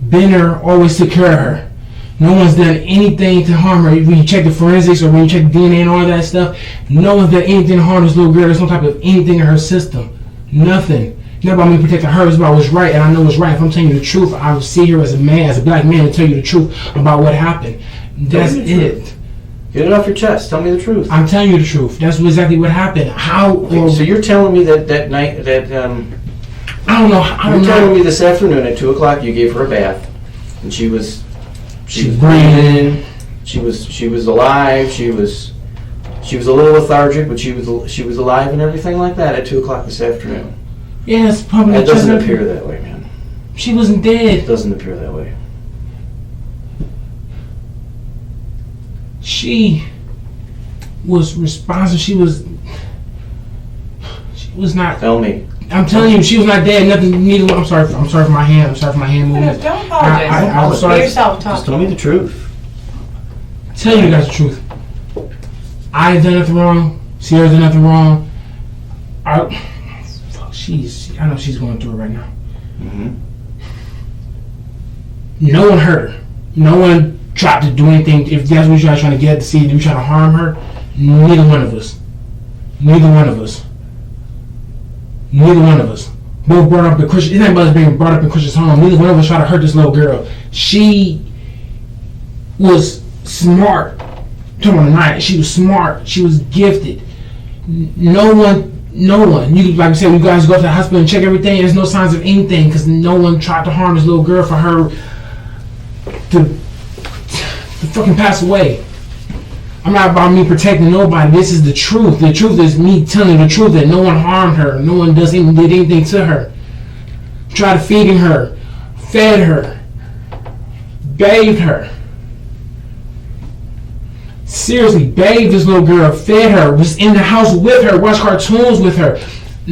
Been her, always took care of her. No one's done anything to harm her. When you check the forensics or when you check DNA and all that stuff, no one's done anything to harm this little girl. There's no type of anything in her system. Nothing. It's not about me protecting her. It's about what's right, and I know what's right. If I'm telling you the truth, I will sit here as a man, as a black man, and tell you the truth about what happened. That's it. Get it off your chest. Tell me the truth. I'm telling you the truth. That's exactly what happened. So you're telling me that night that I don't know. You're telling me this afternoon at 2:00 you gave her a bath, and she was breathing. She was alive. She was a little lethargic, but she was alive and everything like that at 2:00 this afternoon. Yes, probably. It doesn't appear that way, man. She wasn't dead. It doesn't appear that way. She was responsible. She was not. Tell me. I'm telling you, she was not dead. Nothing. Neither. I'm sorry for my hand. I'm sorry for my hand movement. Don't apologize. I'm sorry. Yourself, Just tell me the truth. Tell you guys the truth. I ain't done nothing wrong. Sierra's done nothing wrong. I know she's going through it right now. Mm-hmm. No one hurt her. No one tried to do anything. If that's what you guys trying to get to see, you trying to harm her. Neither one of us. Both brought up in Christian. Anybody's being brought up in Christian's home. Neither one of us tried to hurt this little girl. She was smart. She was smart. She was gifted. No one. You like I said, you guys go to the hospital and check everything. There's no signs of anything because no one tried to harm this little girl for her to fucking pass away. I'm not about me protecting nobody. This is the truth. The truth is me telling the truth that no one harmed her. No one did anything to her. Tried feeding her, fed her, bathed her. Seriously, bathed this little girl, fed her, was in the house with her, watched cartoons with her.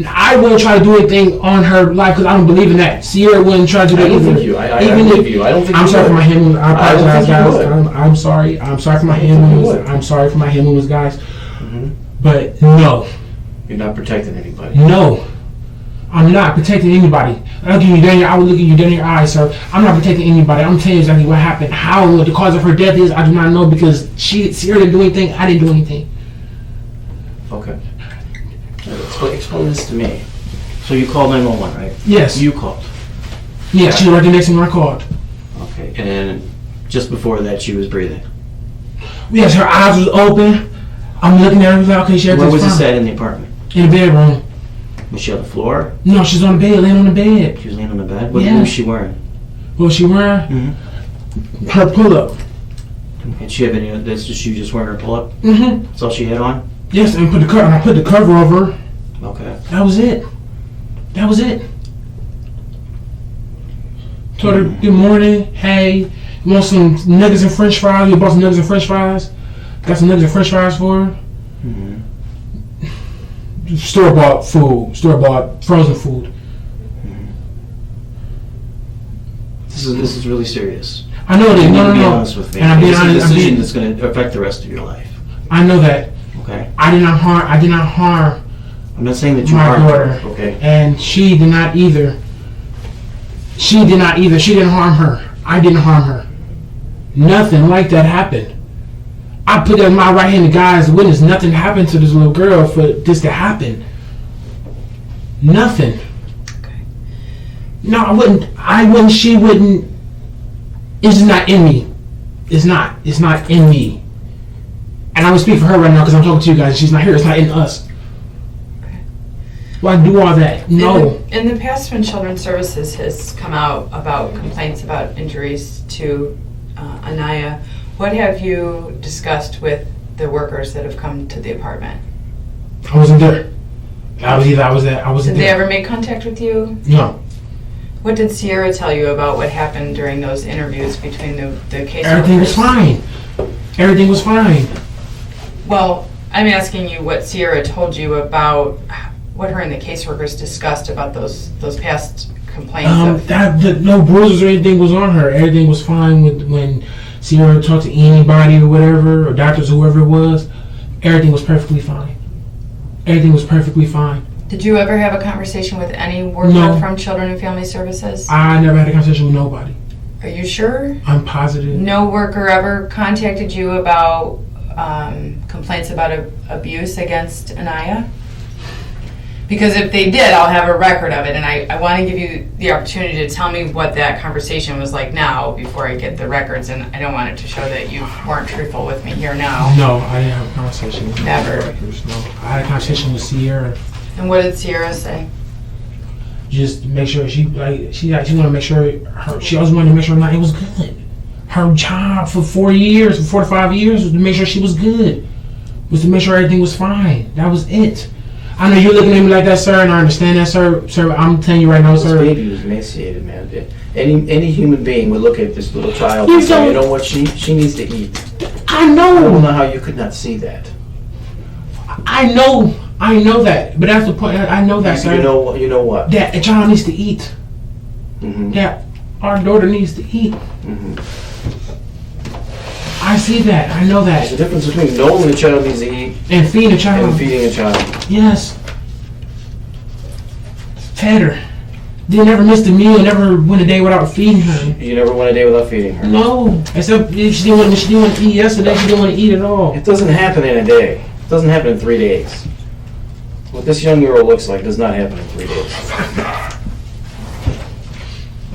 I wouldn't try to do anything on her life because I don't believe in that. Sierra wouldn't try to do that either. I don't believe you. I don't think I'm you sorry would. for my hand movements. I apologize, guys. I'm sorry. I'm sorry for my hand movements. I'm sorry for my hand movements, guys. Mm-hmm. But no. You're not protecting anybody. No. I'm not protecting anybody. I would look at you dead in your eyes, sir. I'm not protecting anybody. I'm telling you exactly what happened. How, what the cause of her death is, I do not know because Sierra didn't do anything. I didn't do anything. Okay. Explain this to me. So you called 911, right? Yes. You called. Yeah, she was right there next to me when I called. Okay. And just before that, she was breathing. Yes, her eyes was open. I'm looking at her like, okay, she had Where this was fine. this at in the apartment? In the bedroom. Was she on the floor? No, she's on the bed, laying on the bed. She was laying on the bed? What Yeah. was she wearing? What was she wearing? Mm-hmm. Her pull-up. And she have any? That's just she just wearing her pull-up. Mm-hmm. That's all she had on. Yes, and I put the cover over her. Okay. That was it. That was it. Told her, good morning, hey, you want some nuggets and french fries? You bought some nuggets and french fries? Got some nuggets and french fries for her? Mm-hmm. Store-bought food. Store-bought frozen food. This is really serious. I know that. You need No. to be honest with me. And I'm being This is a honest. decision that's going to affect the rest of your life. I know that. Okay. I did not harm I'm not saying that you my harmed daughter. her. Okay. And she did not either. She didn't harm her. I didn't harm her. Nothing like that happened. I put that in my right-handed guy as a witness. Nothing happened to this little girl for this to happen. Nothing. Okay. No, I wouldn't. She wouldn't. It's just not in me. It's not in me. And I would speak for her right now because I'm talking to you guys. She's not here. It's not in us. Okay. Why do all that? No. In the past, when Children's Services has come out about complaints about injuries to Aniya, what have you discussed with the workers that have come to the apartment? I wasn't there. I wasn't Did they there. ever make contact with you? No. What did Sierra tell you about what happened during those interviews between the case Everything was workers? fine. Everything was fine. Well, I'm asking you what Sierra told you about what her and the caseworkers discussed about those past complaints of... No bruises or anything was on her. Everything was fine when Sierra talked to anybody or whatever, or doctors, whoever it was. Everything was perfectly fine. Everything was perfectly fine. Did you ever have a conversation with any worker No. from Children and Family Services? I never had a conversation with nobody. Are you sure? I'm positive. No worker ever contacted you about complaints about abuse against Aniya? Because if they did, I'll have a record of it, and I want to give you the opportunity to tell me what that conversation was like now before I get the records, and I don't want it to show that you weren't truthful with me here now. No, I didn't have a conversation with Never. workers, no. I had a conversation with Sierra. And what did Sierra say? Just make sure she wanted to make sure she always wanted to make sure it was good. Her job for 4 to 5 years was to make sure she was good. Was to make sure everything was fine. That was it. I know you're looking at me like that, sir, and I understand that, sir. Sir, I'm telling you right now, This sir. baby was emaciated, man. Any human being would look at this little child You and say, don't- you know what, she needs to eat. I I don't know. know how you could not see that. I know that. But that's the point. I know that, sir. You know what? That a child needs to eat. Mm-hmm. That our daughter needs to eat. Mm-hmm. I see that. I know There's a that. difference between knowing the child needs to eat And feeding a child. and feeding a child. Yes. Fed her. Didn't ever miss a meal. Never went a day without feeding her. You never went a day without feeding her. No. Except if she didn't want to eat yesterday. She didn't want to eat at all. It doesn't happen in a day. It doesn't happen in 3 days. What this young girl looks like does not happen in 3 days.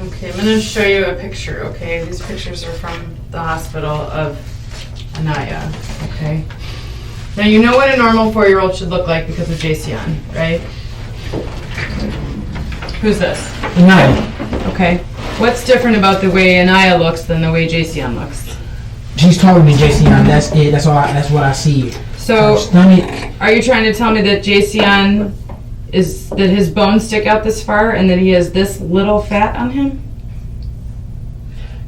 Okay, I'm going to show you a picture, okay? These pictures are from the hospital of Aniya, okay? Now, you know what a normal 4-year-old should look like because of JCN, right? Who's this? No. Okay. What's different about the way Aniya looks than the way JCN looks? She's taller than JC. That's it. That's all. That's what I see. So, Her stomach. are you trying to tell me that JCN that his bones stick out this far and that he has this little fat on him?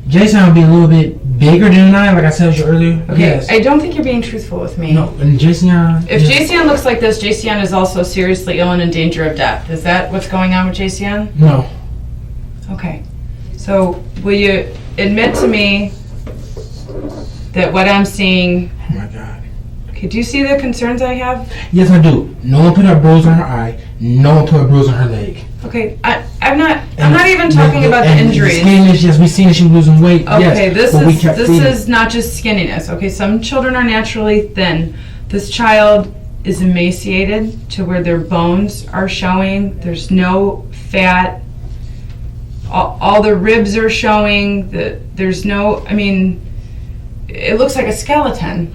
Jason would be a little bit bigger than I, like I said you earlier. Okay, Yes. I don't think you're being truthful with me. No, and Jason. If JCN looks like this, JCN is also seriously ill and in danger of death. Is that what's going on with JCN? No. Okay. So, will you admit to me that what I'm seeing... Oh my God. Okay, Okay, do you see the concerns I have? Yes, I do. No one put a bruise on her eye. No one put a bruise on her leg. Okay, I'm not even talking about the injuries. Skinniness, yes, we seen that she was losing weight. Okay, yes, this is not just skinniness. Okay, some children are naturally thin. This child is emaciated to where their bones are showing. There's no fat. All the ribs are showing. There's no. I mean, it looks like a skeleton.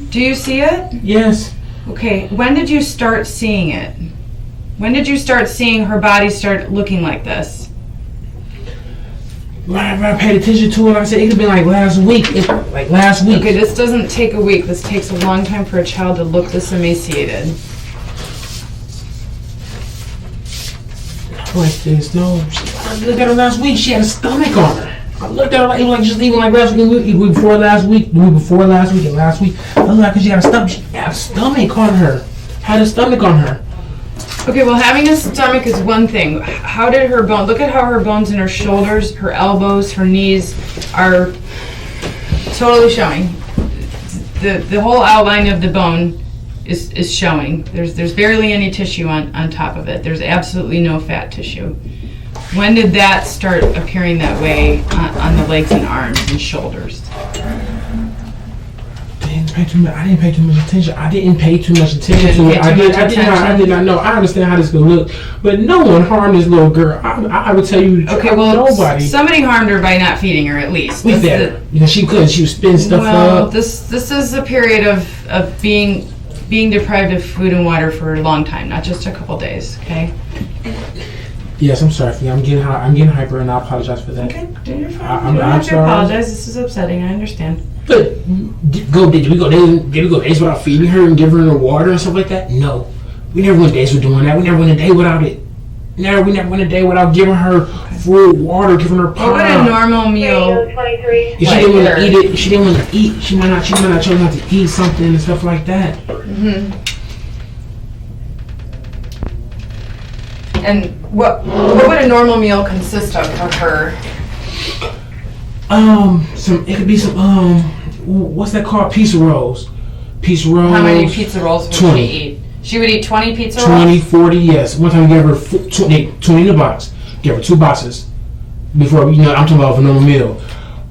Do you see it? Yes. Okay, when did you start seeing it? When did you start seeing her body start looking like this? I paid attention to it. Like I said, it could have been like last week. Okay, this doesn't take a week. This takes a long time for a child to look this emaciated. Like this, no. I looked at her last week. She had a stomach on her. I looked at her like it was like just even like last week, the week before last week, and last week. I looked at her 'cause she had a stomach. She had a stomach on her. Had a stomach on her. Okay, well, having a stomach is one thing. How did her bone? Look at how her bones in her shoulders, her elbows, her knees are totally showing. The whole outline of the bone is showing. There's barely any tissue on top of it. There's absolutely no fat tissue. When did that start appearing that way on the legs and arms and shoulders? I didn't pay too much attention. I didn't pay too much attention to it. I did not know. I understand how this could look, but no one harmed this little girl. I would tell you. Okay, well, nobody. Somebody harmed her by not feeding her, at least. We did. She couldn't. She was spitting stuff well, up. This is a period of being deprived of food and water for a long time, not just a couple days. Okay. Yes, I'm sorry. I'm getting hyper, and I apologize for that. Okay, you're fine. I'm you don't have to sorry. apologize. This is upsetting. I understand. But did we go days without feeding her and giving her the water and stuff like that? No, we never went days with doing that. We never went a day without it. We never went a day without giving her food, water, giving her pop. What would a normal meal? If she didn't want to eat it. If she didn't want to eat, she might not choose not to eat something and stuff like that. Mm-hmm. And what would a normal meal consist of for her? It could be some what's that called? Pizza rolls. Pizza rolls. How many pizza rolls would 20. she eat? She would eat 20 pizza rolls? 20, 40, yes. One time we gave her 20 in a box. Gave her 2 boxes. Before, I'm talking about a normal meal.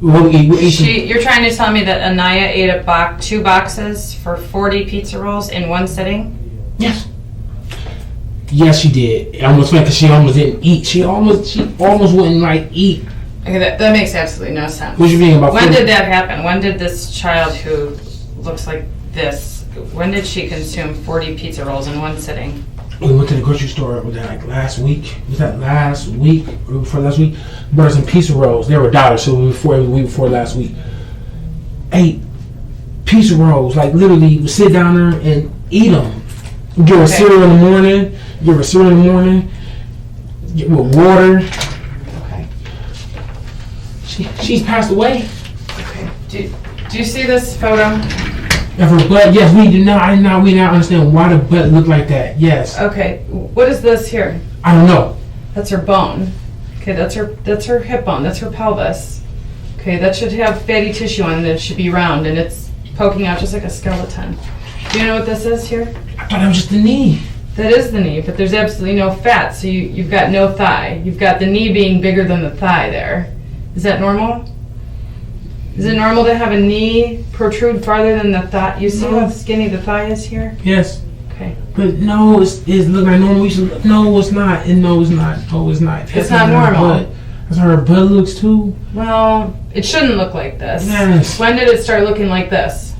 You're trying to tell me that Aniya ate 2 boxes for 40 pizza rolls in one sitting? Yes. Yes, she did. It almost went because she almost didn't eat. She almost wouldn't eat. Okay, that makes absolutely no sense. What you mean about? When did that happen? When did this child who looks like this? When did she consume 40 pizza rolls in one sitting? We went to the grocery store. Was that last week? Was that last week or before last week? We bought some pizza rolls. They were $1, so the week before last week. 8 pizza rolls. Literally, we sit down there and eat them. Give her cereal in the morning. With water. Okay. She's passed away. Okay. Do you see this photo? And her butt, yes, we did not understand why the butt looked like that. Yes. Okay. What is this here? I don't know. That's her bone. Okay, that's her hip bone. That's her pelvis. Okay, that should have fatty tissue on it. It should be round, and it's poking out just like a skeleton. Do you know what this is here? I thought it was just the knee. That is the knee, but there's absolutely no fat, so you've got no thigh. You've got the knee being bigger than the thigh there. Is that normal? Is it normal to have a knee protrude farther than the thigh? You see how skinny the thigh is here? Yes. Okay. But no, it's look like normal. No, it's not. And no, it's not. No, it's not. It's not normal. That's how her butt looks too. Well, it shouldn't look like this. Yes. When did it start looking like this?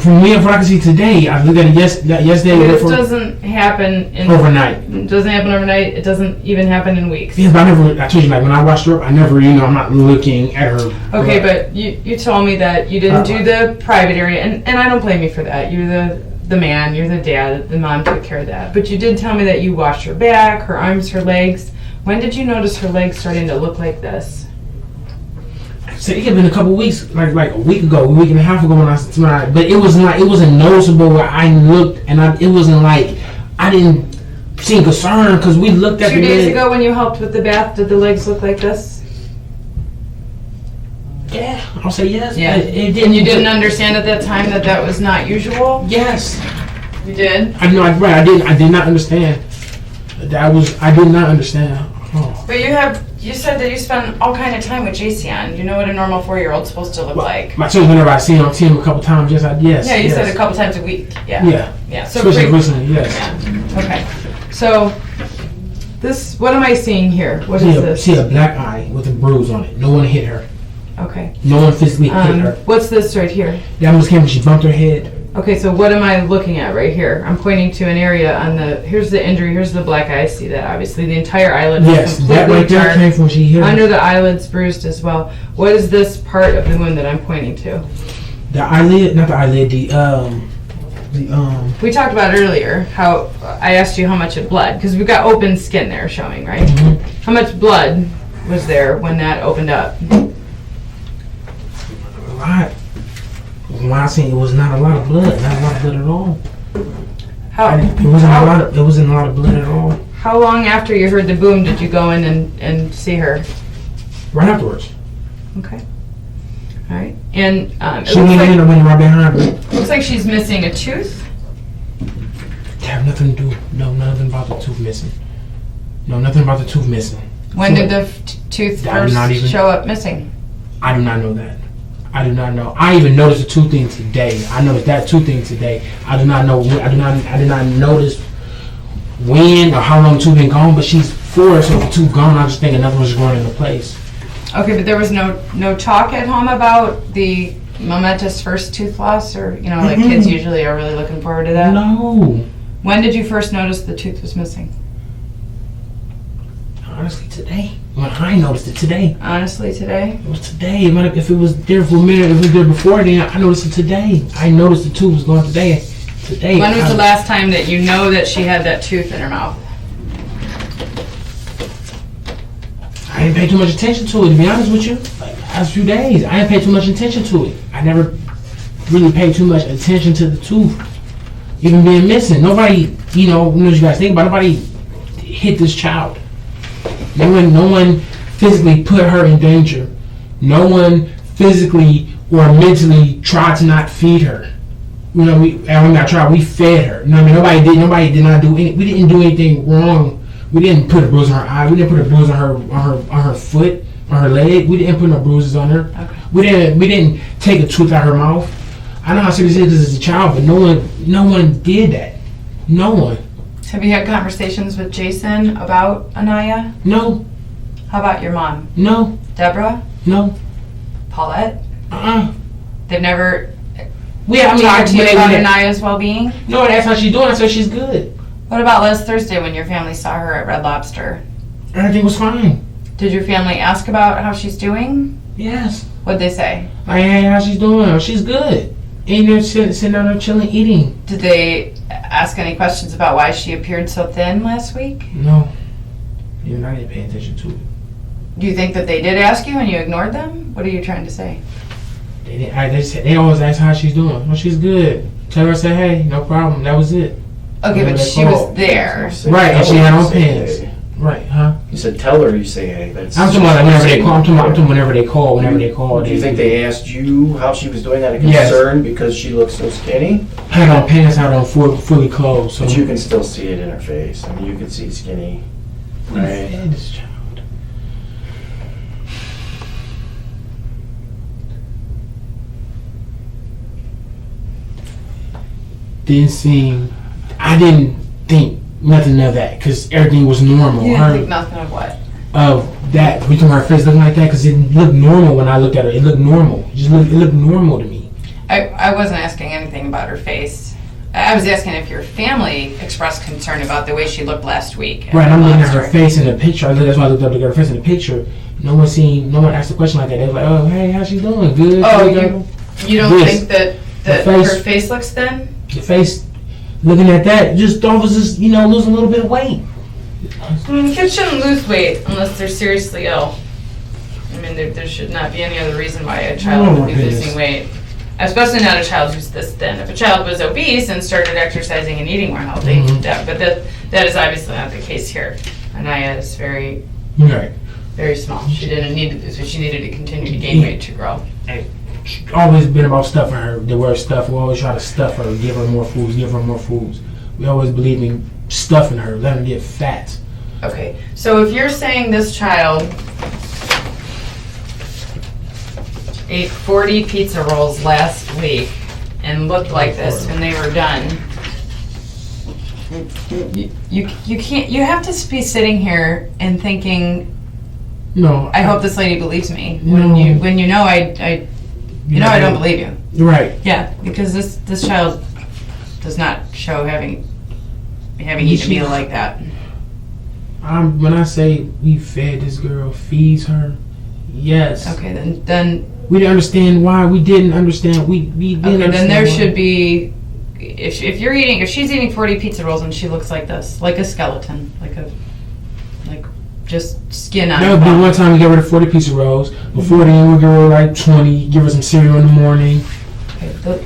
From what I can see today, I looked at it yesterday. This doesn't happen overnight. It doesn't happen overnight. It doesn't even happen in weeks. Yeah, but I told you, when I watched her, I never, I'm not looking at her. Okay, but you told me that you didn't do the private area, and I don't blame you for that. You're the man, you're the dad, the mom took care of that. But you did tell me that you washed her back, her arms, her legs. When did you notice her legs starting to look like this? So it had been a couple weeks, like a week ago, a week and a half ago when but it wasn't noticeable where I looked, and it wasn't like I didn't seem concerned because we looked at 2 days ago when you helped with the bath, did the legs look like this? Yeah, I'll say yes. Yeah. It didn't. And you didn't understand at that time that that was not usual? Yes. You did? I know. Right. I did not understand. I did not understand. Oh. But you said that you spent all kind of time with Jason. You know what a normal 4-year-old's supposed to look like. My children, whenever I see him a couple times, yes. Yeah, you said a couple times a week. Yeah. Yeah. Yeah. So especially recently, yes. Yeah. Okay. So this, what am I seeing here? What is this? See a black eye with a bruise on it. No one hit her. Okay. No one physically hit her. What's this right here? That almost came when she bumped her head. Okay, so what am I looking at right here? I'm pointing to an area on the, here's the injury, here's the black eye. I see that, obviously. The entire eyelid is Yes, completely that right there dark. came from when she hit her. Under the eyelid's bruised as well. What is this part of the wound that I'm pointing to? The eyelid, not the eyelid, We talked about earlier how I asked you how much it bled, because we've got open skin there showing, right? Mhm. How much blood was there when that opened up? A lot. When I seen it was not a lot of blood, not a lot of blood at all. It wasn't a lot of blood at all. How long after you heard the boom did you go in and see her? Right afterwards. Okay. All right. And it She went in and went right behind her. looks like she's missing a tooth. They have nothing to do. No, nothing about the tooth missing. No, nothing about the tooth missing. When did the tooth I'm not first even- show up missing? I do not know that. I do not know. I even noticed the tooth thing today. I noticed that tooth thing today. I do not know. I did not notice when or how long the tooth been gone. But she's 4, so the tooth gone. I just think another one's growing into place. Okay, but there was no talk at home about the momentous first tooth loss, or like kids usually are really looking forward to that. No. When did you first notice the tooth was missing? Honestly, today. When I noticed it today. Honestly, today. It was today. If it was there for a minute, if it was there before then, I noticed it today. I noticed the tooth was gone today. Today. When was the last time that you know that she had that tooth in her mouth? I didn't pay too much attention to it, to be honest with you. Like, the last few days, I didn't pay too much attention to it. I never really paid too much attention to the tooth. Even being missing. Nobody, what you guys think about, nobody hit this child. No one physically put her in danger. No one physically or mentally tried to not feed her. We fed her. Nobody did not do any. We didn't do anything wrong. We didn't put a bruise on her eye. We didn't put a bruise on her foot, on her leg. We didn't put no bruises on her. Okay. We didn't take a tooth out of her mouth. I know how serious it is because it's a child, but no one did that. No one. Have you had conversations with Jason about Aniya? No. How about your mom? No. Deborah? No. Paulette? Uh-uh. They've never talked talked to you about Aniya's well-being? No, that's how she's doing. I said she's good. What about last Thursday when your family saw her at Red Lobster? Everything was fine. Did your family ask about how she's doing? Yes. What'd they say? Like, hey, how she's doing? She's good. In there sitting down there chilling, eating. Did they ask any questions about why she appeared so thin last week? No. You're not even paying attention to it. Do you think that they did ask you and you ignored them? What are you trying to say? They always ask how she's doing. Oh, she's good. Tell her, say, hey, no problem. That was it. Okay, but she was there. Right, and she had on pants. Right, huh? You said tell her, you say hey. That's I'm talking about whenever they call. I'm talking whenever they call. Do you think they asked you how she was doing out of Yes. concern because she looks so skinny? Had on pants, had on fully clothed. So But you can still see it in her face. I mean, you can see skinny. Who Right. fed this child? I didn't think nothing of that because everything was normal. You didn't think nothing of what? Of that, we talking about her face looking like that because it looked normal when I looked at her. It looked normal. It looked normal to me. I wasn't asking anything about her face. I was asking if your family expressed concern about the way she looked last week. Right, I'm looking at her Lobster. face in the picture. That's why I looked up to her face in the picture. No one asked a question like that. They was like, oh, hey, how's she doing? Good? Oh, Good? you don't Yes. think that The face- her face looks thin? The face, looking at that, just thought was just, losing a little bit of weight. Kids shouldn't lose weight unless they're seriously ill. I mean, there should not be any other reason why a child Oh, would be my goodness. losing weight. Especially not a child who's this thin. If a child was obese and started exercising and eating more healthy, Mhm. that is obviously not the case here. Aniya is very Right. Very small. She didn't need to, so she needed to continue to gain weight to grow. Always been about stuffing her. The word stuff. We always try to stuff her, give her more foods, give her more foods. We always believe in stuffing her, letting her get fat. Okay, so if you're saying this child ate 40 pizza rolls last week and looked like this when they were done, you can't. You have to be sitting here and thinking, No. I hope this lady believes me. No. When you know I don't believe you. Right. Yeah, because this child does not show having eaten a meal like that. When I say we fed this girl, feeds her, yes. Okay, then We didn't understand why. We didn't understand. We didn't okay, understand then there why. should be if she's eating 40 pizza rolls and she looks like this, like a skeleton, like just skin on. That would be bone. one time we gave her the 40 pizza rolls. Before then, we give her like 20. Give her some cereal in the morning. Okay,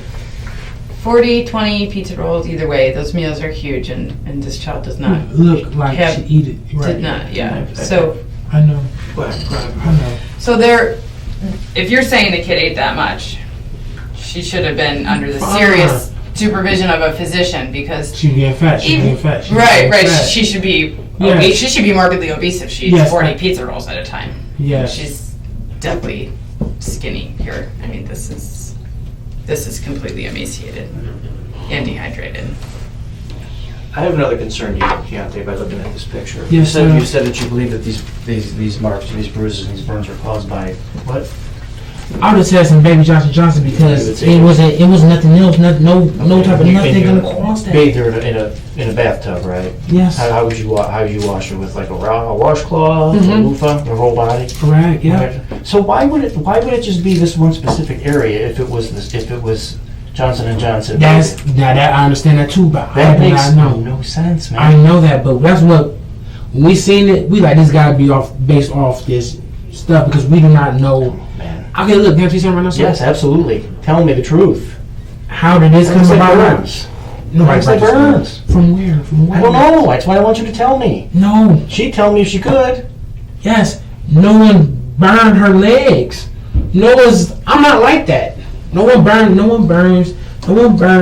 40, 20 pizza rolls, either way, those meals are huge, and this child does not Look like she eat it. Right. did not. Yeah. So I know. Go ahead. I know. so if you're saying the kid ate that much, she should have been under the serious supervision of a physician because She's getting fat. She's getting fat. She's right. getting fat. She should be Yes. obese. She should be morbidly obese if she eats Yes, 40 pizza rolls at a time. Yes. She's definitely skinny here. I mean, this is completely emaciated and dehydrated. I have another concern, Deonte, by looking at this picture. Yes, sir. You said that you believe that these marks, these bruises, and these burns are caused by what? I would have said some baby Johnson because it was nothing else, no type of nothing gonna cause that. Bathed her in a bathtub, right? Yes. How would you wash her with like a washcloth, a Mhm. loofah, her whole body? Correct. Yeah. Right. So why would it just be this one specific area if it was Johnson and Johnson? Now that I understand that too, but That I do makes not know. no sense, man. I know that, but that's what when we seen it. We like this gotta be based off this stuff because we do not know. Man. Okay, look, can I tell you something right now? sir? Yes, absolutely. Tell me the truth. How did this come Looks like about? burns. Nobody Looks like practiced that. burns. From where? From where? I don't know. That's why I want you to tell me. No. She'd tell me if she could. Yes. No one burned her legs. I'm not like that. No one burned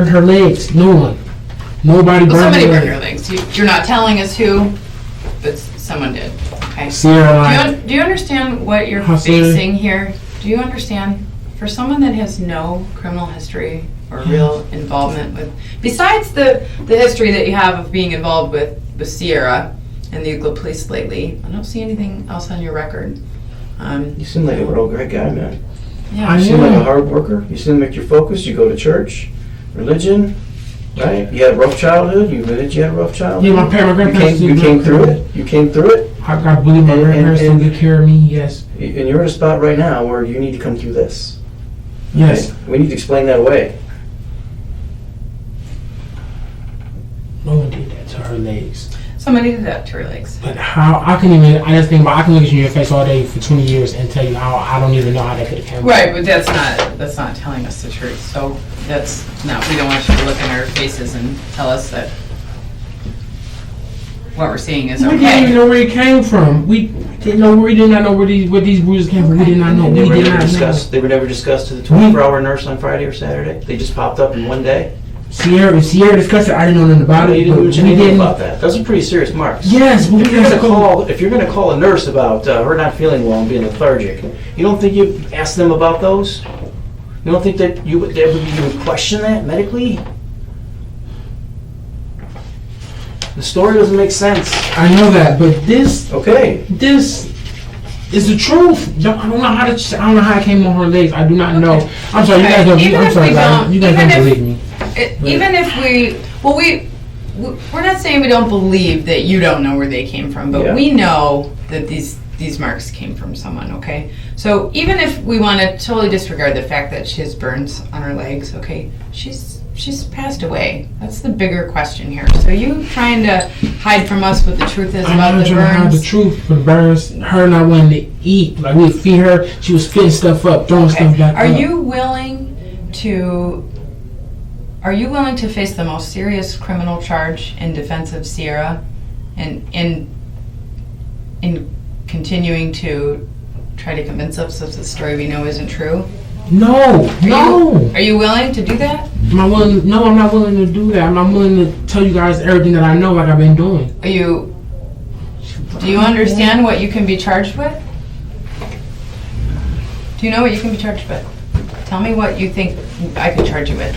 her legs. No one. Nobody Well, burned somebody her burned her legs. legs. You're not telling us who, but someone did. Okay. Sierra, Do you understand what you're How soon? facing here? Do you understand? For someone that has no criminal history or real involvement with, besides the history that you have of being involved with Sierra and the Euclid police lately, I don't see anything else on your record. You seem like a real great guy, man. Yeah. You seem like a hard worker. You seem like you're focused. You go to church, religion, right? You had a rough childhood. You admitted you had a rough childhood. Yeah, my grandparents. You came through it. You came through it. I believe my grandparents took good care of me. Yes. And you're in a spot right now where you need to come through this. Yes. Okay? We need to explain that away. No one did that to her legs. Somebody did that to her legs. But how? I can just think about. I can look at you in your face all day for 20 years and tell you how I don't even know how that could have come. Right, but that's not telling us the truth. So we don't want you to look in our faces and tell us that what we're seeing is We didn't even okay. know where it came from. We did not know where these bruises came from. We did not know. They We were did never not know. discussed. They were never discussed to the 24-hour nurse on Friday or Saturday. They just popped up in one day. Sierra discussed it. I didn't know nothing about it. You didn't but mention we anything didn't. about that. Those are pretty serious marks. Yes, but If you're gonna call a nurse about her not feeling well and being lethargic, you don't think you ask them about those? You don't think that you would question that medically? The story doesn't make sense. I know that, but this Okay. is the truth. I don't know how it came on her legs. I do not know. I'm sorry, Okay, you guys don't. You guys don't believe me. Even if we're not saying we don't believe that you don't know where they came from, but Yeah. we know that these marks came from someone, okay? So even if we want to totally disregard the fact that she has burns on her legs, okay, she's passed away. That's the bigger question here. So you trying to hide from us what the truth is I'm about not the trying to hide the burns? truth for the burns. Her not wanting to eat. Like we'd feed her, she was fitting stuff up, throwing stuff back Are up. you willing to face the most serious criminal charge in defense of Sierra and in continuing to try to convince us that the story we know isn't true? No. Are you willing to do that? No, I'm not willing to do that. I'm not willing to tell you guys everything that I know, like I've been doing. Do you understand what you can be charged with? Do you know what you can be charged with? Tell me what you think I could charge you with.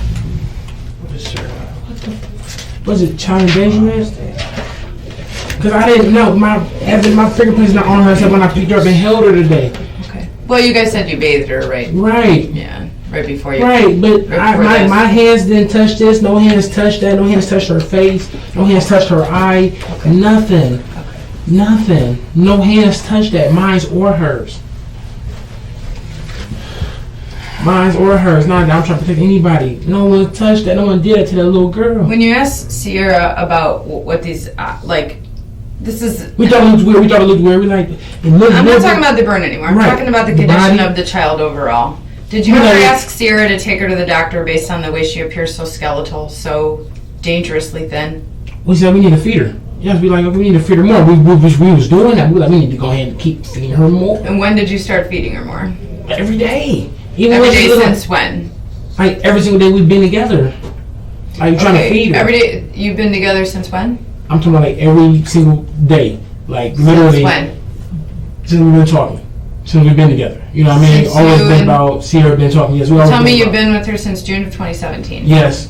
Was it child endangerment? Because I didn't know. My fingerprints not on her except when I picked her up and held her today. Okay. Well, you guys said you bathed her, right? Right. Yeah. Right before you. Right, but Right my hands didn't touch this. No hands touched that. No hands touched her face. No hands touched her eye. Okay. Nothing. Okay. Nothing. No hands touched that. Mine's or hers. Mine's or hers. Not that I'm trying to protect anybody. No one touched that. No one did it to that little girl. When you asked Sierra about what these this is. We thought it looked weird. We I'm not talking about the burn anymore. I'm talking about the condition of the child overall. Did you ever ask Sierra to take her to the doctor based on the way she appears so skeletal, so dangerously thin? We said we need to feed her. Yes, we need to feed her more. We was doing that. We we need to go ahead and keep feeding her more. And when did you start feeding her more? Every day. Every day since when? Like every single day we've been together. Like trying to feed her. Every day you've been together since when? I'm talking about like every single day. Like literally. Since when? Since we've been talking. Since we've been together. You know what I mean? Since always been about Sierra been talking. Yes, tell me you've been with her since June of 2017. Yes.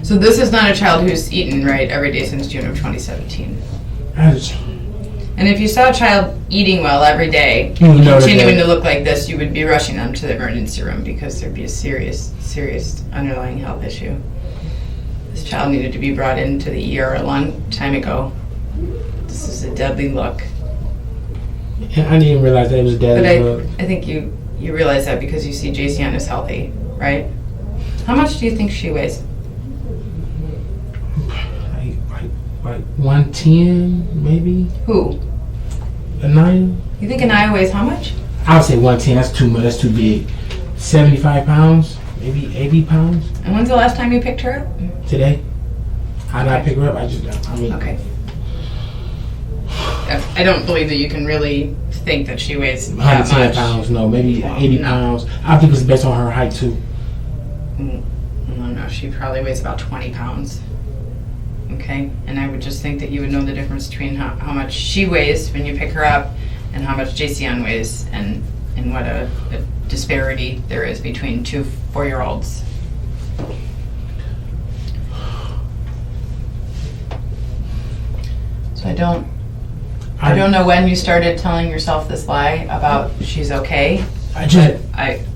So this is not a child who's eaten right every day since June of 2017. And if you saw a child eating well every day, continuing to look like this, you would be rushing them to the emergency room because there'd be a serious underlying health issue. This child needed to be brought into the ER a long time ago. This is a deadly look. I didn't even realize that it was a deadly look. I think you realize that because you see JCN is healthy, right? How much do you think she weighs? Like 110, maybe? Who? Aniya? You think Aniya weighs how much? I would say 110. That's too much. That's too big. 75 pounds, maybe 80 pounds. And when's the last time you picked her up? Today. How did I pick her up? Okay. I don't believe that you can really think that she weighs that 110 much. pounds, no, maybe 80 pounds. I think it's based on her height too. No, she probably weighs about 20 pounds. Okay, and I would just think that you would know the difference between how much she weighs when you pick her up and how much JCN weighs and what a disparity there is between two 4-year-olds. So I don't know when you started telling yourself this lie about she's okay.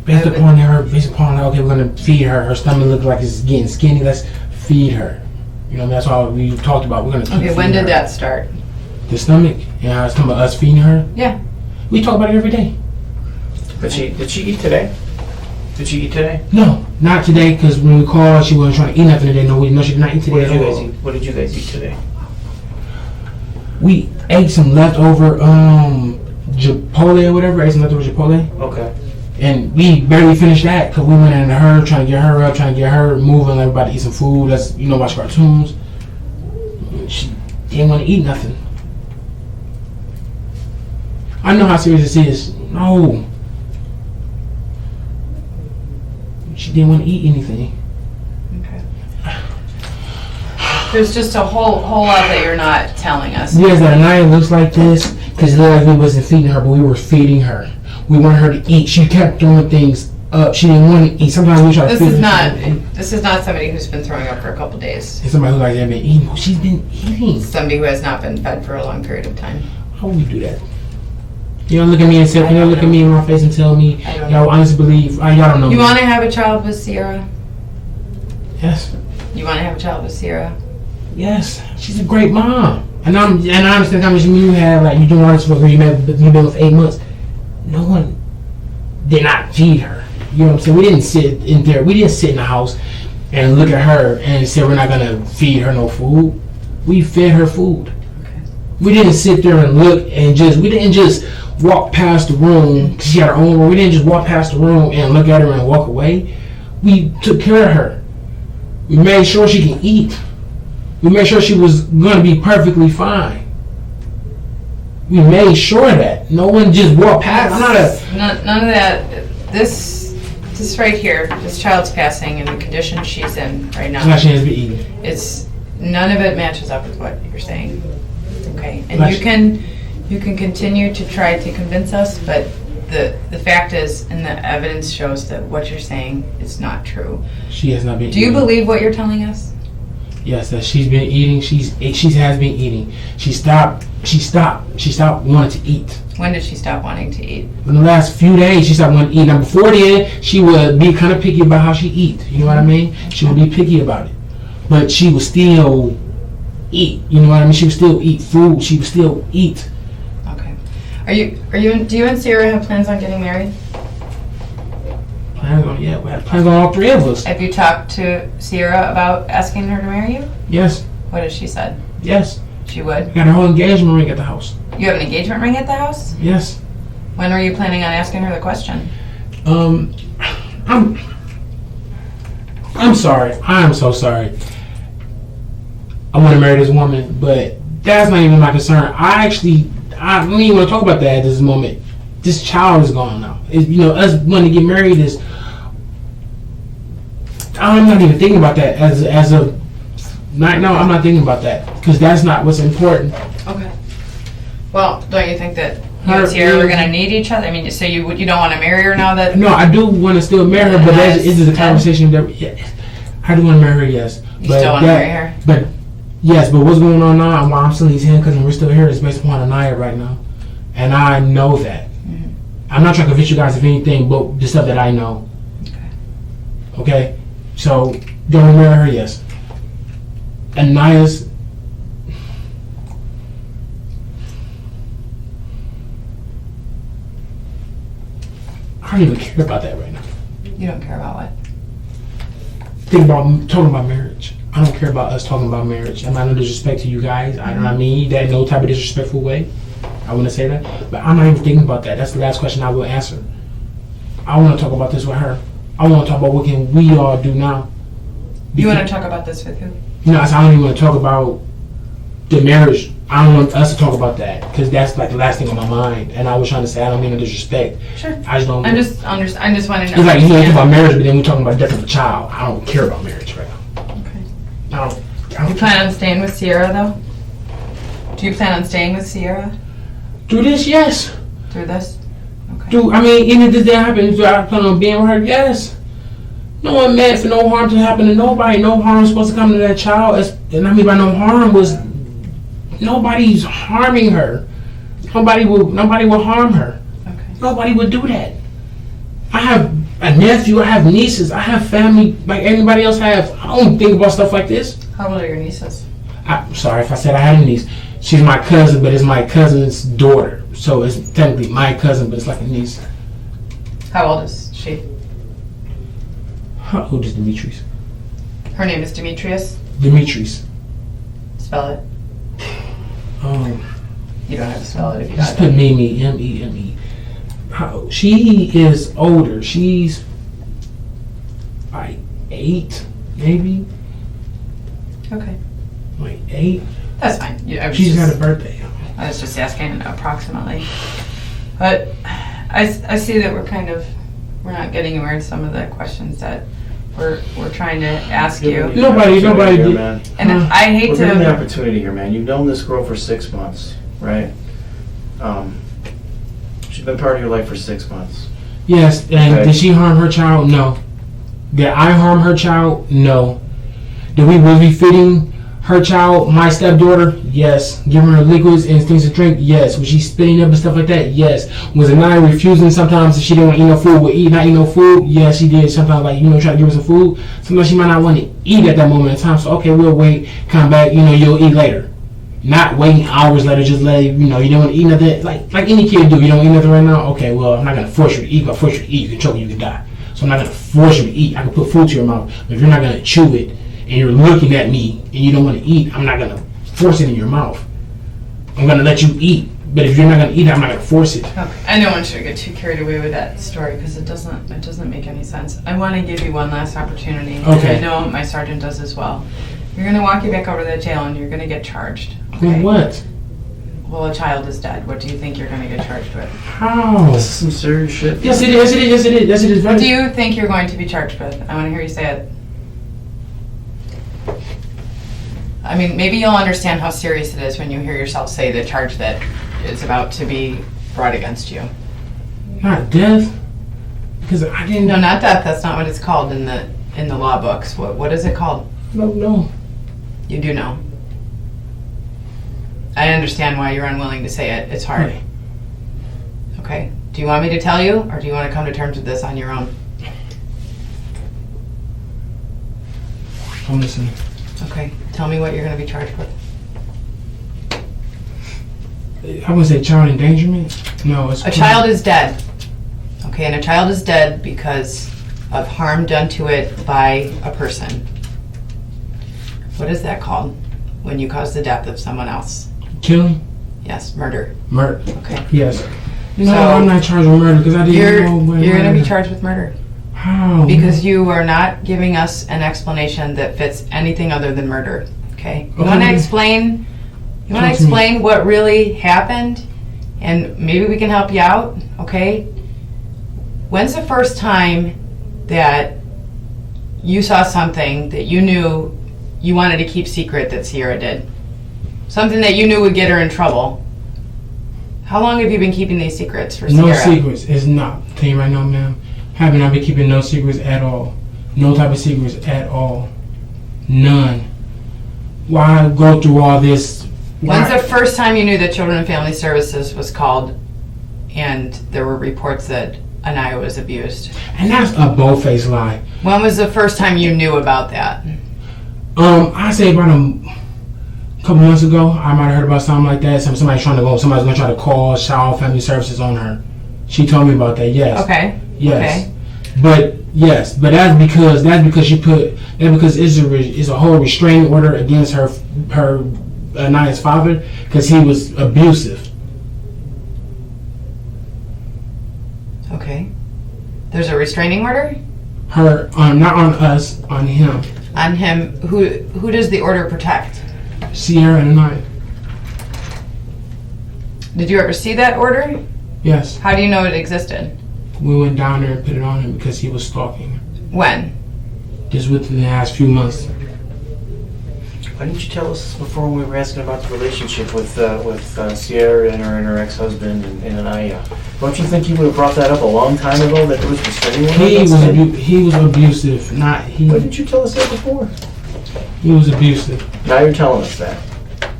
Based upon okay, we're gonna feed her. Her stomach looks like it's getting skinny. Let's feed her. You know, that's all we talked about. We're gonna keep feeding her. When did that start? The stomach. Yeah, it's talking about us feeding her. Yeah. We talk about it every day. Did she eat today? Did she eat today? No, not today. Because when we called, she wasn't trying to eat nothing today. No, she did not eat today. What did you guys eat today? We ate some leftover Chipotle or whatever. Ate some leftover Chipotle. Okay. And we barely finished that because we went into her, trying to get her up, trying to get her moving, like about to eat some food. Let's, watch cartoons. She didn't want to eat nothing. I know how serious this is. No. She didn't want to eat anything. Okay. There's just a whole lot that you're not telling us. Yes, that Aniya looks like this because it looked like we wasn't feeding her, but we were feeding her. We wanted her to eat. She kept throwing things up. She didn't want to eat. Sometimes we try to feed her. This is not somebody who's been throwing up for a couple days. It's somebody who like been eating. Well, she's been eating. Somebody who has not been fed for a long period of time. How would we do that? You don't look at me and say, you don't look at me in my face and tell me, y'all honestly believe, y'all don't know. You want to have a child with Sierra? Yes. You want to have a child with Sierra? Yes. She's a great mom. And I understand how much you have, like you doing all this work when you've been with 8 months. No one did not feed her. You know what I'm saying? We didn't sit in there. We didn't sit in the house and look at her and say we're not gonna feed her no food. We fed her food. Okay. We didn't sit there and look and we didn't just walk past the room because she had her own room. We didn't just walk past the room and look at her and walk away. We took care of her. We made sure she can eat. We made sure she was gonna be perfectly fine. We made sure that no one just walked past. I'm not a. None of that. This right here, this child's passing and the condition she's in right now. Now she has been eating. It's none of it matches up with what you're saying. Okay, and Now you can continue to try to convince us, but the fact is, and the evidence shows that what you're saying is not true. She has not been. Do you eating. believe what you're telling us? Yes, that she's been eating. She has been eating. She stopped wanting to eat. When did she stop wanting to eat? In the last few days, she stopped wanting to eat. Now, before then, she would be kind of picky about how she eat. You know what I mean? She would be picky about it. But she would still eat. You know what I mean? She would still eat food. She would still eat. Okay. Do you and Sierra have plans on getting married? Plans on, yeah, we have plans on all three of us. Have you talked to Sierra about asking her to marry you? Yes, What has she said? yes. She would? Got her whole engagement ring at the house. You have an engagement ring at the house? Yes. When are you planning on asking her the question? I'm sorry. I am so sorry. I want to marry this woman, but that's not even my concern. I don't even want to talk about that at this moment. This child is gone now. Us wanting to get married is. I'm not even thinking about that as of right now. I'm not thinking about that because that's not what's important. Okay. Well, don't you think that you and Sierra are going to need each other? I mean, so you don't want to marry her now that... No, I do want to still marry her, but that is a conversation that... Yeah, I do want to marry her, yes. You still want to marry her? But, yes, but what's going on now and why I'm still in these handcuffs and we're still here is based upon Aniya right now. And I know that. Mm-hmm. I'm not trying to convince you guys of anything but the stuff that I know. Okay? So, don't marry her, yes. Aniya's... I don't even care about that right now. You don't care about what? Talking about marriage. I don't care about us talking about marriage. I'm not no disrespect to you guys. I don't mean that in no type of disrespectful way. I wouldn't say that. But I'm not even thinking about that. That's the last question I will answer. I want to talk about this with her. I want to talk about what can we all do now. You want to talk about this with who? I don't even want to talk about the marriage. I don't want us to talk about that because that's like the last thing on my mind. And I was trying to say I don't mean no disrespect. Sure. I just don't. I just want to know. It's like you talk about marriage, but then we're talking about the death of a child. I don't care about marriage right now. Okay. I don't. You plan on staying with Sierra though? Do you plan on staying with Sierra? Through this, yes. Through this? Okay. Even if this didn't happen, do I plan on being with her? Yes. No one meant for no harm to happen to nobody. No harm was supposed to come to that child. And I mean by no harm was nobody's harming her. Nobody will harm her. Okay. Nobody would do that. I have a nephew. I have nieces. I have family like anybody else have. I don't think about stuff like this. How old are your nieces? I'm sorry if I said I had a niece. She's my cousin, but it's my cousin's daughter. So it's technically my cousin, but it's like a niece. How old is she? How old is Demetrius? Her name is Demetrius. Demetrius. Spell it. You don't have to spell it if you Just don't. put Meme, M-E-M-E. She is older. She's like 8, maybe. Okay. Like 8. That's fine. She's had a birthday. I was just asking approximately. But I see that we're not getting anywhere in some of the questions that we're trying to ask you. Nobody did. Man. And I hate We're given the to... opportunity here, man. You've known this girl for 6 months, right? She's been part of your life for 6 months. Yes, and Okay. did she harm her child? No. Did I harm her child? No. Did we really feeding her child, my stepdaughter? Yes. Giving her liquids and things to drink? Yes. Was she spitting up and stuff like that? Yes. Was Aniya refusing sometimes if she didn't want to eat no food? Would not eat no food? Yes, she did. Sometimes, try to give her some food. Sometimes she might not want to eat at that moment in time. So, okay, we'll wait, come back, you'll eat later. Not waiting hours later, just let you don't want to eat nothing. Like any kid do, you don't eat nothing right now? Okay, well, I'm not going to force you to eat. If I force you to eat, you can choke, you can die. So I'm not going to force you to eat. I can put food to your mouth. But if you're not going to chew it, and you're looking at me, and you don't want to eat, I'm not going to force it in your mouth. I'm going to let you eat. But if you're not going to eat it, I'm not going to force it. Okay. I don't want you to get too carried away with that story because it doesn't make any sense. I want to give you one last opportunity. Okay. And I know my sergeant does as well. We're going to walk you back over to the jail and you're going to get charged. Okay? With what? Well, a child is dead. What do you think you're going to get charged with? How? This is some serious shit. Yes, it is. Yes, it is. Yes, it is. Yes, it is. What do you think you're going to be charged with? I want to hear you say it. I mean, maybe you'll understand how serious it is when you hear yourself say the charge that is about to be brought against you. Not death, because I didn't. No, not that. That's not what it's called in the law books. What is it called? No. You do know. I understand why you're unwilling to say it. It's hard. Right. Okay. Do you want me to tell you, or do you want to come to terms with this on your own? I'm listening. Okay. Tell me what you're going to be charged with. I would say child endangerment. No, it's A child is dead. Okay, and a child is dead because of harm done to it by a person. What is that called when you cause the death of someone else? killing, Yes, murder. murder. Okay. Yes. No, So, I'm not charged with murder because I didn't know. You're going to be charged with murder How? because you are not giving us an explanation that fits anything other than murder. Okay. You Okay. want to explain? You want to Talk to me. explain what really happened, and maybe we can help you out. Okay. When's the first time that you saw something that you knew you wanted to keep secret that Sierra did? Something that you knew would get her in trouble. How long have you been keeping these secrets for Sierra? No secrets. It's not. Tell you right now, ma'am. Haven't I been keeping no secrets at all? No type of secrets at all. None. Why go through all this? When's Why- the first time you knew that Children and Family Services was called and there were reports that Aniya was abused? And that's a bold-faced lie. When was the first time you knew about that? I say about a couple months ago, I might have heard about something like that. Somebody's going to try to call Child Family Services on her. She told me about that. Yes. Okay. Yes. But that's because it's a whole restraining order against her Aniya's father because he was abusive. Okay. There's a restraining order Her not on us, on him. on him. Who does the order protect? Sierra and Aniya. Did you ever see that order? Yes. How do you know it existed? We went down there and put it on him because he was stalking her. When? Just within the last few months. Why didn't you tell us before when we were asking about the relationship with Sierra and her ex-husband and Aniya? Don't you think you would have brought that up a long time ago that there was restraining order? He was abusive. Not he. Why didn't you tell us that before? He was abusive. Now you're telling us that.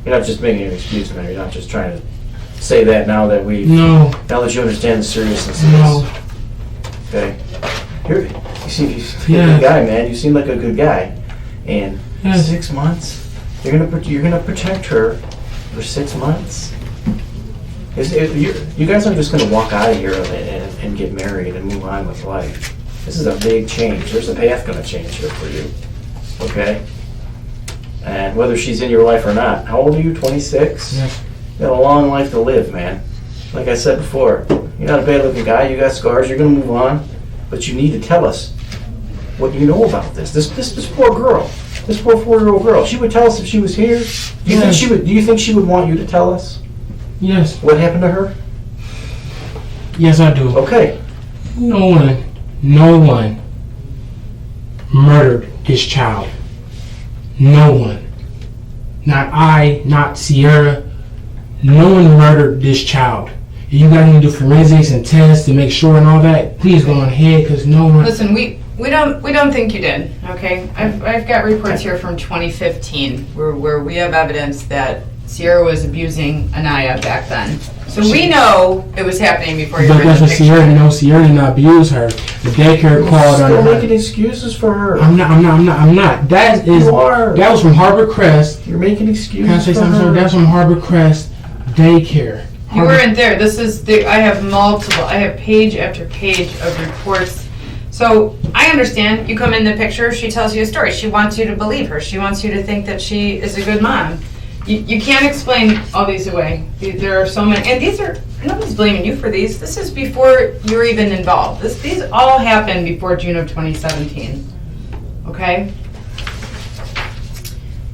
You're not just making an excuse now. You're not just trying to say that now that No. now that you understand the seriousness of No. this. Okay. You seem a Yes. good guy, man. You seem like a good guy. And Yes. 6 months, you're gonna protect her for 6 months. You guys aren't just gonna walk out of here and get married and move on with life. This is a big change. There's a path gonna change here for you. Okay. And whether she's in your life or not, how old are you? 26. Yes. You got a long life to live, man. Like I said before, you're not a bad-looking guy. You got scars. You're gonna move on, but you need to tell us what you know about this. This poor girl, this poor 4-year-old girl. She would tell us if she was here. Do you think she would? Do you think she would want you to tell us Yes. what happened to her? Yes, I do. Okay. No one murdered this child. No one. Not I, not Sierra. No one murdered this child. If you got to do forensics and tests to make sure and all that, please go on ahead because no one. Listen, we don't think you did. Okay, I've got reports here from 2015 where we have evidence that Sierra was abusing Aniya back then. So we know it was happening before you But were in that's the what picture. Sierra knows. Sierra did not abuse her. The daycare called on Still her. making excuses for her. I'm not. That is. You are. That was from Harbor Crest. You're making excuses Can I say for something? her. That's from Harbor Crest daycare. You weren't there. This is I have multiple. I have page after page of reports. So I understand. You come in the picture. She tells you a story. She wants you to believe her. She wants you to think that she is a good mom. You can't explain all these away. There are so many, and these are nobody's blaming you for these. This is before you're even involved. These all happened before June of 2017. Okay.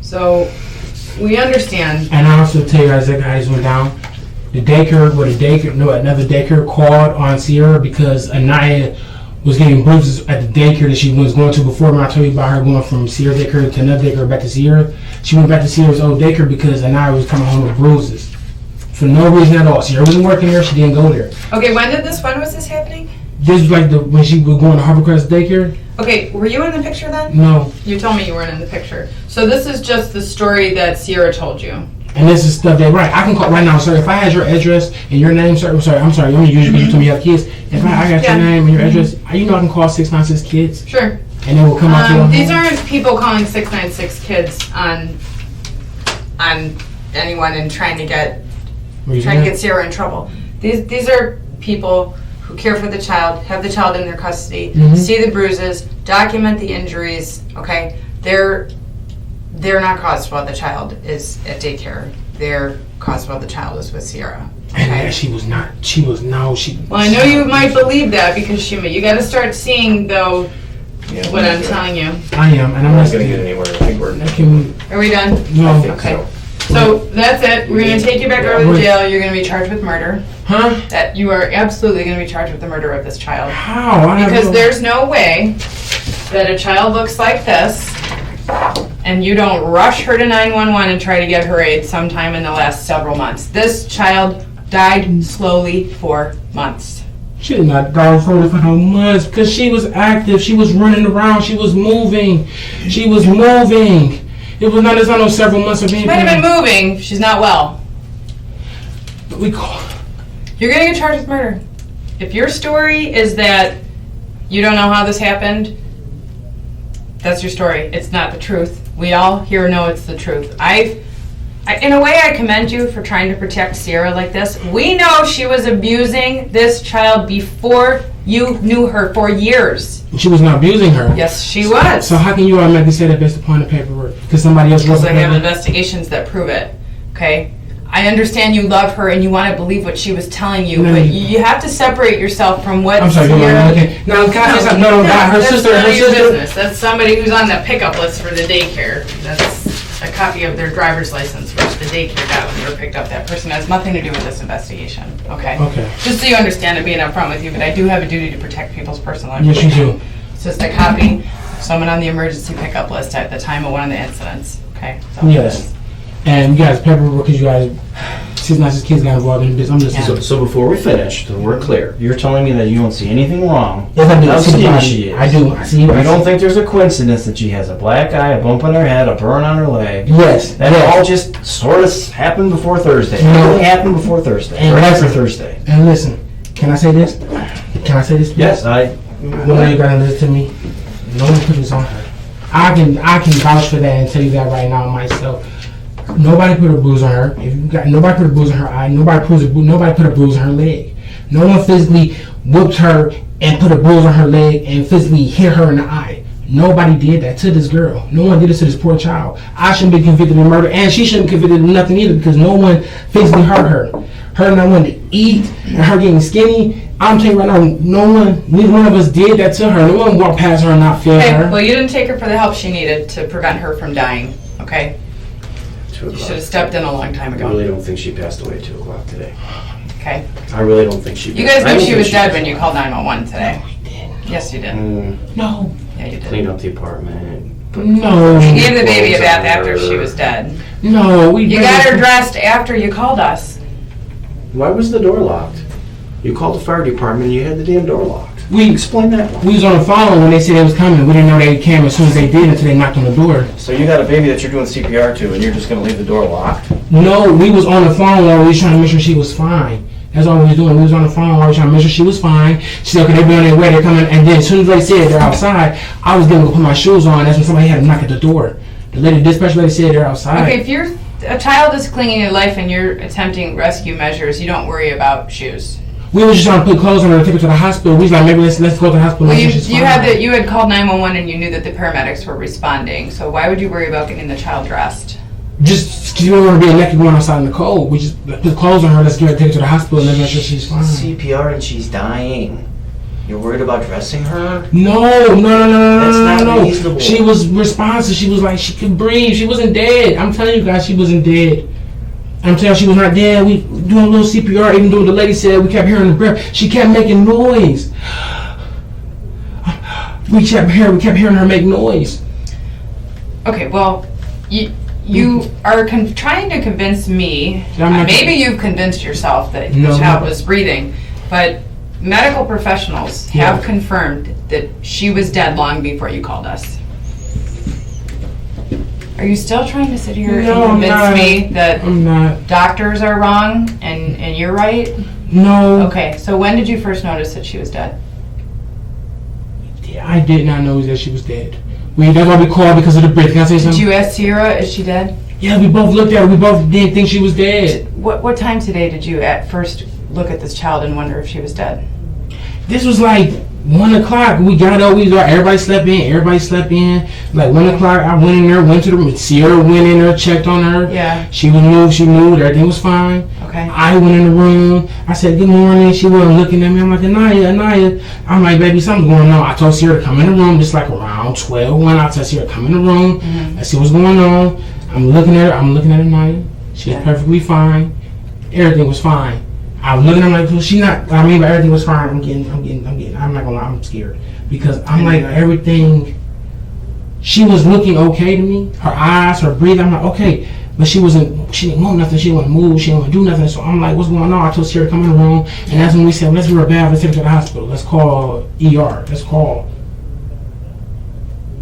So we understand. And I also tell you guys that guys went down. another daycare called on Sierra because Aniya was getting bruises at the daycare that she was going to before. When I told you about her going from Sierra daycare to another daycare back to Sierra, she went back to Sierra's old daycare because Aniya was coming home with bruises for no reason at all. Sierra wasn't working there; she didn't go there. Okay, when was this happening? This was like when she was going to Harborcrest daycare. Okay, were you in the picture then? No. You told me you weren't in the picture. So this is just the story that Sierra told you. And this is stuff that, right, I can call right now, sir. If I had your address and your name, sir, I'm sorry, you only use because you told me you have kids. If I got your name and your address, you know I can call 696 Kids. Sure. And they will come out to your These home. aren't people calling 696 Kids on anyone and trying to get Sierra in trouble. These are people who care for the child, have the child in their custody, see the bruises, document the injuries, okay? They're not caused while the child is at daycare. They're caused while the child is with Sierra. Okay? And she was not. Well, I know you might believe that because you got to start seeing though what I'm telling you. I am, and I'm not going to get anywhere. I think we're Are we done? No. Okay. So that's it. We're going to take you back over to jail. You're going to be charged with murder. Huh? That you are absolutely going to be charged with the murder of this child. How? Because there's no way that a child looks like this and you don't rush her to 911 and try to get her aid sometime in the last several months. This child died slowly for months. She did not die for no months because she was active. She was running around. She was moving. It was not as no several months of being. She might have been moving. She's not well. We call. You're going to get charged with murder. If your story is that you don't know how this happened, that's your story. It's not the truth. We all here know it's the truth. In a way, I commend you for trying to protect Sierra like this. We know she was abusing this child before you knew her for years. She was not abusing her. Yes, she was. So how can you automatically say that based upon the paperwork? Because somebody else Because wrote I have it. investigations that prove it. Okay? I understand you love her and you want to believe what she was telling you, but you have to separate yourself from what. I'm sorry. Okay. Now, can I say something? No, her that's sister. none Her of your sister. business. That's somebody who's on the pickup list for the daycare. That's a copy of their driver's license, which the daycare got when they were picked up. That person has nothing to do with this investigation. Okay. Okay. Just so you understand it, being upfront with you, but I do have a duty to protect people's personal Yes, information. you do. It's just a copy of someone on the emergency pickup list at the time of one of the incidents. Okay. So Yes. And you guys paperwork because you guys 696 Kids got involved in this. I'm just. So before we finish, so we're clear. You're telling me that you don't see anything wrong. Yes, I do. How I see the skinny body. she is. I do. I see. You don't think there's a coincidence that she has a black eye, a bump on her head, a burn on her leg? Yes. That all just sort of happened before Thursday. No. Everything happened before Thursday. And Right listen. after Thursday. And listen, can I say this? Can I say this? Please? Yes, I. No, you gotta listen to me. No one put this on her. I can vouch for that and tell you that right now myself. Nobody put a bruise on her. Nobody put a bruise on her eye. Nobody put a bruise on her leg. No one physically whooped her and put a bruise on her leg and physically hit her in the eye. Nobody did that to this girl. No one did this to this poor child. I shouldn't be convicted of murder, and she shouldn't be convicted of nothing either because no one physically hurt her. Her not wanting to eat and her getting skinny. I'm telling you right now, neither one of us did that to her. No one walked past her and not feel Okay, her. well, you didn't take her for the help she needed to prevent her from dying, okay? You should have stepped in a long time I ago, really don't think she passed away at 2 o'clock today. okay? I really don't think she You guys I knew don't she think was dead passed when you away. called 911 today. Yes, you did. No. Yeah, you did. Clean up the apartment. No. You gave the baby a bath after she was dead. No. You got her dressed after you called us. Why was the door locked? You called the fire department and you had the damn door locked. Explain that one. We was on the phone when they said they was coming. We didn't know they came as soon as they did until they knocked on the door. So you got a baby that you're doing CPR to and you're just going to leave the door locked? No, we was on the phone while we was trying to make sure she was fine. That's all we was doing. We was on the phone while we was trying to make sure she was fine. She said, okay, they be on their way, they're coming. And then as soon as they said they're outside, I was going to go put my shoes on. That's when somebody had to knock at the door. The dispatch lady said they're outside. Okay, if a child is clinging to life and you're attempting rescue measures, you don't worry about shoes. We were just trying to put clothes on her and take her to the hospital. We was like, maybe let's go to the hospital. Well, and make sure she's you fine. had called 911 and you knew that the paramedics were responding. So why would you worry about getting the child dressed? Just because we don't want to be elected going outside in the cold. We just put clothes on her. Let's get her, take her to the hospital and let's make sure she's fine. CPR and she's dying. You're worried about dressing her? No. That's not reasonable. She was responsive. She was like, she could breathe. She wasn't dead. I'm telling you guys, she wasn't dead. I'm telling you, she was not dead. We doing a little CPR, even though the lady said we kept hearing the breath. She kept making noise. We kept hearing her make noise. Okay, well, you are trying to convince me, maybe you've convinced yourself that the child was breathing, but medical professionals have confirmed that she was dead long before you called us. Are you still trying to sit here and convince me that doctors are wrong and you're right? No. Okay, so when did you first notice that she was dead? I did not know that she was dead. That's why we called, because of the breath. Can I say something? Did you ask Sierra, is she dead? Yeah, we both looked at her. We both didn't think she was dead. What time today did you at first look at this child and wonder if she was dead? This was like 1 o'clock. We got up. Everybody slept in. Like 1 o'clock, I went in there, went to the room. Sierra went in there, checked on her. Yeah. She moved. Everything was fine. Okay. I went in the room. I said, good morning. She wasn't looking at me. I'm like, Aniya. I'm like, baby, something's going on. I told Sierra to come in the room, just like around 12. I told Sierra to come in the room. I see what's going on. I'm looking at her. Aniya. She's perfectly fine. Everything was fine. I was looking at her like, well, she not. I mean, but everything was fine. I'm getting. I'm not gonna lie. I'm scared because I'm like everything. She was looking okay to me. Her eyes, her breathing. I'm like, okay, but she wasn't. She didn't want nothing. She didn't want to move. She didn't want to do nothing. So I'm like, what's going on? I told Sierra to come in the room, and that's when we said, let's do her bath. Let's take her to the hospital. Let's call ER. Let's call.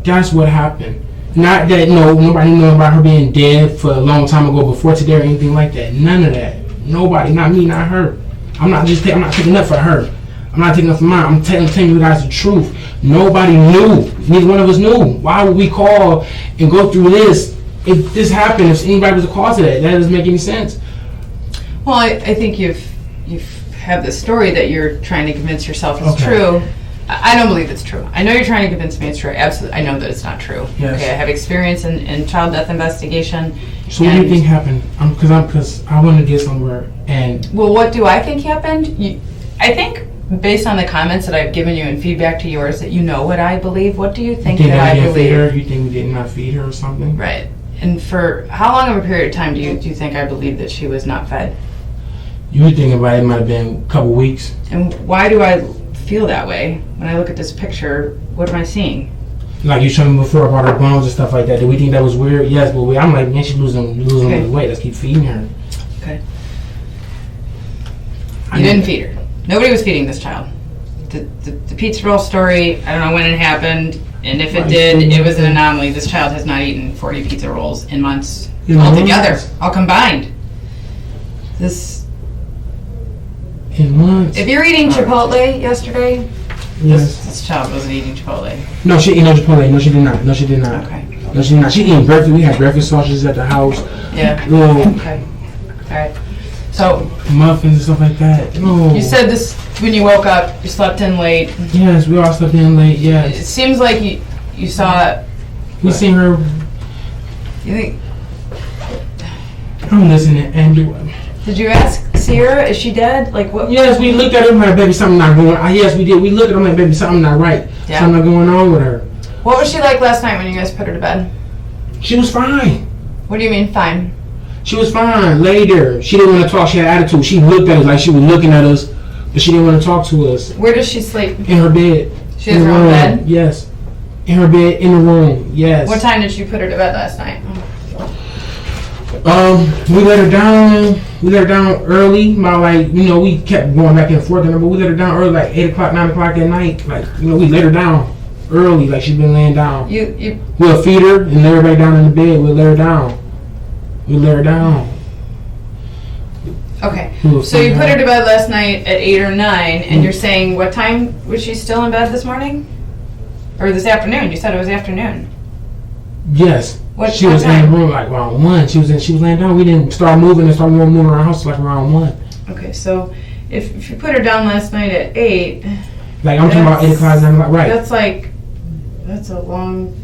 That's what happened. Not that nobody knew about her being dead for a long time ago before today or anything like that. None of that. Nobody, not me, not her. I'm not taking up for her. I'm not taking up for mine. I'm telling you guys the truth. Nobody knew. Neither one of us knew. Why would we call and go through this if this happened? If anybody was the cause of that doesn't make any sense. Well, I think you've have this story that you're trying to convince yourself is true. I don't believe it's true. I know you're trying to convince me it's true. Absolutely, I know that it's not true. Yes. Okay, I have experience in child death investigation. So what do you think happened? Because I want to get somewhere. And well, what do I think happened? I think based on the comments that I've given you and feedback to yours that you know what I believe. What do you think that I believe? Feed her? You think we did not feed her or something? Right. And for how long of a period of time do you think I believe that she was not fed? You were thinking about it might have been a couple weeks. And why do I feel that way when I look at this picture? What am I seeing? Like you showed me before about her bones and stuff like that. Did we think that was weird? Yes, but I'm like, man, she's losing weight. Let's keep feeding her. Okay. You didn't feed her. Nobody was feeding this child. The pizza roll story, I don't know when it happened, and if it did, it was an anomaly. This child has not eaten 40 pizza rolls in months altogether, all combined. In months. If you're eating Chipotle yesterday, yes. This child wasn't eating Chipotle. No, she ate no Chipotle. No, she did not. Okay. No, she did not. She eating breakfast. We had breakfast sausages at the house. Yeah. Okay. All right. So muffins and stuff like that. No. You said this when you woke up. You slept in late. Yes, we all slept in late. Yes. It seems like you saw. We seen her. You think? I'm listening. And did you ask Sierra? Is she dead? Like what? Yes, we looked at her like, baby, something not going on. Yes, we did. We looked at her like, baby, something not right. Yeah. Something not going on with her. What was she like last night when you guys put her to bed? She was fine. What do you mean fine? She was fine. Later, she didn't want to talk. She had attitude. She looked at us like she was looking at us, but she didn't want to talk to us. Where does she sleep? In her bed. She has her own bed? Yes. In her bed, in the room. Yes. What time did you put her to bed last night? We let her down. We let her down early. We kept going back and forth, but we let her down early, like 8 o'clock, 9 o'clock at night. We let her down early, like she's been laying down. We'll feed her and lay her back down in the bed. We'll lay her down. Okay. So you put her to bed last night at 8 or 9, and you're saying what time was she still in bed this morning? Or this afternoon? You said it was afternoon. Yes. She was time? in the room like around 1. She was laying down. We didn't start moving around our house like around 1. Okay, so if you put her down last night at 8, like I'm talking about 8 o'clock, 9 o'clock, right? That's a long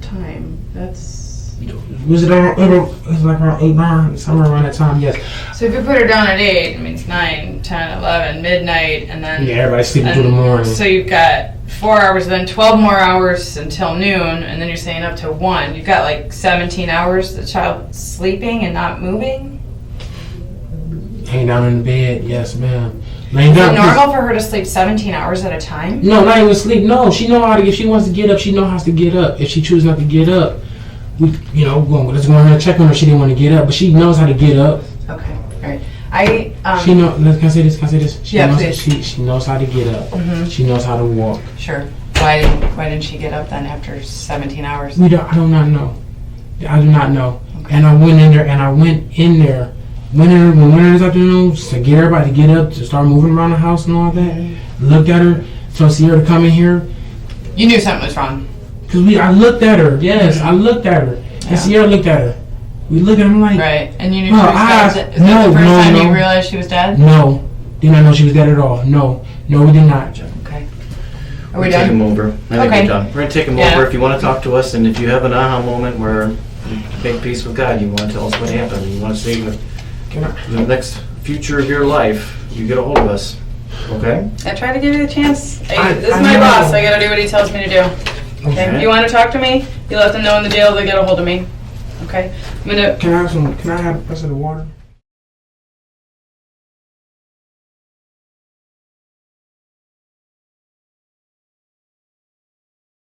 time. It was like around 8, 9, somewhere around that time, yes. So if you put her down at 8, it means 9, 10, 11, midnight, and then... Yeah, everybody's sleeping through the morning. So you've got 4 hours, then 12 more hours until noon, and then you're saying up to 1. You've got like 17 hours the child sleeping and not moving? Laying down in the bed, yes, ma'am. Laying Is down. it normal for her to sleep 17 hours at a time? No, not even sleep. No, she know how to. If she wants to get up, she know how to get up. If she chooses not to get up, we, let's go in there and check on her. She didn't want to get up, but she knows how to get up. Okay, all right. She know. Can I say this? Can I say this? She Yeah, knows, please. She knows how to get up. Mhm. She knows how to walk. Sure. Why didn't she get up then after 17 hours? I do not know. I do not know. Okay. And I went in there. Went in this afternoon to get everybody to get up to start moving around the house and all that. Looked at her. So Sierra to come in here. You knew something was wrong. Cause I looked at her. Yes, I looked at her. Yeah. And Sierra looked at her. We looked at him like. Right, and you knew Well, she was dead. Is that the first time you realized she was dead? No, did not know she was dead at all. No, we did not. Okay. Are We're we gonna take done? him over. I think Okay. we're done. We're gonna take him Yeah. over if you want to talk to us, and if you have an aha moment where you make peace with God, you want to tell us what happened, you want to say the next future of your life, you get a hold of us. Okay? I try to give you the chance. I This is my know. boss. I gotta do what he tells me to do. Okay? Okay. If you want to talk to me, you let them know in the jail they get a hold of me. Okay? I'm gonna. Can I have the rest of the water?